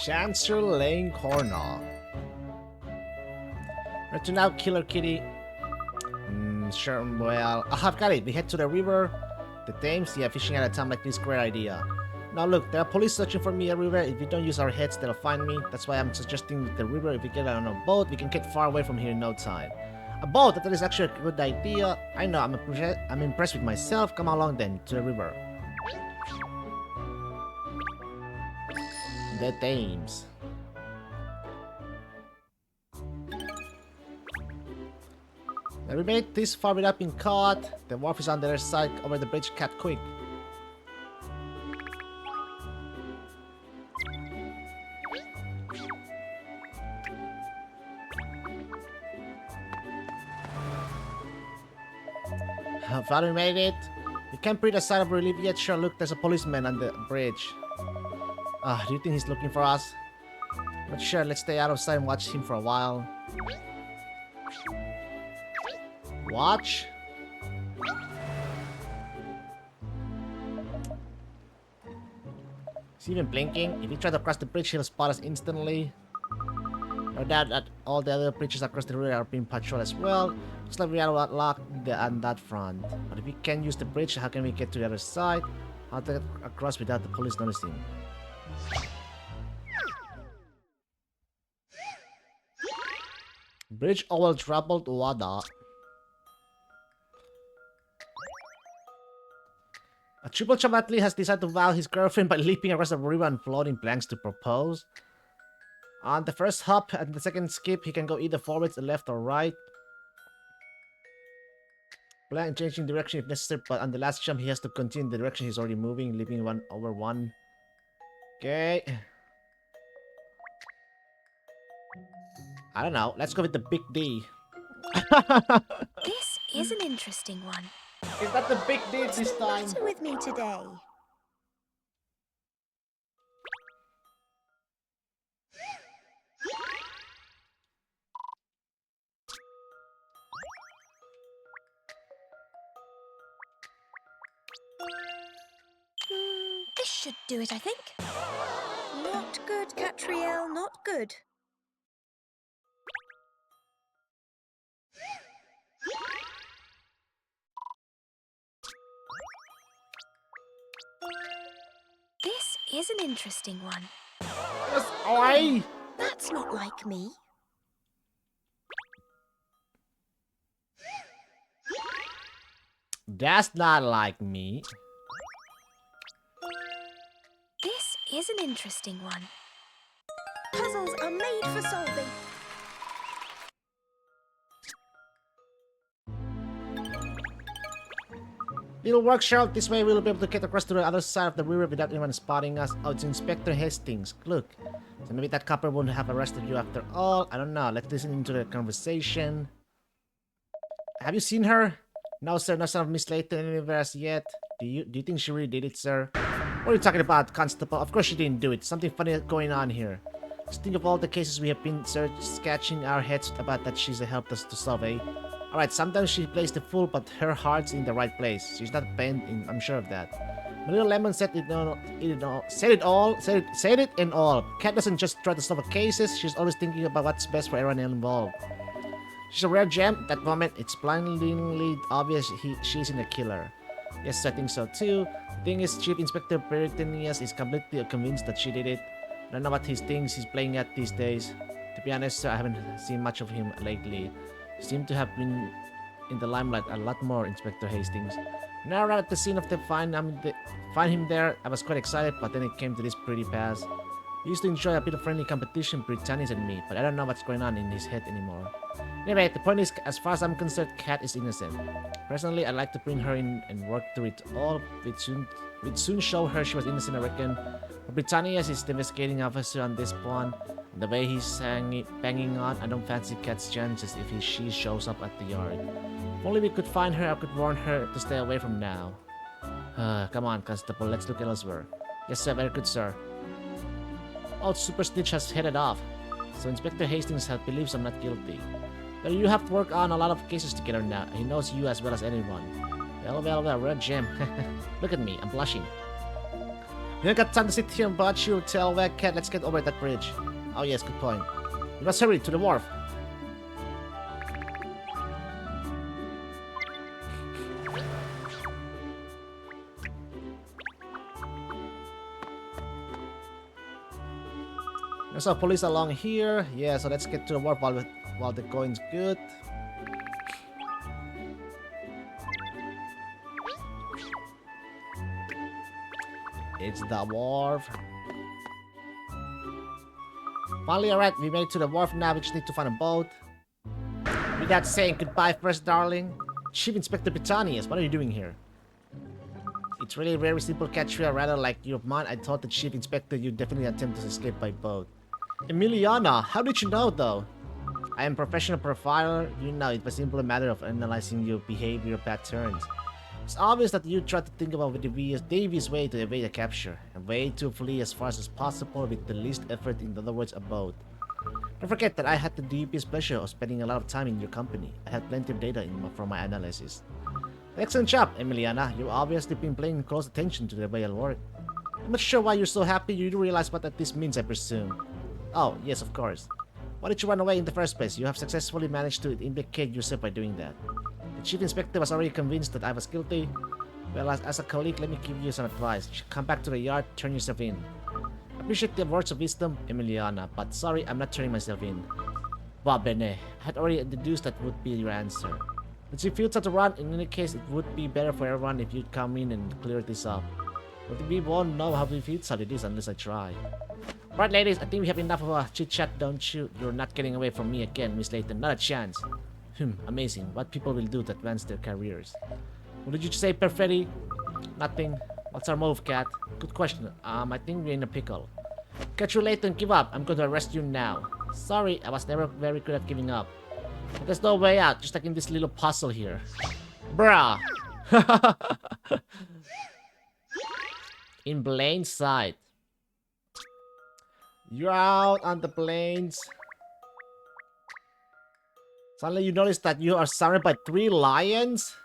Speaker 1: Chancery Lane Corner. Where to now, Killer Kitty? Sure, well, I've got it. We head to the river. The Thames? Yeah, fishing at a time like this, great idea. Now look, there are police searching for me everywhere. If we don't use our heads, they'll find me. That's why I'm suggesting the river. If we get on a boat, we can get far away from here in no time. A boat? That is actually a good idea. I know, I'm impressed with myself. Come along then, to the river. The Thames. Now we made this far without being caught. The wharf is on the other side over the bridge. Cat quick. Finally made it. We can't breathe a sigh of relief yet. Sure, look, there's a policeman on the bridge. Do you think he's looking for us? Not sure. Let's stay out of sight and watch him for a while. Watch? Is he even blinking? If we try to cross the bridge, he'll spot us instantly. No doubt that all the other bridges across the river are being patrolled as well. Looks like we are locked on that front. But if we can't use the bridge, how can we get to the other side? How to get across without the police noticing? Bridge over troubled water. A triple chum athlete has decided to wow his girlfriend by leaping across the river and floating blanks to propose. On the first hop and the second skip, he can go either forwards, left, or right. Blank changing direction if necessary, but on the last jump, he has to continue the direction he's already moving, leaping 1/1. Okay. I don't know. Let's go with the big D.
Speaker 2: This is an interesting one.
Speaker 1: Is that the big D this time?
Speaker 2: What's the matter with me today? This should do it, I think. Not good, Katrielle, not good. This is an interesting one.
Speaker 1: Yes, oi!
Speaker 2: That's not like me.
Speaker 1: That's not like me.
Speaker 2: This is an interesting one. Puzzles are made for solving.
Speaker 1: It'll work, Cheryl. This way we'll be able to get across to the other side of the river without anyone spotting us. Oh, it's Inspector Hastings. Look. So maybe that copper won't have arrested you after all. I don't know. Let's listen into the conversation. Have you seen her? No, sir. No sign of Miss Layton anywhere as yet. Do you think she really did it, sir? What are you talking about, Constable? Of course she didn't do it. Something funny going on here. Just think of all the cases we have been scratching our heads about that she's helped us to solve, eh? Alright, sometimes she plays the fool, but her heart's in the right place. She's not bent, I'm sure of that. My little lemon said said it and all. Cat doesn't just try to solve cases, she's always thinking about what's best for everyone involved. She's a rare gem. At that moment, it's blindingly obvious she's in a killer. Yes, I think so too. The thing is, Chief Inspector Peritanius is completely convinced that she did it. I don't know what he thinks he's playing at these days. To be honest, I haven't seen much of him lately. He seemed to have been in the limelight a lot more, Inspector Hastings. Now right at the scene of the find him there, I was quite excited, but then it came to this pretty pass. We used to enjoy a bit of friendly competition, Britannius and me, but I don't know what's going on in his head anymore. Anyway, the point is, as far as I'm concerned, Kat is innocent. Personally, I'd like to bring her in and work through it all. We'd soon show her she was innocent, I reckon. But Britannius is the investigating officer on this one. And the way he's banging on, I don't fancy Kat's chances if she shows up at the yard. If only we could find her, I could warn her to stay away from now. Come on, Constable, let's look elsewhere. Yes, sir, very good, sir. Oh, Super Snitch has headed off. So Inspector Hastings believes I'm not guilty. Well, you have to work on a lot of cases together now. He knows you as well as anyone. Well, we're a gem. Look at me, I'm blushing. You ain't got time to sit here and watch you tell where Cat. Let's get over that bridge. Oh yes, good point. We must hurry to the wharf. There's some police along here. Yeah, so let's get to the wharf while the going's good. It's the wharf. Finally, alright, we made it to the wharf now. We just need to find a boat. Without saying goodbye first, darling. Chief Inspector Britannius, what are you doing here? It's really very simple, Katrielle. Rather like your mind, I thought the Chief Inspector you'd definitely attempt to escape by boat. Emiliana, how did you know though? I am a professional profiler. You know, it was simply a matter of analyzing your behavior patterns. It's obvious that you tried to think about the devious way to evade a capture, a way to flee as fast as possible with the least effort, in other words, a boat. Don't forget that I had the deepest pleasure of spending a lot of time in your company. I had plenty of data from my analysis. Excellent job, Emiliana. You've obviously been paying close attention to the way I work. I'm not sure why you're so happy. You do realize what this means, I presume. Oh, yes, of course. Why did you run away in the first place? You have successfully managed to implicate yourself by doing that. The Chief Inspector was already convinced that I was guilty. Well, as a colleague, let me give you some advice. Come back to the yard, turn yourself in. I appreciate the words of wisdom, Emiliana, but sorry, I'm not turning myself in. Va bene. I had already deduced that would be your answer. But if you thought to run, in any case, it would be better for everyone if you'd come in and clear this up. But we won't know how futile it is unless I try. Right, ladies, I think we have enough of a chit-chat, don't you? You're not getting away from me again, Miss Layton. Not a chance. Amazing. What people will do to advance their careers. What did you say, Perfetti? Nothing. What's our move, Cat? Good question. I think we're in a pickle. Catch you later and give up. I'm going to arrest you now. Sorry, I was never very good at giving up. But there's no way out, just like in this little puzzle here. Bruh! In plain sight. You're out on the plains. Suddenly you notice that you are surrounded by 3 lions.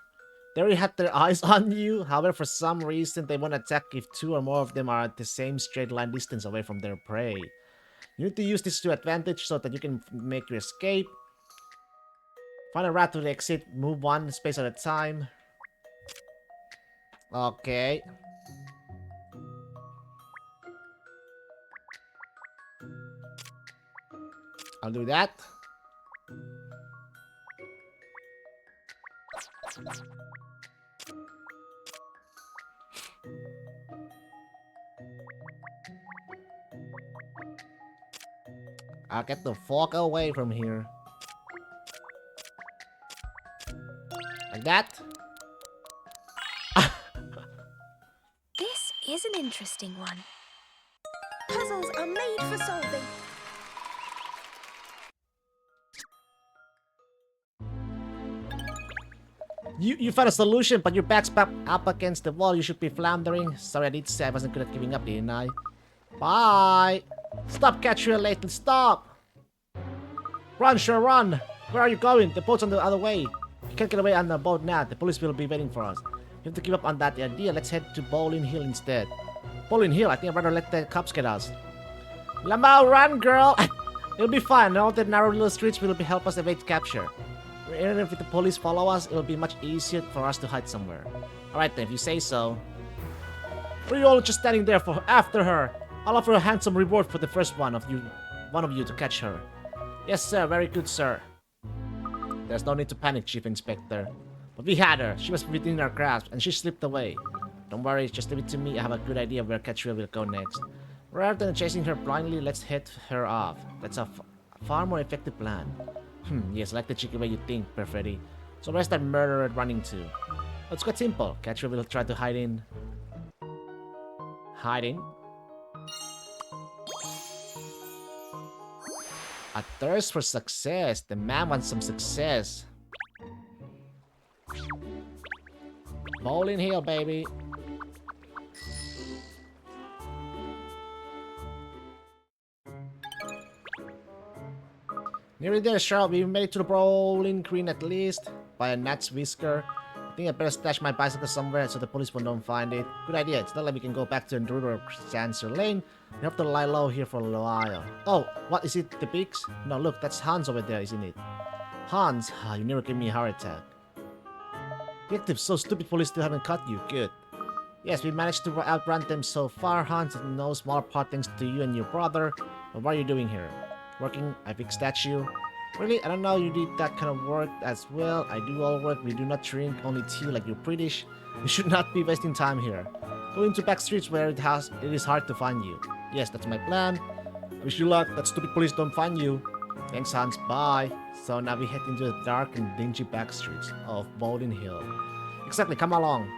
Speaker 1: They already had their eyes on you. However, for some reason, they won't attack if 2 or more of them are at the same straight line distance away from their prey. You need to use this to advantage so that you can make your escape. Find a route to the exit. Move 1 space at a time. Okay. I'll do that. I'll get the fuck away from here. Like that.
Speaker 2: This is an interesting one. Puzzles are made for solving.
Speaker 1: You found a solution, but your back's up against the wall. You should be floundering. Sorry, I did say I wasn't good at giving up, didn't I? Bye! Stop, Katrielle, Layton, stop! Run, sure, run! Where are you going? The boat's on the other way. You can't get away on the boat now. The police will be waiting for us. You have to give up on that idea. Let's head to Bowling Hill instead. Bowling Hill? I think I'd rather let the cops get us. Lamau, run, girl! It'll be fine. All the narrow little streets will help us evade capture. Even if the police follow us, it'll be much easier for us to hide somewhere. Alright then, if you say so. We're you all just standing there for after her? I'll offer a handsome reward for the first one of you to catch her. Yes, sir. Very good, sir. There's no need to panic, Chief Inspector. But we had her. She was within our grasp, and she slipped away. Don't worry, just leave it to me. I have a good idea where Katrielle will go next. Rather than chasing her blindly, let's head her off. That's a far more effective plan. Yes, I like the cheeky way you think, Perfetti. So where's that murderer running to? It's quite simple. Katrielle will try to hide in... A thirst for success. The man wants some success. Bowling Hill, baby. Nearly there, Cheryl. We made it to the bowling green at least. By a gnat's whisker. I think I better stash my bicycle somewhere so the police won't find it. Good idea. It's not like we can go back to the river or Chancer Lane. We have to lie low here for a while. Oh, what is it? The pigs? No, look, that's Hans over there, isn't it? Hans, you never gave me a heart attack. Detective, so stupid police still haven't caught you. Good. Yes, we managed to outrun them so far, Hans. No small part thanks to you and your brother. But what are you doing here? Working? I fixed statue. Really? I don't know you did that kind of work as well. I do all work. We do not drink, only tea like you're British. You should not be wasting time here. Go into back streets where it is hard to find you. Yes, that's my plan. Wish you luck. That stupid police don't find you. Thanks, Hans. Bye. So now we head into the dark and dingy back streets of Bowling Hill. Exactly. Come along.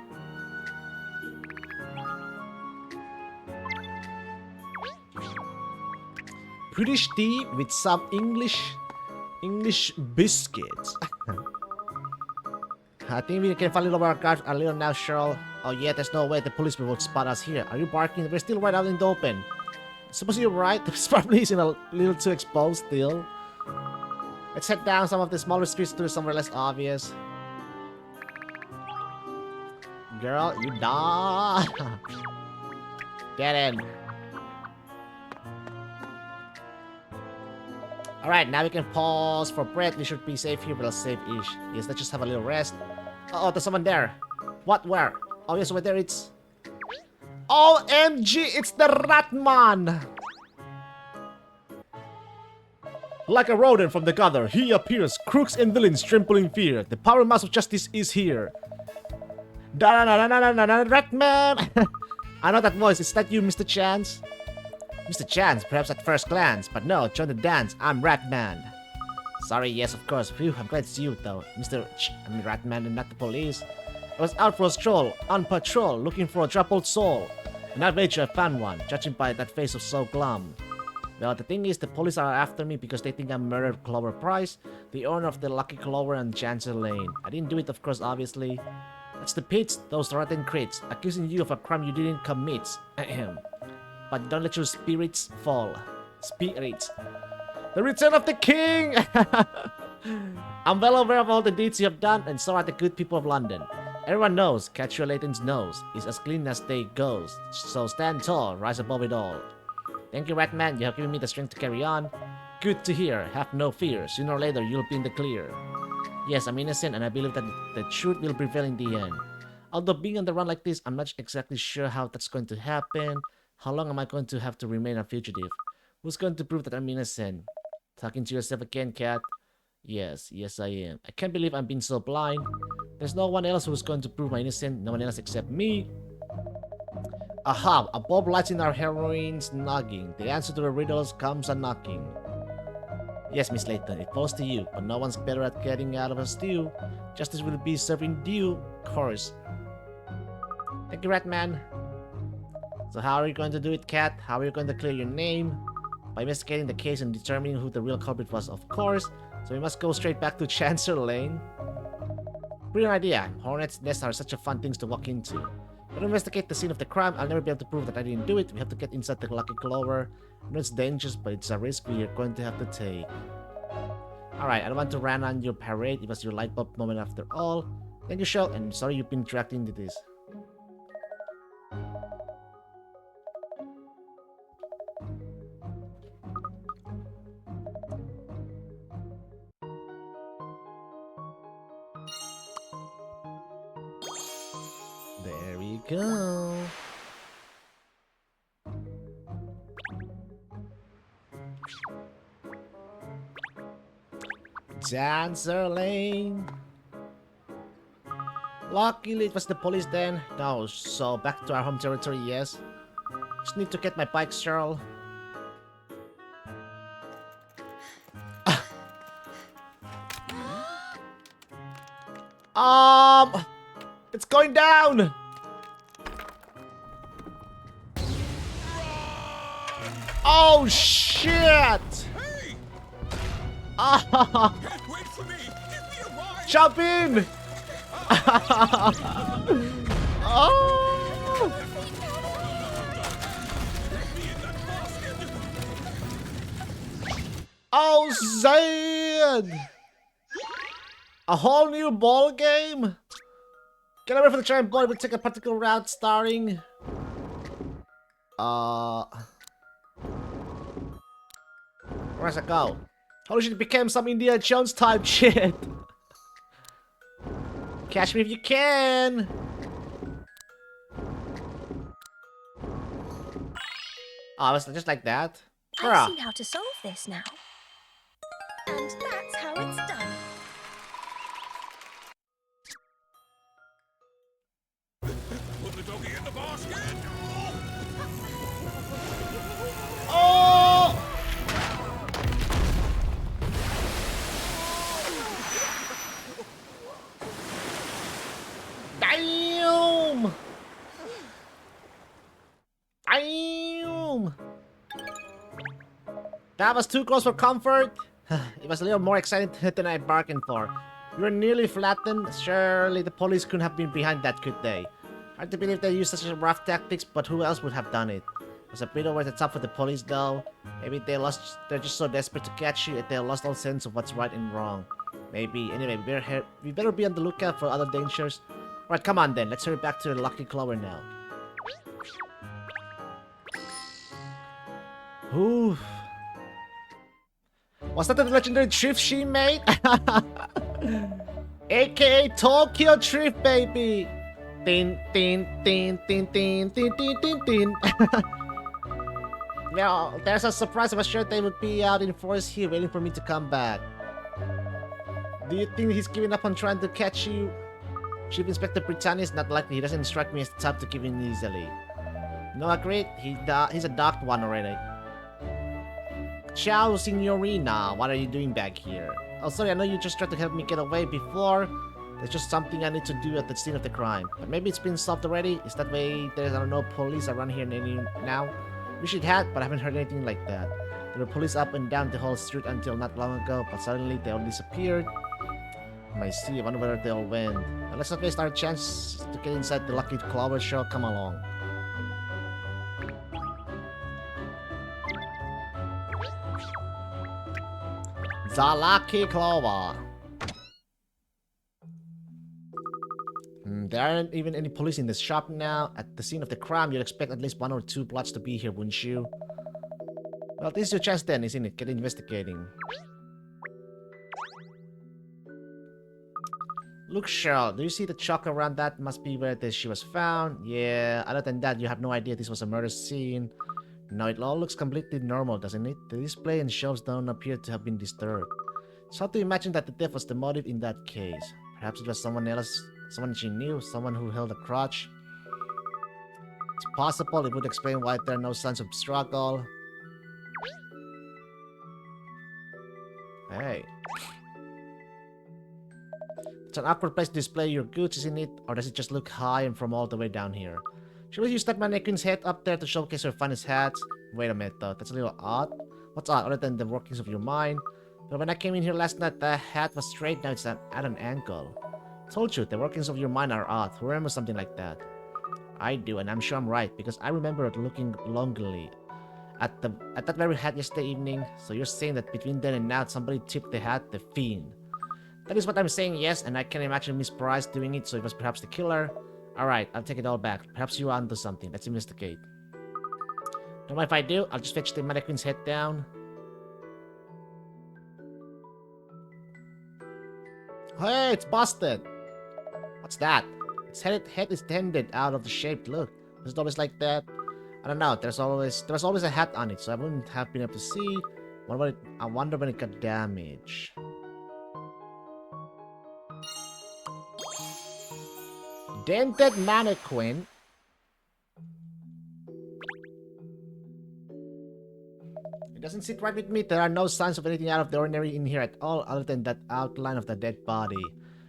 Speaker 1: British tea with some English biscuits. I think we can finally lower our guard a little now, Cheryl. Oh yeah, there's no way the police will spot us here. Are you barking? We're still right out in the open. Suppose you're right. This probably is a little too exposed still. Let's head down some of the smaller streets to somewhere less obvious. Girl, you die. Dead end. Alright, now we can pause for breath. We should be safe here, but safe-ish. Yes, let's just have a little rest. Uh oh, there's someone there. What? Where? Oh yes, over there it's... OMG, it's the Ratman! Like a rodent from the gutter, he appears. Crooks and villains tremble in fear. The power mass of justice is here. Da-da-da-da-da-da-da, Ratman! I know that voice. Is that you, Mr. Chance? Mr. Chance, perhaps at first glance, but no, join the dance. I'm Ratman. Sorry, yes, of course. Phew, I'm glad it's you, though. I'm Ratman and not the police. I was out for a stroll, on patrol, looking for a troubled soul. And I bet you I found one, judging by that face of so glum. Well, the thing is, the police are after me because they think I murdered Clover Price, the owner of the Lucky Clover and Chancer Lane. I didn't do it, of course, obviously. That's the pits, those rotten crits, accusing you of a crime you didn't commit. Ahem. But don't let your spirits fall. Spirits. The return of the king! I'm well aware of all the deeds you have done, and so are the good people of London. Everyone knows Katrielle Layton's nose is as clean as they goes, so stand tall, rise above it all. Thank you, Ratman. You have given me the strength to carry on. Good to hear. Have no fear. Sooner or later, you'll be in the clear. Yes, I'm innocent, and I believe that the truth will prevail in the end. Although being on the run like this, I'm not exactly sure how that's going to happen. How long am I going to have to remain a fugitive? Who's going to prove that I'm innocent? Talking to yourself again, cat? Yes, I am. I can't believe I'm being so blind. There's no one else who's going to prove my innocence. No one else except me. Aha! A bulb lights in our heroine's noggin. The answer to the riddles comes a knocking. Yes, Miss Layton, it falls to you, but no one's better at getting out of a stew. Justice will be served in due course. Thank you, Ratman. So how are you going to do it, Cat? How are you going to clear your name? By investigating the case and determining who the real culprit was, of course. So we must go straight back to Chancer Lane. Brilliant idea. Hornets' nests are such a fun things to walk into. But to investigate the scene of the crime, I'll never be able to prove that I didn't do it. We have to get inside the Lucky Clover. I know it's dangerous, but it's a risk we are going to have to take. Alright, I don't want to run on your parade. It was your light bulb moment after all. Thank you, Shell, and sorry you've been dragged into this. There we go. Dancer lane. Luckily it was the police then. No, so back to our home territory, yes. Just need to get my bike, Cheryl. It's going down. Oh shit!
Speaker 3: Hey!
Speaker 1: Ah!
Speaker 3: Can't wait for me! Give me a ride!
Speaker 1: Jump in! Oh! Oh, Zan! A whole new ball game? Get away from the giant boy. We'll take a particular route starring... Where's it go? Holy shit, it became some Indiana Jones type shit. Catch me if you can. Oh, it's just like that?
Speaker 2: I've
Speaker 1: Bruh.
Speaker 2: seen how to solve this now. And that's how it's done.
Speaker 3: Put the doggy in the basket!
Speaker 1: Oh! Damn! Damn! That was too close for comfort. It was a little more exciting than I bargained for. We were nearly flattened. Surely the police couldn't have been behind that, could they? Hard to believe they used such rough tactics, but who else would have done it? It was a bit over the top for the police, though. Maybe they're just so desperate to catch you that they lost all sense of what's right and wrong. Maybe. Anyway, we better be on the lookout for other dangers. Alright, come on then. Let's hurry back to the Lucky Clover now. Ooh. Was that the legendary drift she made? AKA Tokyo Drift, baby! Tin, tin, tin, tin, tin, tin, tin, tin, tin. Well, there's a surprise. I was sure they would be out in force here waiting for me to come back. Do you think he's giving up on trying to catch you? Chief Inspector Britannia is not likely. He doesn't strike me as the type to give in easily. No, agreed. He's a docked one already. Ciao, Signorina. What are you doing back here? Oh, sorry, I know you just tried to help me get away before. There's just something I need to do at the scene of the crime. But maybe it's been solved already. Is that way there are no police around here now? Wish it had, but I haven't heard anything like that. There were police up and down the whole street until not long ago, but suddenly they all disappeared. I see. I wonder where they all went. Now let's not waste our chance to get inside the Lucky Clover show. Come along. The Lucky Clover. There aren't even any police in this shop now. At the scene of the crime, you'd expect at least 1 or 2 bloods to be here, wouldn't you? Well, this is your chance then, isn't it? Get investigating. Look, Cheryl, do you see the chalk around that? Must be where she was found. Yeah, other than that, you have no idea this was a murder scene. No, it all looks completely normal, doesn't it? The display and shelves don't appear to have been disturbed. It's hard to imagine that the death was the motive in that case. Perhaps it was someone else, someone she knew, someone who held a crutch. It's possible it would explain why there are no signs of struggle. Hey. It's an awkward place to display your goods, isn't it? Or does it just look high and from all the way down here? Should we use that mannequin's head up there to showcase her finest hats? Wait a minute though, that's a little odd. What's odd other than the workings of your mind? But when I came in here last night, the hat was straight, now it's at an angle. Told you, the workings of your mind are odd. Who remembers something like that? I do, and I'm sure I'm right, because I remember looking longingly at that very hat yesterday evening. So you're saying that between then and now, somebody tipped the hat, the fiend. That is what I'm saying, yes, and I can imagine Miss Price doing it, so it was perhaps the killer. Alright, I'll take it all back. Perhaps you're onto something. Let's investigate. Don't mind if I do. I'll just fetch the mannequin's head down. Hey, it's busted! What's that? Its head is tended out of the shape. Look, it's always like that. I don't know. There's always a hat on it, so I wouldn't have been able to see. I wonder when it got damaged. Dented mannequin. It doesn't sit right with me. There are no signs of anything out of the ordinary in here at all, other than that outline of the dead body.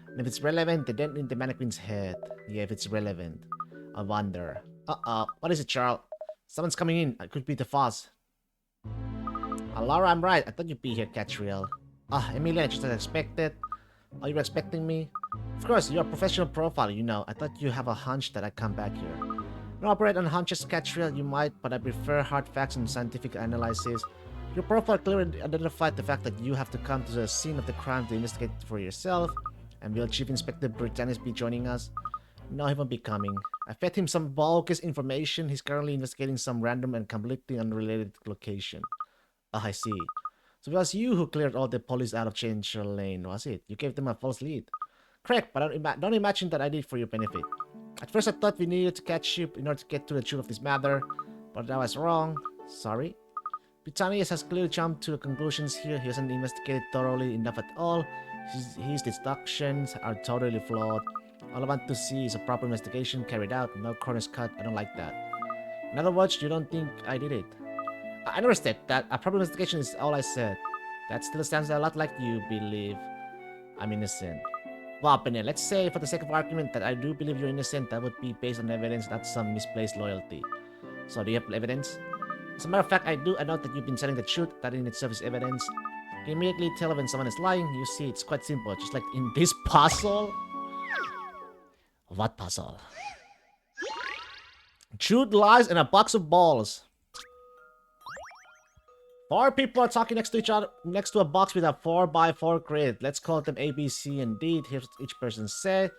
Speaker 1: And if it's relevant, the dent in the mannequin's head. Yeah, if it's relevant. I wonder. Uh-oh. What is it, Charles? Someone's coming in. It could be the Foz. Laura, I'm right. I thought you'd be here, Katrielle. Emilia, just as expected. Are you expecting me? Of course, you're a professional profiler, you know. I thought you have a hunch that I'd come back here. I don't operate on hunches, Katrielle. You might, but I prefer hard facts and scientific analysis. Your profile clearly identified the fact that you have to come to the scene of the crime to investigate for yourself. And will Chief Inspector Britannis be joining us? No, he won't be coming. I fed him some bogus information. He's currently investigating some random and completely unrelated location. I see. So it was you who cleared all the police out of Changer Lane, was it? You gave them a false lead. Correct, but don't imagine that I did for your benefit. At first I thought we needed to catch you in order to get to the truth of this matter, but I was wrong. Sorry. Britannius has clearly jumped to conclusions here. He hasn't investigated thoroughly enough at all. His deductions are totally flawed. All I want to see is a proper investigation carried out, no corners cut. I don't like that. In other words, you don't think I did it? I never said that. A proper investigation is all I said. That still sounds a lot like you believe I'm innocent. Well, Penny, let's say for the sake of argument that I do believe you're innocent, that would be based on evidence, not some misplaced loyalty. So do you have evidence? As a matter of fact, I do. I know that you've been telling the truth. That in itself is evidence. You can immediately tell when someone is lying. You see, it's quite simple. Just like in this puzzle. What puzzle? Truth lies in a box of balls. 4 people are talking next to each other, next to a box with a 4x4 grid. Let's call them A, B, C, and D. Here's what each person said.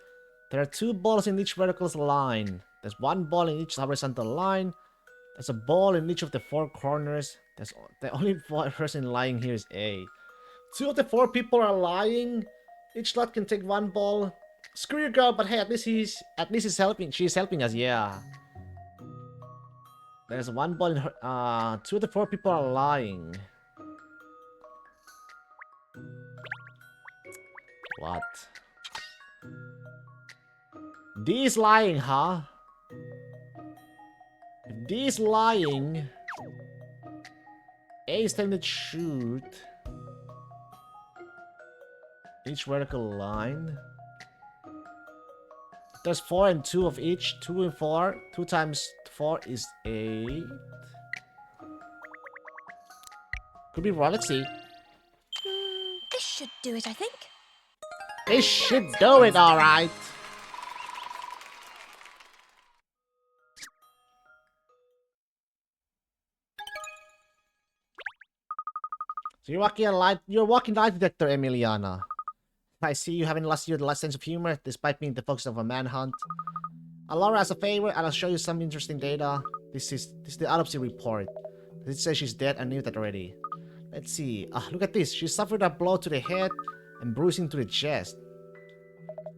Speaker 1: There are 2 balls in each vertical line. There's 1 ball in each horizontal line. There's a ball in each of the 4 corners. The only person lying here is A. 2 of the 4 people are lying. Each lot can take 1 ball. Screw your girl, but hey, at least he's helping. She's helping us, yeah. There's 1 ball in her. 2 of the 4 people are lying. What? D is lying, huh? If D is lying, A is telling the truth. Each vertical line. There's 4 and 2 of each. 2 and 4. 2 times 4 is 8. Could be wrong. Let's see.
Speaker 2: This should do it, I think.
Speaker 1: This should do it, alright. So you're walking lie detector, Emiliana. I see you haven't lost your last sense of humor, despite being the focus of a manhunt. Laura, as a favor, I'll show you some interesting data. This is the autopsy report. It says she's dead. I knew that already. Let's see. Look at this. She suffered a blow to the head and bruising to the chest.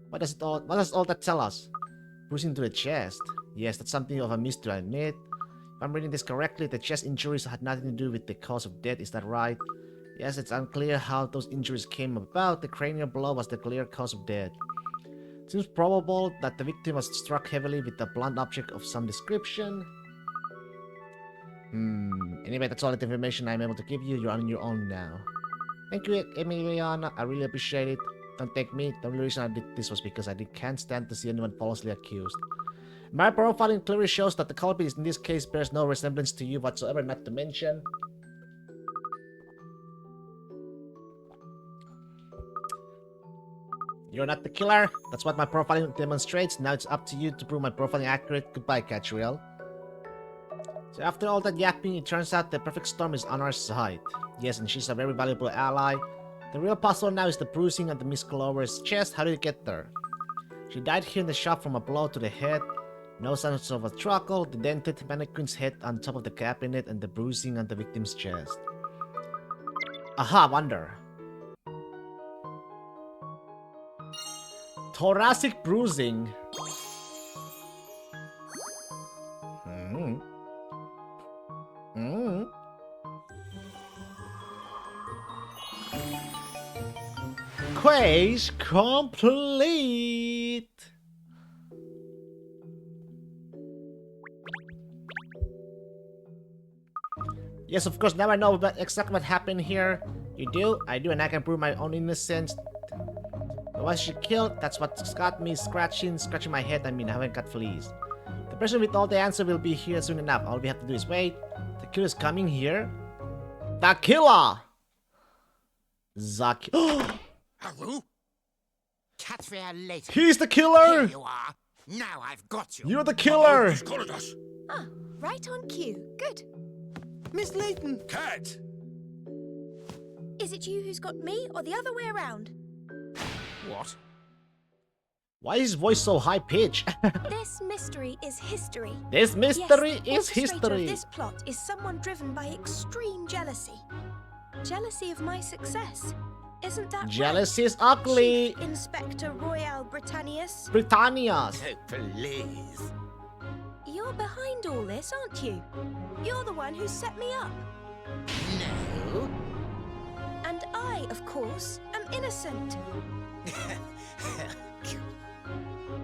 Speaker 1: What does all that tell us? Bruising to the chest. Yes, that's something of a mystery, I admit. If I'm reading this correctly, the chest injuries had nothing to do with the cause of death. Is that right? Yes, it's unclear how those injuries came about. The cranial blow was the clear cause of death. It seems probable that the victim was struck heavily with a blunt object of some description. Anyway, that's all the information I'm able to give you. You're on your own now. Thank you, Emiliana. I really appreciate it. Don't thank me. The only reason I did this was because I can't stand to see anyone falsely accused. My profiling clearly shows that the culprit in this case bears no resemblance to you whatsoever, not to mention. You're not the killer. That's what my profiling demonstrates. Now it's up to you to prove my profiling accurate. Goodbye, Katrielle. So after all that yapping, it turns out the perfect storm is on our side. Yes, and she's a very valuable ally. The real puzzle now is the bruising on the Miss Glover's chest. How did it get there? She died here in the shop from a blow to the head. No signs of a struggle. The dented mannequin's head on top of the cabinet and the bruising on the victim's chest. Aha, wonder. Thoracic bruising. Stage complete. Yes, of course, now I know exactly what happened here. You do? I do, and I can prove my own innocence. Why she killed? That's what's got me scratching my head. I mean, I haven't got fleas. The person with all the answer will be here soon enough. All we have to do is wait. The killer's coming here. The killer!
Speaker 6: Hello? Katrielle later.
Speaker 1: He's the killer!
Speaker 6: Here you are. Now I've got you.
Speaker 1: You're the killer!
Speaker 3: Who's calling us?
Speaker 2: Ah, right on cue. Good.
Speaker 5: Miss Layton!
Speaker 3: Cat!
Speaker 2: Is it you who's got me, or the other way around?
Speaker 6: What?
Speaker 1: Why is his voice so high-pitched?
Speaker 2: This mystery is history.
Speaker 1: This mystery
Speaker 2: Yes,
Speaker 1: is
Speaker 2: the orchestrator
Speaker 1: history.
Speaker 2: of this plot is someone driven by extreme jealousy. Jealousy of my success. Isn't that
Speaker 1: Jealousy
Speaker 2: right?
Speaker 1: is ugly.
Speaker 2: Chief Inspector Royale Britannius?
Speaker 1: Britannias.
Speaker 6: Oh, please.
Speaker 2: You're behind all this, aren't you? You're the one who set me up.
Speaker 6: No.
Speaker 2: And I, of course, am innocent.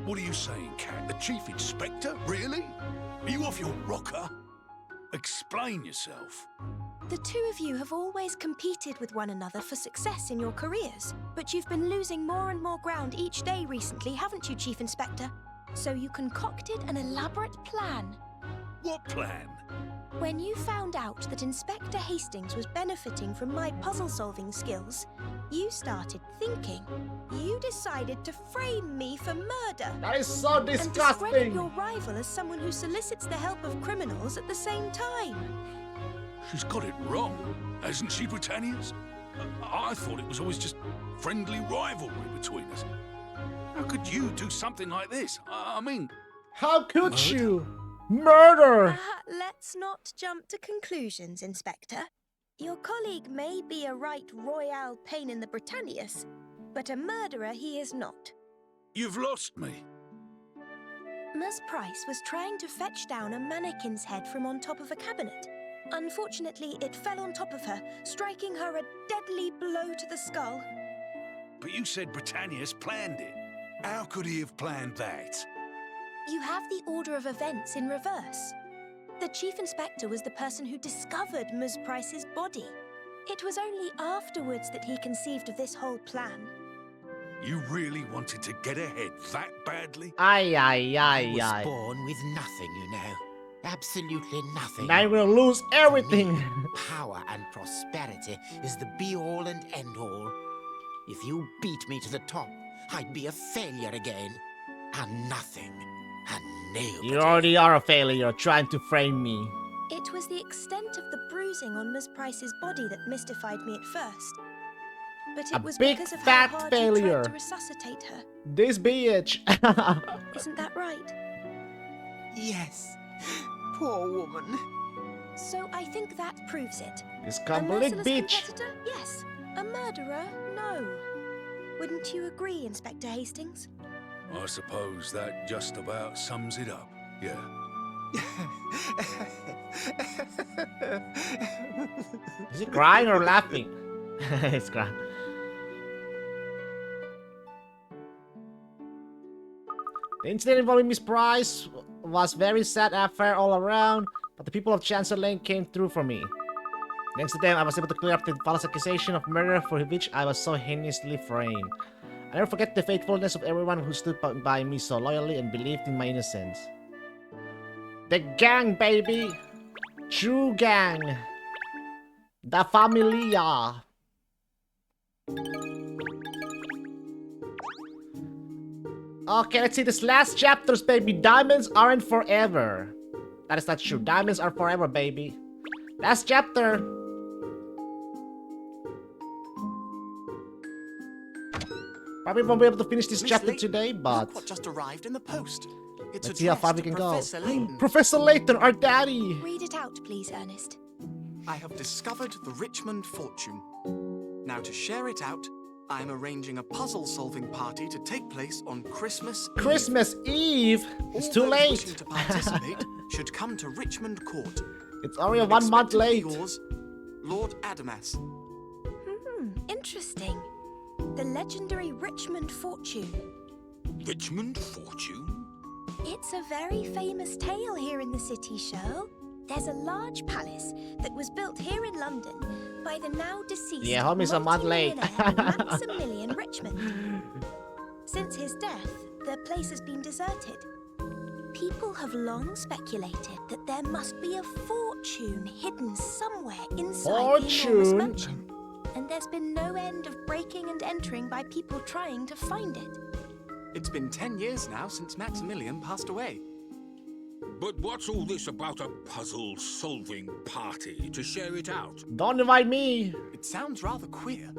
Speaker 7: What are you saying, Cat? The Chief Inspector? Really? Are you off your rocker? Explain yourself.
Speaker 2: The two of you have always competed with one another for success in your careers, but you've been losing more and more ground each day recently, haven't you, Chief Inspector? So you concocted an elaborate plan.
Speaker 7: What plan?
Speaker 2: When you found out that Inspector Hastings was benefiting from my puzzle-solving skills, you started thinking. You decided to frame me for murder.
Speaker 1: That is so
Speaker 2: And discredit
Speaker 1: disgusting.
Speaker 2: your rival as someone who solicits the help of criminals at the same time.
Speaker 7: She's got it wrong, hasn't she, Britannias? I thought it was always just friendly rivalry between us. How could you do something like this? I mean,
Speaker 1: How could you? Murder!
Speaker 2: Let's not jump to conclusions, Inspector. Your colleague may be a right royale pain in the Britannius, but a murderer he is not.
Speaker 7: you've lost me.
Speaker 2: Ms. Price was trying to fetch down a mannequin's head from on top of a cabinet. Unfortunately, it fell on top of her, striking her a deadly blow to the skull.
Speaker 7: But you said Britannias planned it. How could he have planned that?
Speaker 2: You have the order of events in reverse. The Chief Inspector was the person who discovered Ms. Price's body. It was only afterwards that he conceived of this whole plan.
Speaker 7: You really wanted to get ahead that badly?
Speaker 1: Ay, ay,
Speaker 6: I
Speaker 1: ay,
Speaker 6: was
Speaker 1: ay.
Speaker 6: born with nothing, you know. Absolutely nothing.
Speaker 1: Now you're gonna lose everything.
Speaker 6: Power and prosperity is the be-all and end-all. If you beat me to the top, I'd be a failure again. And nothing. And nobody.
Speaker 1: You already are a failure trying to frame me.
Speaker 2: It was the extent of the bruising on Ms. Price's body that mystified me at first. But it
Speaker 1: A
Speaker 2: was
Speaker 1: big
Speaker 2: because of
Speaker 1: fat
Speaker 2: how hard
Speaker 1: failure.
Speaker 2: you tried to resuscitate her.
Speaker 1: This bitch.
Speaker 2: Isn't that right?
Speaker 6: Yes. Poor woman.
Speaker 2: So I think that proves it.
Speaker 1: This
Speaker 2: A
Speaker 1: complete
Speaker 2: merciless
Speaker 1: bitch.
Speaker 2: competitor? Yes. A murderer? No. Wouldn't you agree, Inspector Hastings?
Speaker 7: I suppose that just about sums it up, yeah.
Speaker 1: Is he crying or laughing? He's crying. The incident involving Miss Price was very sad affair all around, but the people of Chancellor Lane came through for me. Thanks to them, I was able to clear up the false accusation of murder for which I was so heinously framed. I never forget the faithfulness of everyone who stood by me so loyally and believed in my innocence. The gang, baby! True gang! The Familia! Okay, let's see this last chapters, baby. Diamonds aren't forever. That is not true. Diamonds are forever, baby. Last chapter. Probably won't be able to finish this
Speaker 5: Miss
Speaker 1: chapter
Speaker 5: Layton,
Speaker 1: today, but
Speaker 5: look what just arrived in the post. It's
Speaker 1: let's see how far we
Speaker 5: addressed
Speaker 1: can
Speaker 5: to
Speaker 1: go.
Speaker 5: Professor Layton.
Speaker 1: Professor Layton, our daddy.
Speaker 2: Read it out, please, Ernest.
Speaker 5: I have discovered the Richmond fortune. Now to share it out, I'm arranging a puzzle-solving party to take place on Christmas Eve.
Speaker 1: Christmas Eve. It's
Speaker 5: All
Speaker 1: too
Speaker 5: those
Speaker 1: late.
Speaker 5: wishing to participate should come to Richmond Court.
Speaker 1: It's already 1 month
Speaker 5: Expectantly
Speaker 1: late.
Speaker 5: yours, Lord Adamas.
Speaker 2: Interesting. The legendary Richmond fortune.
Speaker 7: Richmond fortune?
Speaker 2: It's a very famous tale here in the city, Shirl. There's a large palace that was built here in London by the now deceased
Speaker 1: Yeah, homie's a month late.
Speaker 2: multi-millionaire Maximilian Richmond. Since his death, the place has been deserted. People have long speculated that there must be a fortune hidden somewhere inside the enormous mansion. And there's been no end of breaking and entering by people trying to find it.
Speaker 5: It's been 10 years now since Maximilian passed away.
Speaker 7: But what's all this about a puzzle-solving party to share it out?
Speaker 1: Don't invite me.
Speaker 5: It sounds rather queer.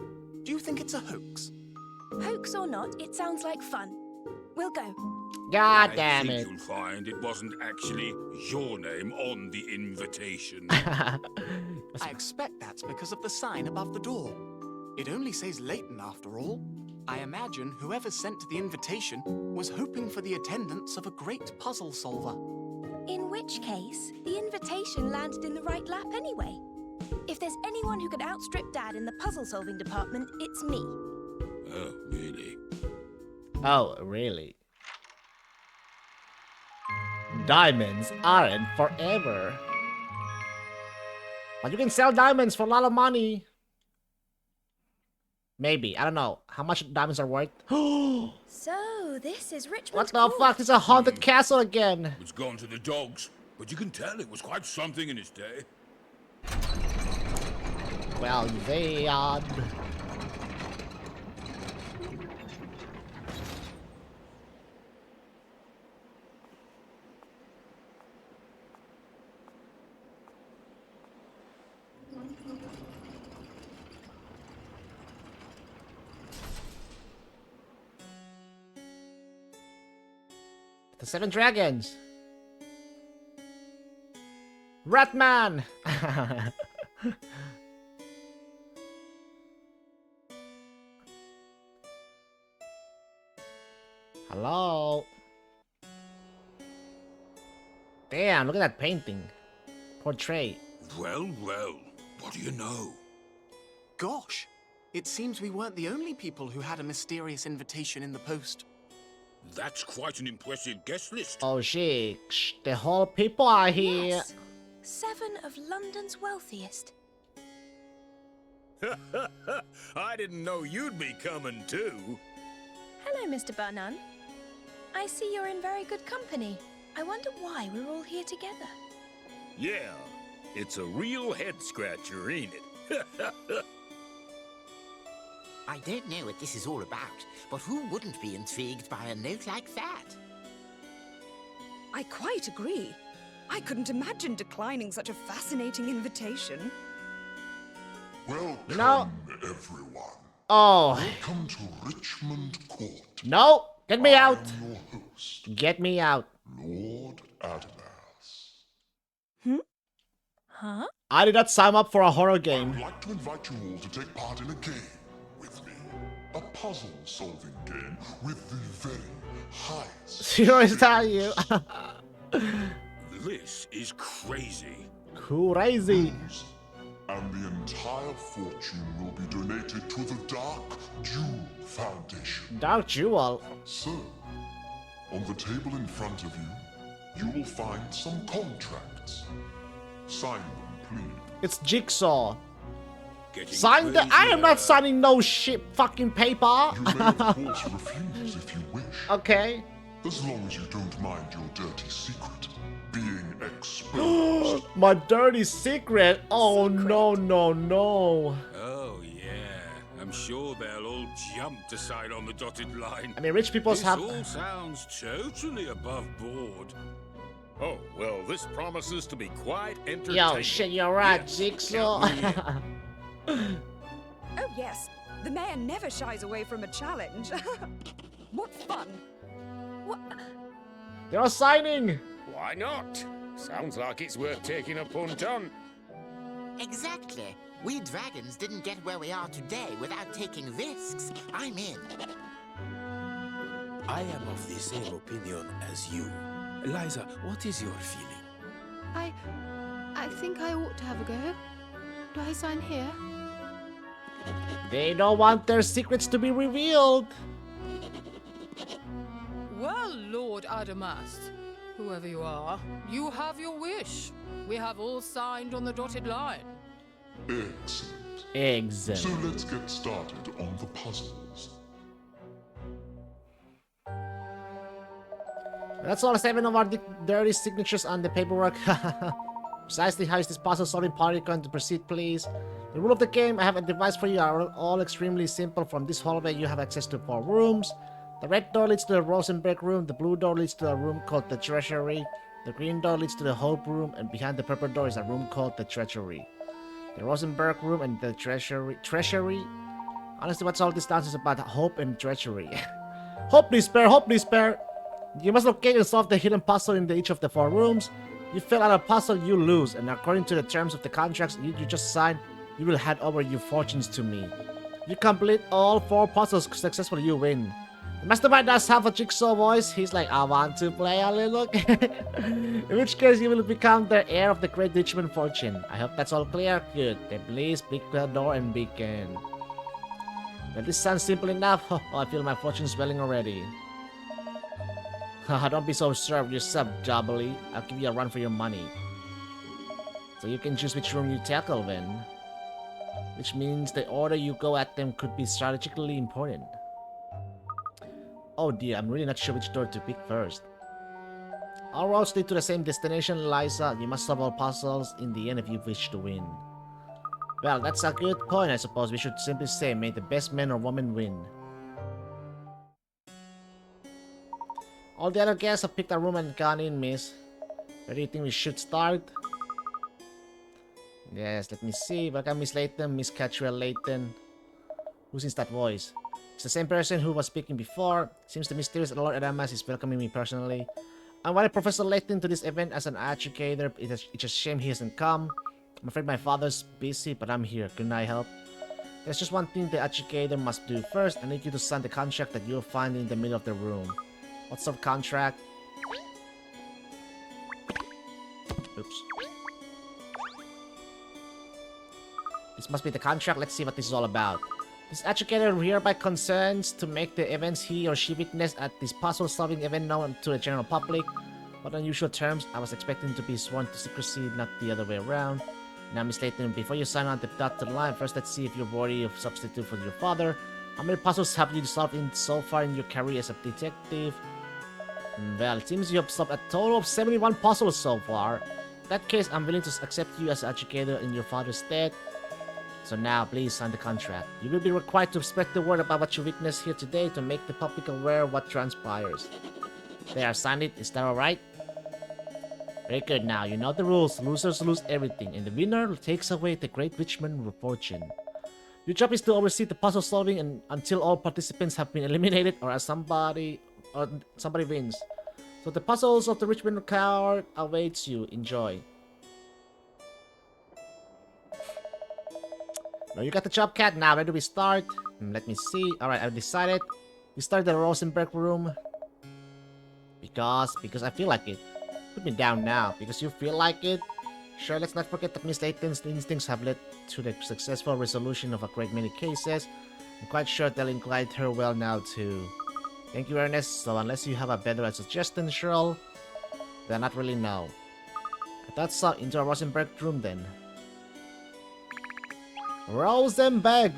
Speaker 5: Do you think it's a hoax?
Speaker 2: Hoax or not, it sounds like fun. We'll go.
Speaker 1: God
Speaker 7: I
Speaker 1: damn
Speaker 7: think
Speaker 1: it.
Speaker 7: you'll find it wasn't actually your name on the invitation.
Speaker 5: I expect that's because of the sign above the door. It only says Leighton after all. I imagine whoever sent the invitation was hoping for the attendance of a great puzzle solver.
Speaker 2: In which case, the invitation landed in the right lap anyway. If there's anyone who could outstrip Dad in the puzzle-solving department, it's me.
Speaker 7: Oh, really?
Speaker 1: Oh, really? Diamonds aren't forever. But you can sell diamonds for a lot of money. Maybe. I don't know. How much diamonds are worth?
Speaker 2: So, this is Richmond
Speaker 1: What the fuck? It's a haunted castle again.
Speaker 7: It's gone to the dogs, but you can tell it was quite something in its day.
Speaker 1: Well, they are... The 7 dragons. Ratman. Hello. Damn, look at that painting. Portrait.
Speaker 7: Well, well, what do you know?
Speaker 5: Gosh, it seems we weren't the only people who had a mysterious invitation in the post.
Speaker 7: That's quite an impressive guest list.
Speaker 1: Oh shit, the whole people are here.
Speaker 2: Yes. 7 of London's wealthiest.
Speaker 3: I didn't know you'd be coming too.
Speaker 2: Hello, Mr. Barnum. I see you're in very good company. I wonder why we're all here together.
Speaker 3: Yeah, it's a real head scratcher, ain't it?
Speaker 6: I don't know what this is all about, but who wouldn't be intrigued by a note like that?
Speaker 8: I quite agree. I couldn't imagine declining such a fascinating invitation.
Speaker 9: Welcome,
Speaker 1: No.
Speaker 9: everyone.
Speaker 1: Oh,
Speaker 9: Welcome to Richmond Court.
Speaker 1: no. Get me out.
Speaker 9: I'm your host,
Speaker 1: Get me out.
Speaker 9: Lord Adamers.
Speaker 2: Huh?
Speaker 1: I did not sign up for a horror
Speaker 9: I would
Speaker 1: game.
Speaker 9: like to invite you all to take part in a game with me. A puzzle-solving game with the very highest...
Speaker 1: Seriously, tell you.
Speaker 7: This is crazy.
Speaker 1: Crazy.
Speaker 9: And the entire fortune will be donated to the Dark Jewel Foundation.
Speaker 1: Dark Jewel.
Speaker 9: So, on the table in front of you, you will find some contracts. Sign them, please.
Speaker 1: It's Jigsaw.
Speaker 7: Getting
Speaker 1: Sign the. I am not
Speaker 7: crazier.
Speaker 1: signing no shit fucking paper.
Speaker 9: You may, of course, refuse if you wish,
Speaker 1: Okay.
Speaker 9: as long as you don't mind your dirty secret being exposed.
Speaker 1: My dirty secret. Oh no, no, no.
Speaker 7: Oh, yeah. I'm sure they'll all jump to sign on the dotted line.
Speaker 1: I mean, rich people
Speaker 7: This
Speaker 1: have.
Speaker 7: all sounds totally above board.
Speaker 3: Oh, well, this promises to be quite entertaining.
Speaker 1: Yo, shit, you're right,
Speaker 7: Yes,
Speaker 1: Jigsaw.
Speaker 8: Oh, yes. The mayor never shies away from a challenge. What fun.
Speaker 2: What?
Speaker 1: They're signing.
Speaker 3: Why not? Sounds like it's worth taking a punt on.
Speaker 6: Exactly. We dragons didn't get where we are today without taking risks. I'm in.
Speaker 10: I am of the same opinion as you. Liza, what is your feeling?
Speaker 4: I think I ought to have a go. Do I sign here?
Speaker 1: They don't want their secrets to be revealed.
Speaker 4: Well, Lord Adamas, whoever you are, you have your wish. We have all signed on the dotted line.
Speaker 9: Excellent.
Speaker 1: Excellent.
Speaker 9: So let's get started on the puzzles.
Speaker 1: That's all 7 of our dirty signatures on the paperwork. Precisely how is this puzzle solving party going to proceed, please? The rule of the game I have a device for you are all extremely simple. From this hallway you have access to 4 rooms. The red door leads to the Rosenberg room, the blue door leads to a room called the Treasury, the green door leads to the Hope room, and behind the purple door is a room called the Treasury. The Rosenberg room and the Treasury? Honestly, what's all this nonsense about Hope and Treasury? Hope despair, hope despair! You must locate and solve the hidden puzzle in each of the 4 rooms. You fail at a puzzle, you lose, and according to the terms of the contracts you just signed, you will hand over your fortunes to me. You complete all 4 puzzles successfully, you win. The mastermind does have a jigsaw voice. He's like, I want to play a little. In which case, you will become the heir of the great Richmond fortune. I hope that's all clear. Good. Then please pick the door and begin. Well, this sounds simple enough. Oh, I feel my fortune swelling already. Don't be so sure of yourself, Jubbly. I'll give you a run for your money. So you can choose which room you tackle then. Which means the order you go at them could be strategically important. Oh dear, I'm really not sure which door to pick first. All roads lead to the same destination, Eliza. You must solve all puzzles in the end if you wish to win. Well, that's a good point, I suppose. We should simply say, may the best man or woman win. All the other guests have picked a room and gone in, miss. Where do you think we should start? Yes, let me see. Welcome, Miss Layton, Miss Katrielle Layton. Who's in that voice? It's the same person who was speaking before. Seems the mysterious Lord Adamas is welcoming me personally. I invited Professor Layton to this event as an educator. It's a shame he hasn't come. I'm afraid my father's busy, but I'm here. Couldn't I help? There's just one thing the educator must do first. I need you to sign the contract that you'll find in the middle of the room. What sort of contract? Oops. This must be the contract. Let's see what this is all about. This educator hereby consents to make the events he or she witnessed at this puzzle-solving event known to the general public. What unusual terms. I was expecting to be sworn to secrecy, not the other way around. Now, Miss Layton, before you sign on the dotted line, first let's see if you're worthy of substitute for your father. How many puzzles have you solved so far in your career as a detective? Well, it seems you have solved a total of 71 puzzles so far. In that case, I'm willing to accept you as educator in your father's stead. So now, please sign the contract. You will be required to spread the word about what you witnessed here today to make the public aware of what transpires. There, signed it. Is that alright? Very good. Now, you know the rules. Losers lose everything, and the winner takes away the great Richmond fortune. Your job is to oversee the puzzle solving and until all participants have been eliminated or as somebody wins. So the puzzles of the Richmond card awaits you. Enjoy. Well, you got the job, cat. Now, where do we start? Let me see. Alright, I've decided. We start the Rosenberg room. Because I feel like it. Put me down now. Because you feel like it. Sure, let's not forget that Miss Layton's instincts have led to the successful resolution of a great many cases. I'm quite sure they'll incline her well now, too. Thank you, Ernest. So unless you have a better suggestion, Cheryl, then not really know. I thought so. Into a Rosenberg room, then. Rosenberg.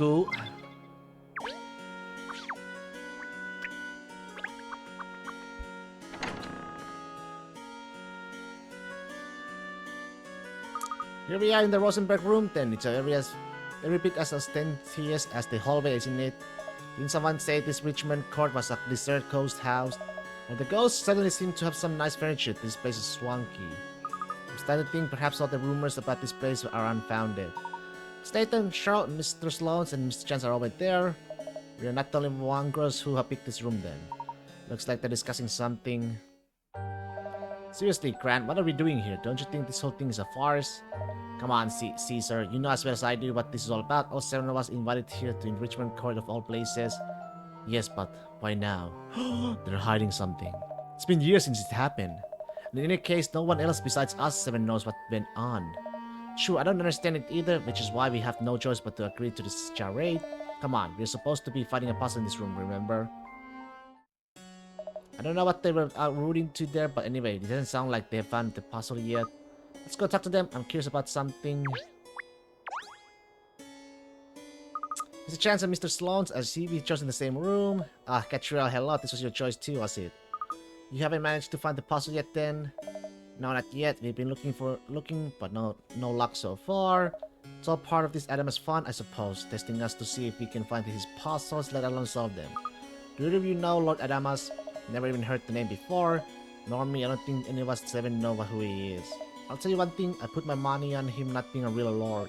Speaker 1: Here we are in the Rosenberg room, then. It's every bit as ostentatious as the hallway, isn't it? Didn't someone say this Richmond court was a desert ghost house? And the ghosts suddenly seem to have some nice furniture. This place is swanky. I'm starting to think perhaps all the rumors about this place are unfounded. Staten, Charlotte, Mr. Sloan, and Mr. Chance are over there. We are not the only wangrels who have picked this room then. Looks like they're discussing something. Seriously, Grant, what are we doing here? Don't you think this whole thing is a farce? Come on, Caesar. You know as well as I do what this is all about. All 7 of us invited here to Richmond Court of all places. Yes, but why now? They're hiding something. It's been years since it happened. And in any case, no one else besides us 7 knows what went on. True, I don't understand it either, which is why we have no choice but to agree to this charade. Come on, we're supposed to be fighting a puzzle in this room, remember? I don't know what they were rooting to there, but anyway, it doesn't sound like they have found the puzzle yet. Let's go talk to them. I'm curious about something. There's a chance that Mr. Sloan's, as he we chose in the same room. Ah, Katrielle, hello. This was your choice too, was it? You haven't managed to find the puzzle yet then? No, not yet. We've been looking, but no luck so far. It's all part of this Adamas fun, I suppose, testing us to see if we can find his puzzles, let alone solve them. Do either of you know Lord Adamas? Never even heard the name before. Nor me, I don't think any of us even know who he is. I'll tell you one thing, I put my money on him not being a real lord.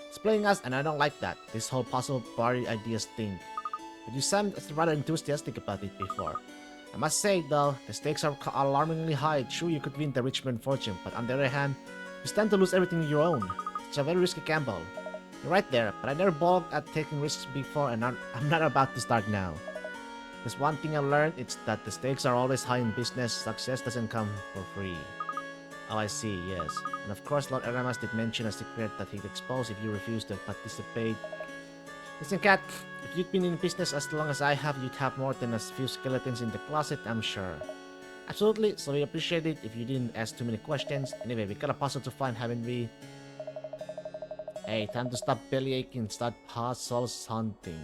Speaker 1: He's playing us, and I don't like that, this whole puzzle party ideas thing. But you sound rather enthusiastic about it before. I must say, though, the stakes are alarmingly high. True, you could win the Richmond fortune, but on the other hand, you stand to lose everything you own. It's a very risky gamble. You're right there, but I never balked at taking risks before, and I'm not about to start now. There's one thing I've learned, it's that the stakes are always high in business. Success doesn't come for free. Oh, I see, yes. And of course, Lord Aramas did mention a secret that he'd expose if you refuse to participate. Listen, Cat, if you'd been in business as long as I have, you'd have more than a few skeletons in the closet, I'm sure. Absolutely, so we appreciate it if you didn't ask too many questions. Anyway, we got a puzzle to find, haven't we? Hey, time to stop bellyaching and start puzzles hunting.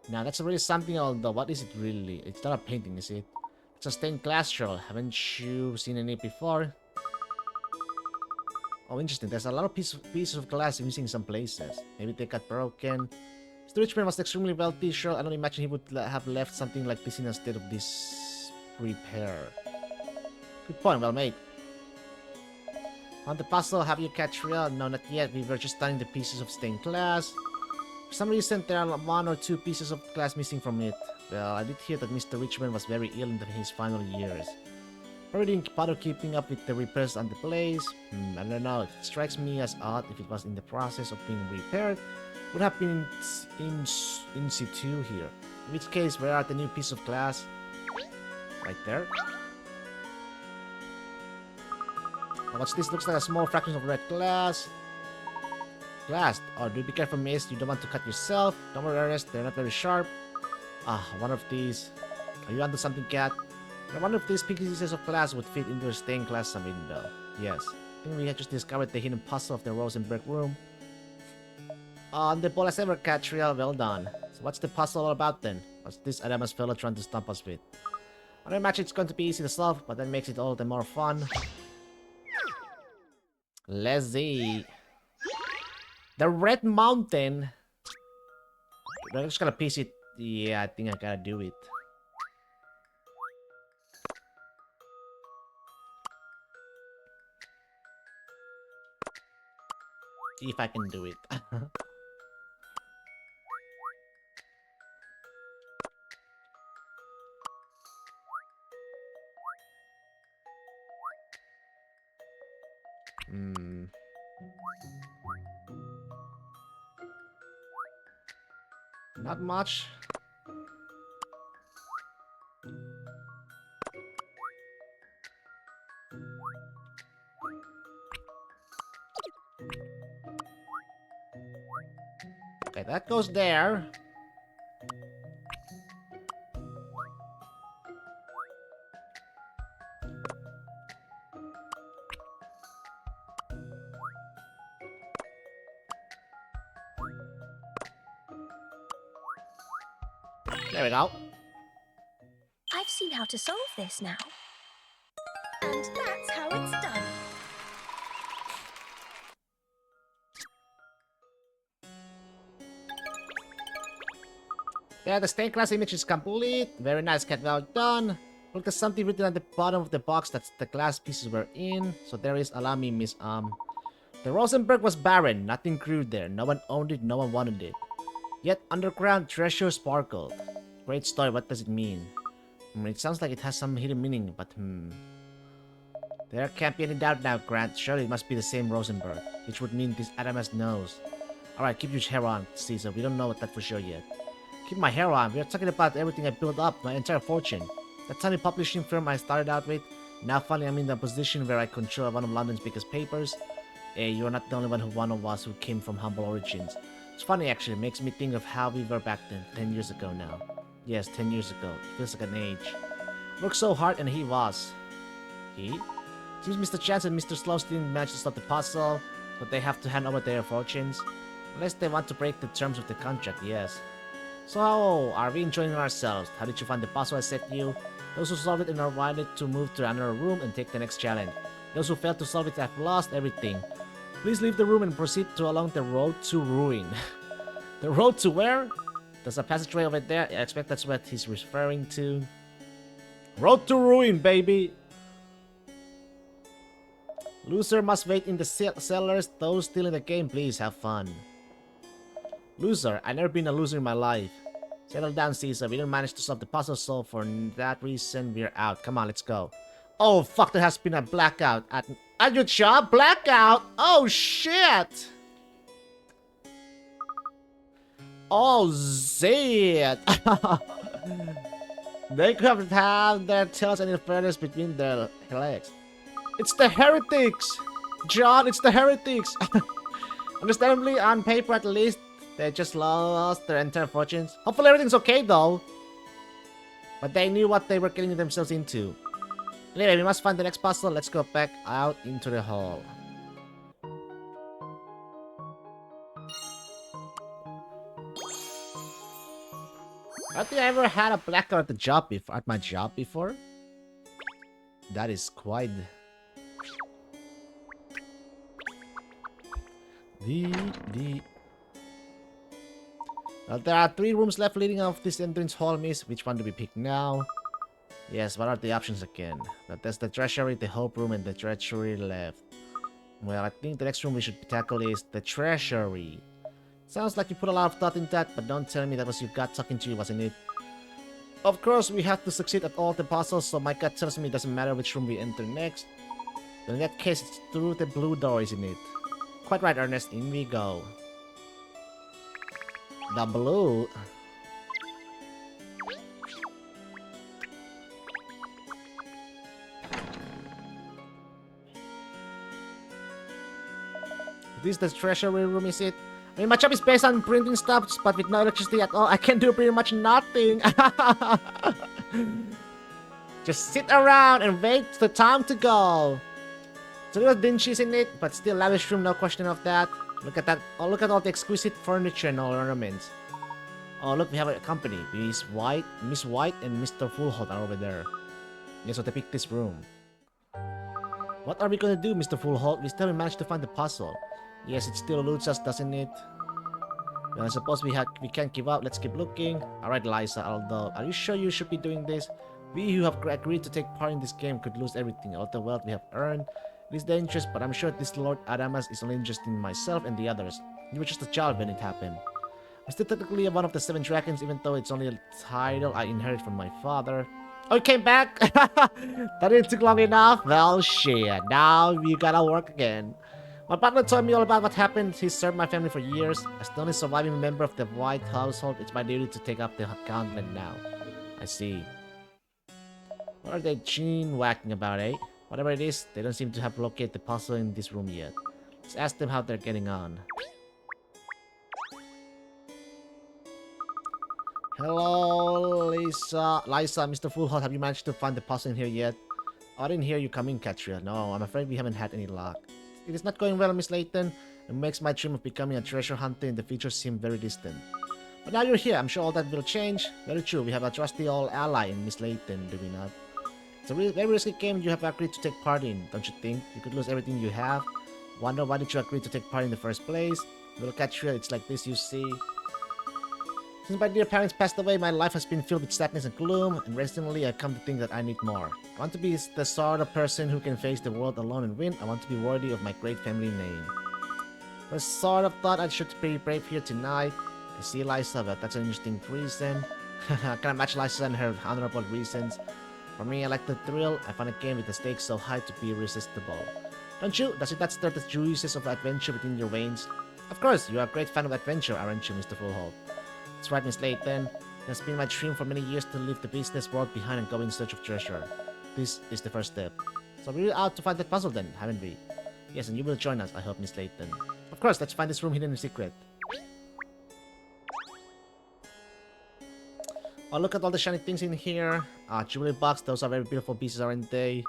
Speaker 1: Now, that's really something, although what is it really? It's not a painting, is it? It's a stained glass shell. Haven't you seen any before? Oh, interesting. There's a lot of pieces of glass missing in some places. Maybe they got broken. Mr. Richmond was extremely wealthy, sure. I don't imagine he would have left something like this in a state of disrepair. Good point, well made. On the puzzle, have you Katrielle? No, not yet. We were just studying the pieces of stained glass. For some reason, there are 1 or 2 pieces of glass missing from it. Well, I did hear that Mr. Richmond was very ill in his final years. Probably didn't bother keeping up with the repairs on the place. I don't know. It strikes me as odd if it was in the process of being repaired. Would have been in situ here. In which case, where are the new pieces of glass? Right there. Now, what's this? Looks like a small fraction of red glass. Glass. Oh, do be careful, miss. You don't want to cut yourself. Don't worry, Ernest. They're not very sharp. Ah, one of these. Are you onto something, Cat? One of these pieces of glass would fit into a stained glass window. Yes. I think we had just discovered the hidden puzzle of the Rosenberg room. On the ball as ever, Katrielle. Well done. So what's the puzzle all about then? What's this Adamas fellow trying to stump us with? I imagine it's going to be easy to solve, but that makes it all the more fun. Let's see. The Red Mountain. I'm just gonna piece it. Yeah, I think I gotta do it. If I can do it. Not much. Okay, that goes there. There we go.
Speaker 2: I've seen how to solve this now. And that's how it's done.
Speaker 1: Yeah, the stained glass image is complete. Very nice, Cat. Well done. Look, there's something written at the bottom of the box that the glass pieces were in. So there is, allow me, Miss The Rosenberg was barren. Nothing grew there. No one owned it. No one wanted it. Yet underground treasure sparkled. Great story. What does it mean? It sounds like it has some hidden meaning, but There can't be any doubt now, Grant. Surely it must be the same Rosenberg, which would mean this Adamas knows. Alright, keep your hair on, Caesar. We don't know that for sure yet. Keep my hair on. We are talking about everything I built up, my entire fortune. That tiny publishing firm I started out with, Now finally I'm in the position where I control one of London's biggest papers. Hey, you're not the only one of us who came from humble origins. It's funny actually, it makes me think of how we were back then, 10 years ago now. Yes, 10 years ago. It feels like an age. Worked so hard and he was. He? Seems Mr. Chance and Mr. Slows didn't manage to stop the puzzle, but they have to hand over their fortunes. Unless they want to break the terms of the contract, yes. So, are we enjoying ourselves? How did you find the puzzle I set you? Those who solved it are invited to move to another room and take the next challenge. Those who failed to solve it have lost everything. Please leave the room and proceed along the road to ruin. The road to where? There's a passageway over there. I expect that's what he's referring to. Road to ruin, baby! Loser must wait in the cellars. Those still in the game, please have fun. Loser. I've never been a loser in my life. Settle down, Caesar. We didn't manage to solve the puzzle, so for that reason, we're out. Come on, let's go. Oh, fuck, there has been a blackout at your job? Blackout? Oh, shit! Oh, shit! They could have their tails and feathers between their legs. It's the heretics! John, it's the heretics! Understandably, on paper at least, they just lost their entire fortunes. Hopefully everything's okay though. But they knew what they were getting themselves into. Anyway, we must find the next puzzle. Let's go back out into the hall. I don't think I ever had a blackout at the job before. At my job before. That is quite. Well, there are 3 rooms left leading off this entrance hall, miss. Which one do we pick now? Yes, what are the options again? But there's the treasury, the hope room, and the treasury left. Well, I think the next room we should tackle is the treasury. Sounds like you put a lot of thought in that, but don't tell me that was your gut talking to you, wasn't it? Of course, we have to succeed at all the puzzles, so my gut tells me it doesn't matter which room we enter next. But in that case, it's through the blue door, isn't it? Quite right, Ernest. In we go. The blue. This is the treasury room, is it? I mean, my job is based on printing stuff, but with no electricity at all, I can do pretty much nothing. Just sit around and wait for the time to go. It's a little dingy, isn't it? But still lavish room, no question of that. Look at that. Oh, look at all the exquisite furniture and all ornaments. Oh, look, we have a company. Miss White, and Mr. Fullholt are over there. Yes, so they picked this room. What are we gonna do, Mr. Fullholt? We still managed to find the puzzle. Yes, it still eludes us, doesn't it? Well, I suppose we can't give up. Let's keep looking. Alright, Liza, although, are you sure you should be doing this? We who have agreed to take part in this game could lose everything, all the wealth we have earned. It is dangerous, but I'm sure this Lord Adamas is only interested in myself and the others. You were just a child when it happened. I'm still technically one of the 7 dragons, even though it's only a title I inherited from my father. Oh, you came back? That didn't take long enough? Well, shit. Now we gotta work again. My partner told me all about what happened. He served my family for years. As the only surviving member of the White household, it's my duty to take up the gauntlet now. I see. What are they chin-whacking about, eh? Whatever it is, they don't seem to have located the puzzle in this room yet. Let's ask them how they're getting on. Hello, Lisa, Mr. Fullholt, have you managed to find the puzzle in here yet? Oh, I didn't hear you come in, Katrielle. No, I'm afraid we haven't had any luck. It is not going well, Miss Layton. It makes my dream of becoming a treasure hunter in the future seem very distant. But now you're here, I'm sure all that will change. Very true, we have a trusty old ally in Miss Layton, do we not? It's a very risky game you have agreed to take part in, don't you think? You could lose everything you have. Wonder why did you agree to take part in the first place? Well, Katrielle, it's like this, you see. Since my dear parents passed away, my life has been filled with sadness and gloom, and recently I've come to think that I need more. I want to be the sort of person who can face the world alone and win. I want to be worthy of my great family name. I sort of thought I should be brave here tonight. I see Liza, but that's an interesting reason. I can't match Liza and her honorable reasons. For me, I like the thrill. I find a game with the stakes so high to be irresistible. Don't you? Does it not stir the juices of adventure within your veins? Of course, you are a great fan of adventure, aren't you, Mr. Fullholt? That's right, Miss Layton. It has been my dream for many years to leave the business world behind and go in search of treasure. This is the first step. So we're out to find that puzzle then, haven't we? Yes, and you will join us, I hope, Miss Layton. Of course, let's find this room hidden in secret. Oh, look at all the shiny things in here. Jewelry box, those are very beautiful pieces, aren't they?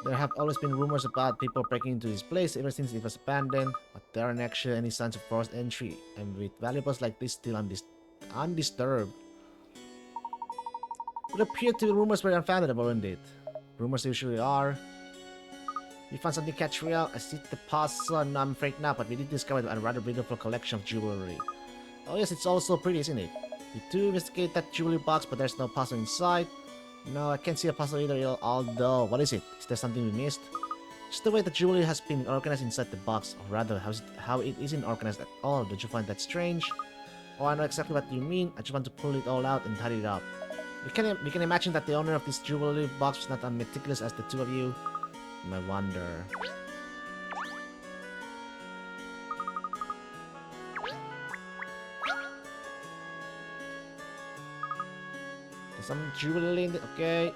Speaker 1: There have always been rumors about people breaking into this place ever since it was abandoned, but there aren't actually any signs of forced entry, and with valuables like this still undisturbed. It appeared to be rumors were unfounded, weren't it? Rumors usually are. We found something, Katrielle. I see the puzzle. No, I'm afraid not, but we did discover a rather beautiful collection of jewelry. Oh yes, it's also pretty, isn't it? We do investigate that jewelry box, but there's no puzzle inside. No, I can't see a puzzle either, although, what is it? Is there something we missed? Just the way the jewelry has been organized inside the box, or rather, how it isn't organized at all. Don't you find that strange? Oh, I know exactly what you mean. I just want to pull it all out and tidy it up. We can imagine that the owner of this jewelry box was not as meticulous as the two of you. I wonder. There's some jewelry in the... Okay.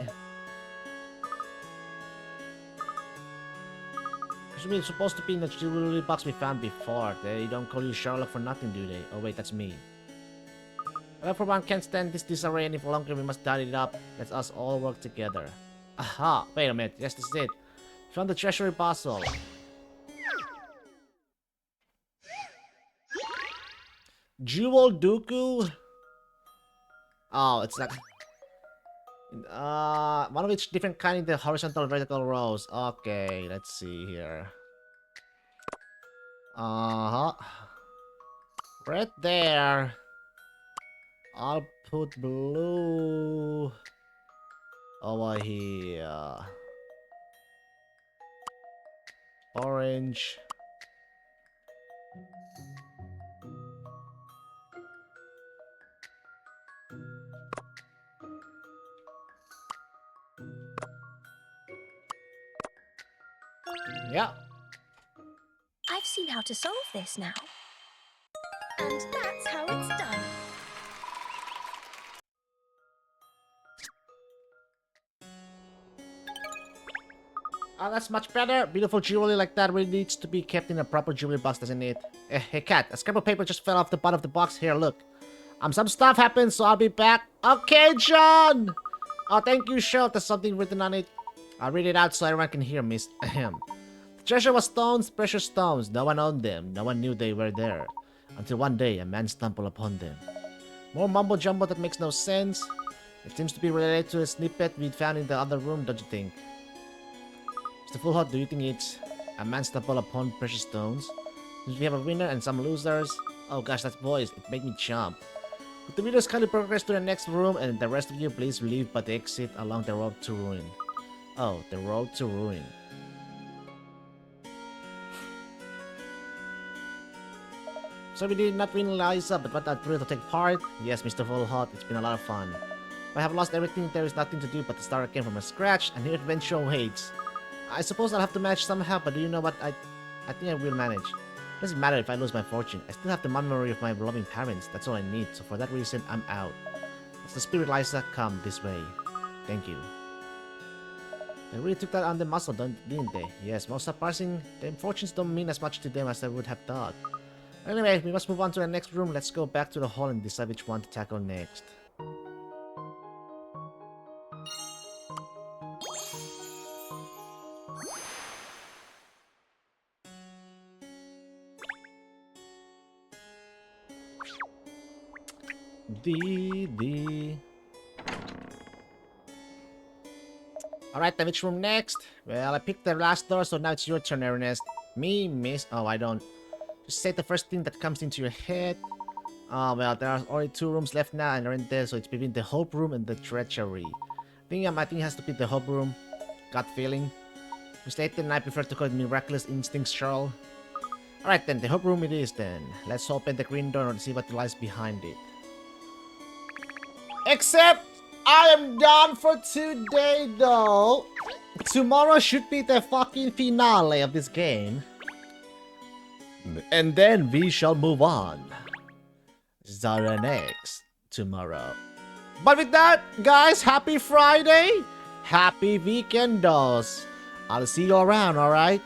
Speaker 1: Presumably it's supposed to be in the jewelry box we found before. They don't call you Sherlock for nothing, do they? Oh wait, that's me. I for one can't stand this disarray any longer. We must tidy it up. Let us all work together. Aha! Wait a minute. Yes, this is it. Found the treasury puzzle. Jewel Dooku? Oh, it's like... one of each different kind in the horizontal and vertical rows. Okay, let's see here. Right there. I'll put blue over here. Orange. Yeah.
Speaker 2: I've seen how to solve this now. And that's how it's done.
Speaker 1: Oh, that's much better. Beautiful jewelry like that really needs to be kept in a proper jewelry box, doesn't it? Hey, Cat, a scrap of paper just fell off the bottom of the box. Here, look. Some stuff happened, so I'll be back. Okay, John! Oh, thank you, Cheryl. There's something written on it. I'll read it out so everyone can hear, miss. Ahem. The treasure was stones, precious stones. No one owned them. No one knew they were there. Until one day, a man stumbled upon them. More mumbo-jumbo that makes no sense. It seems to be related to a snippet we'd found in the other room, don't you think? Mr. Full Hot, do you think it's a man stumbled upon precious stones? Since we have a winner and some losers. Oh gosh, that voice, it made me jump. Could the readers kindly progress to the next room, and the rest of you please leave by the exit along the road to ruin. Oh, the road to ruin. So we did not win Liza, but what a thrill to take part. Yes, Mr. Full Hot, it's been a lot of fun. I have lost everything, there is nothing to do but to start again from scratch, and new adventure awaits. I suppose I'll have to manage somehow, but do you know what? I think I will manage. It doesn't matter if I lose my fortune. I still have the memory of my loving parents. That's all I need. So for that reason, I'm out. That's the spirit, Liza. Come this way. Thank you. They really took that on the muscle, didn't they? Yes, most surprising. Their fortunes don't mean as much to them as I would have thought. Anyway, we must move on to the next room. Let's go back to the hall and decide which one to tackle next. Alright, then which room next? Well, I picked the last door, so now it's your turn, Ernest. Me, miss? Oh, I don't. Just say the first thing that comes into your head. Oh, well, there are only 2 rooms left now, and they're in there, so it's between the Hope Room and the Treachery. I think it has to be the Hope Room. Gut feeling. Miss Layton and I prefer to call it Miraculous Instincts, Charles. Alright then, the Hope Room it is then. Let's open the green door and see what lies behind it. Except, I am done for today though. Tomorrow should be the fucking finale of this game. And then we shall move on. Zara next tomorrow. But with that, guys, happy Friday. Happy weekend, dolls. I'll see you around, alright?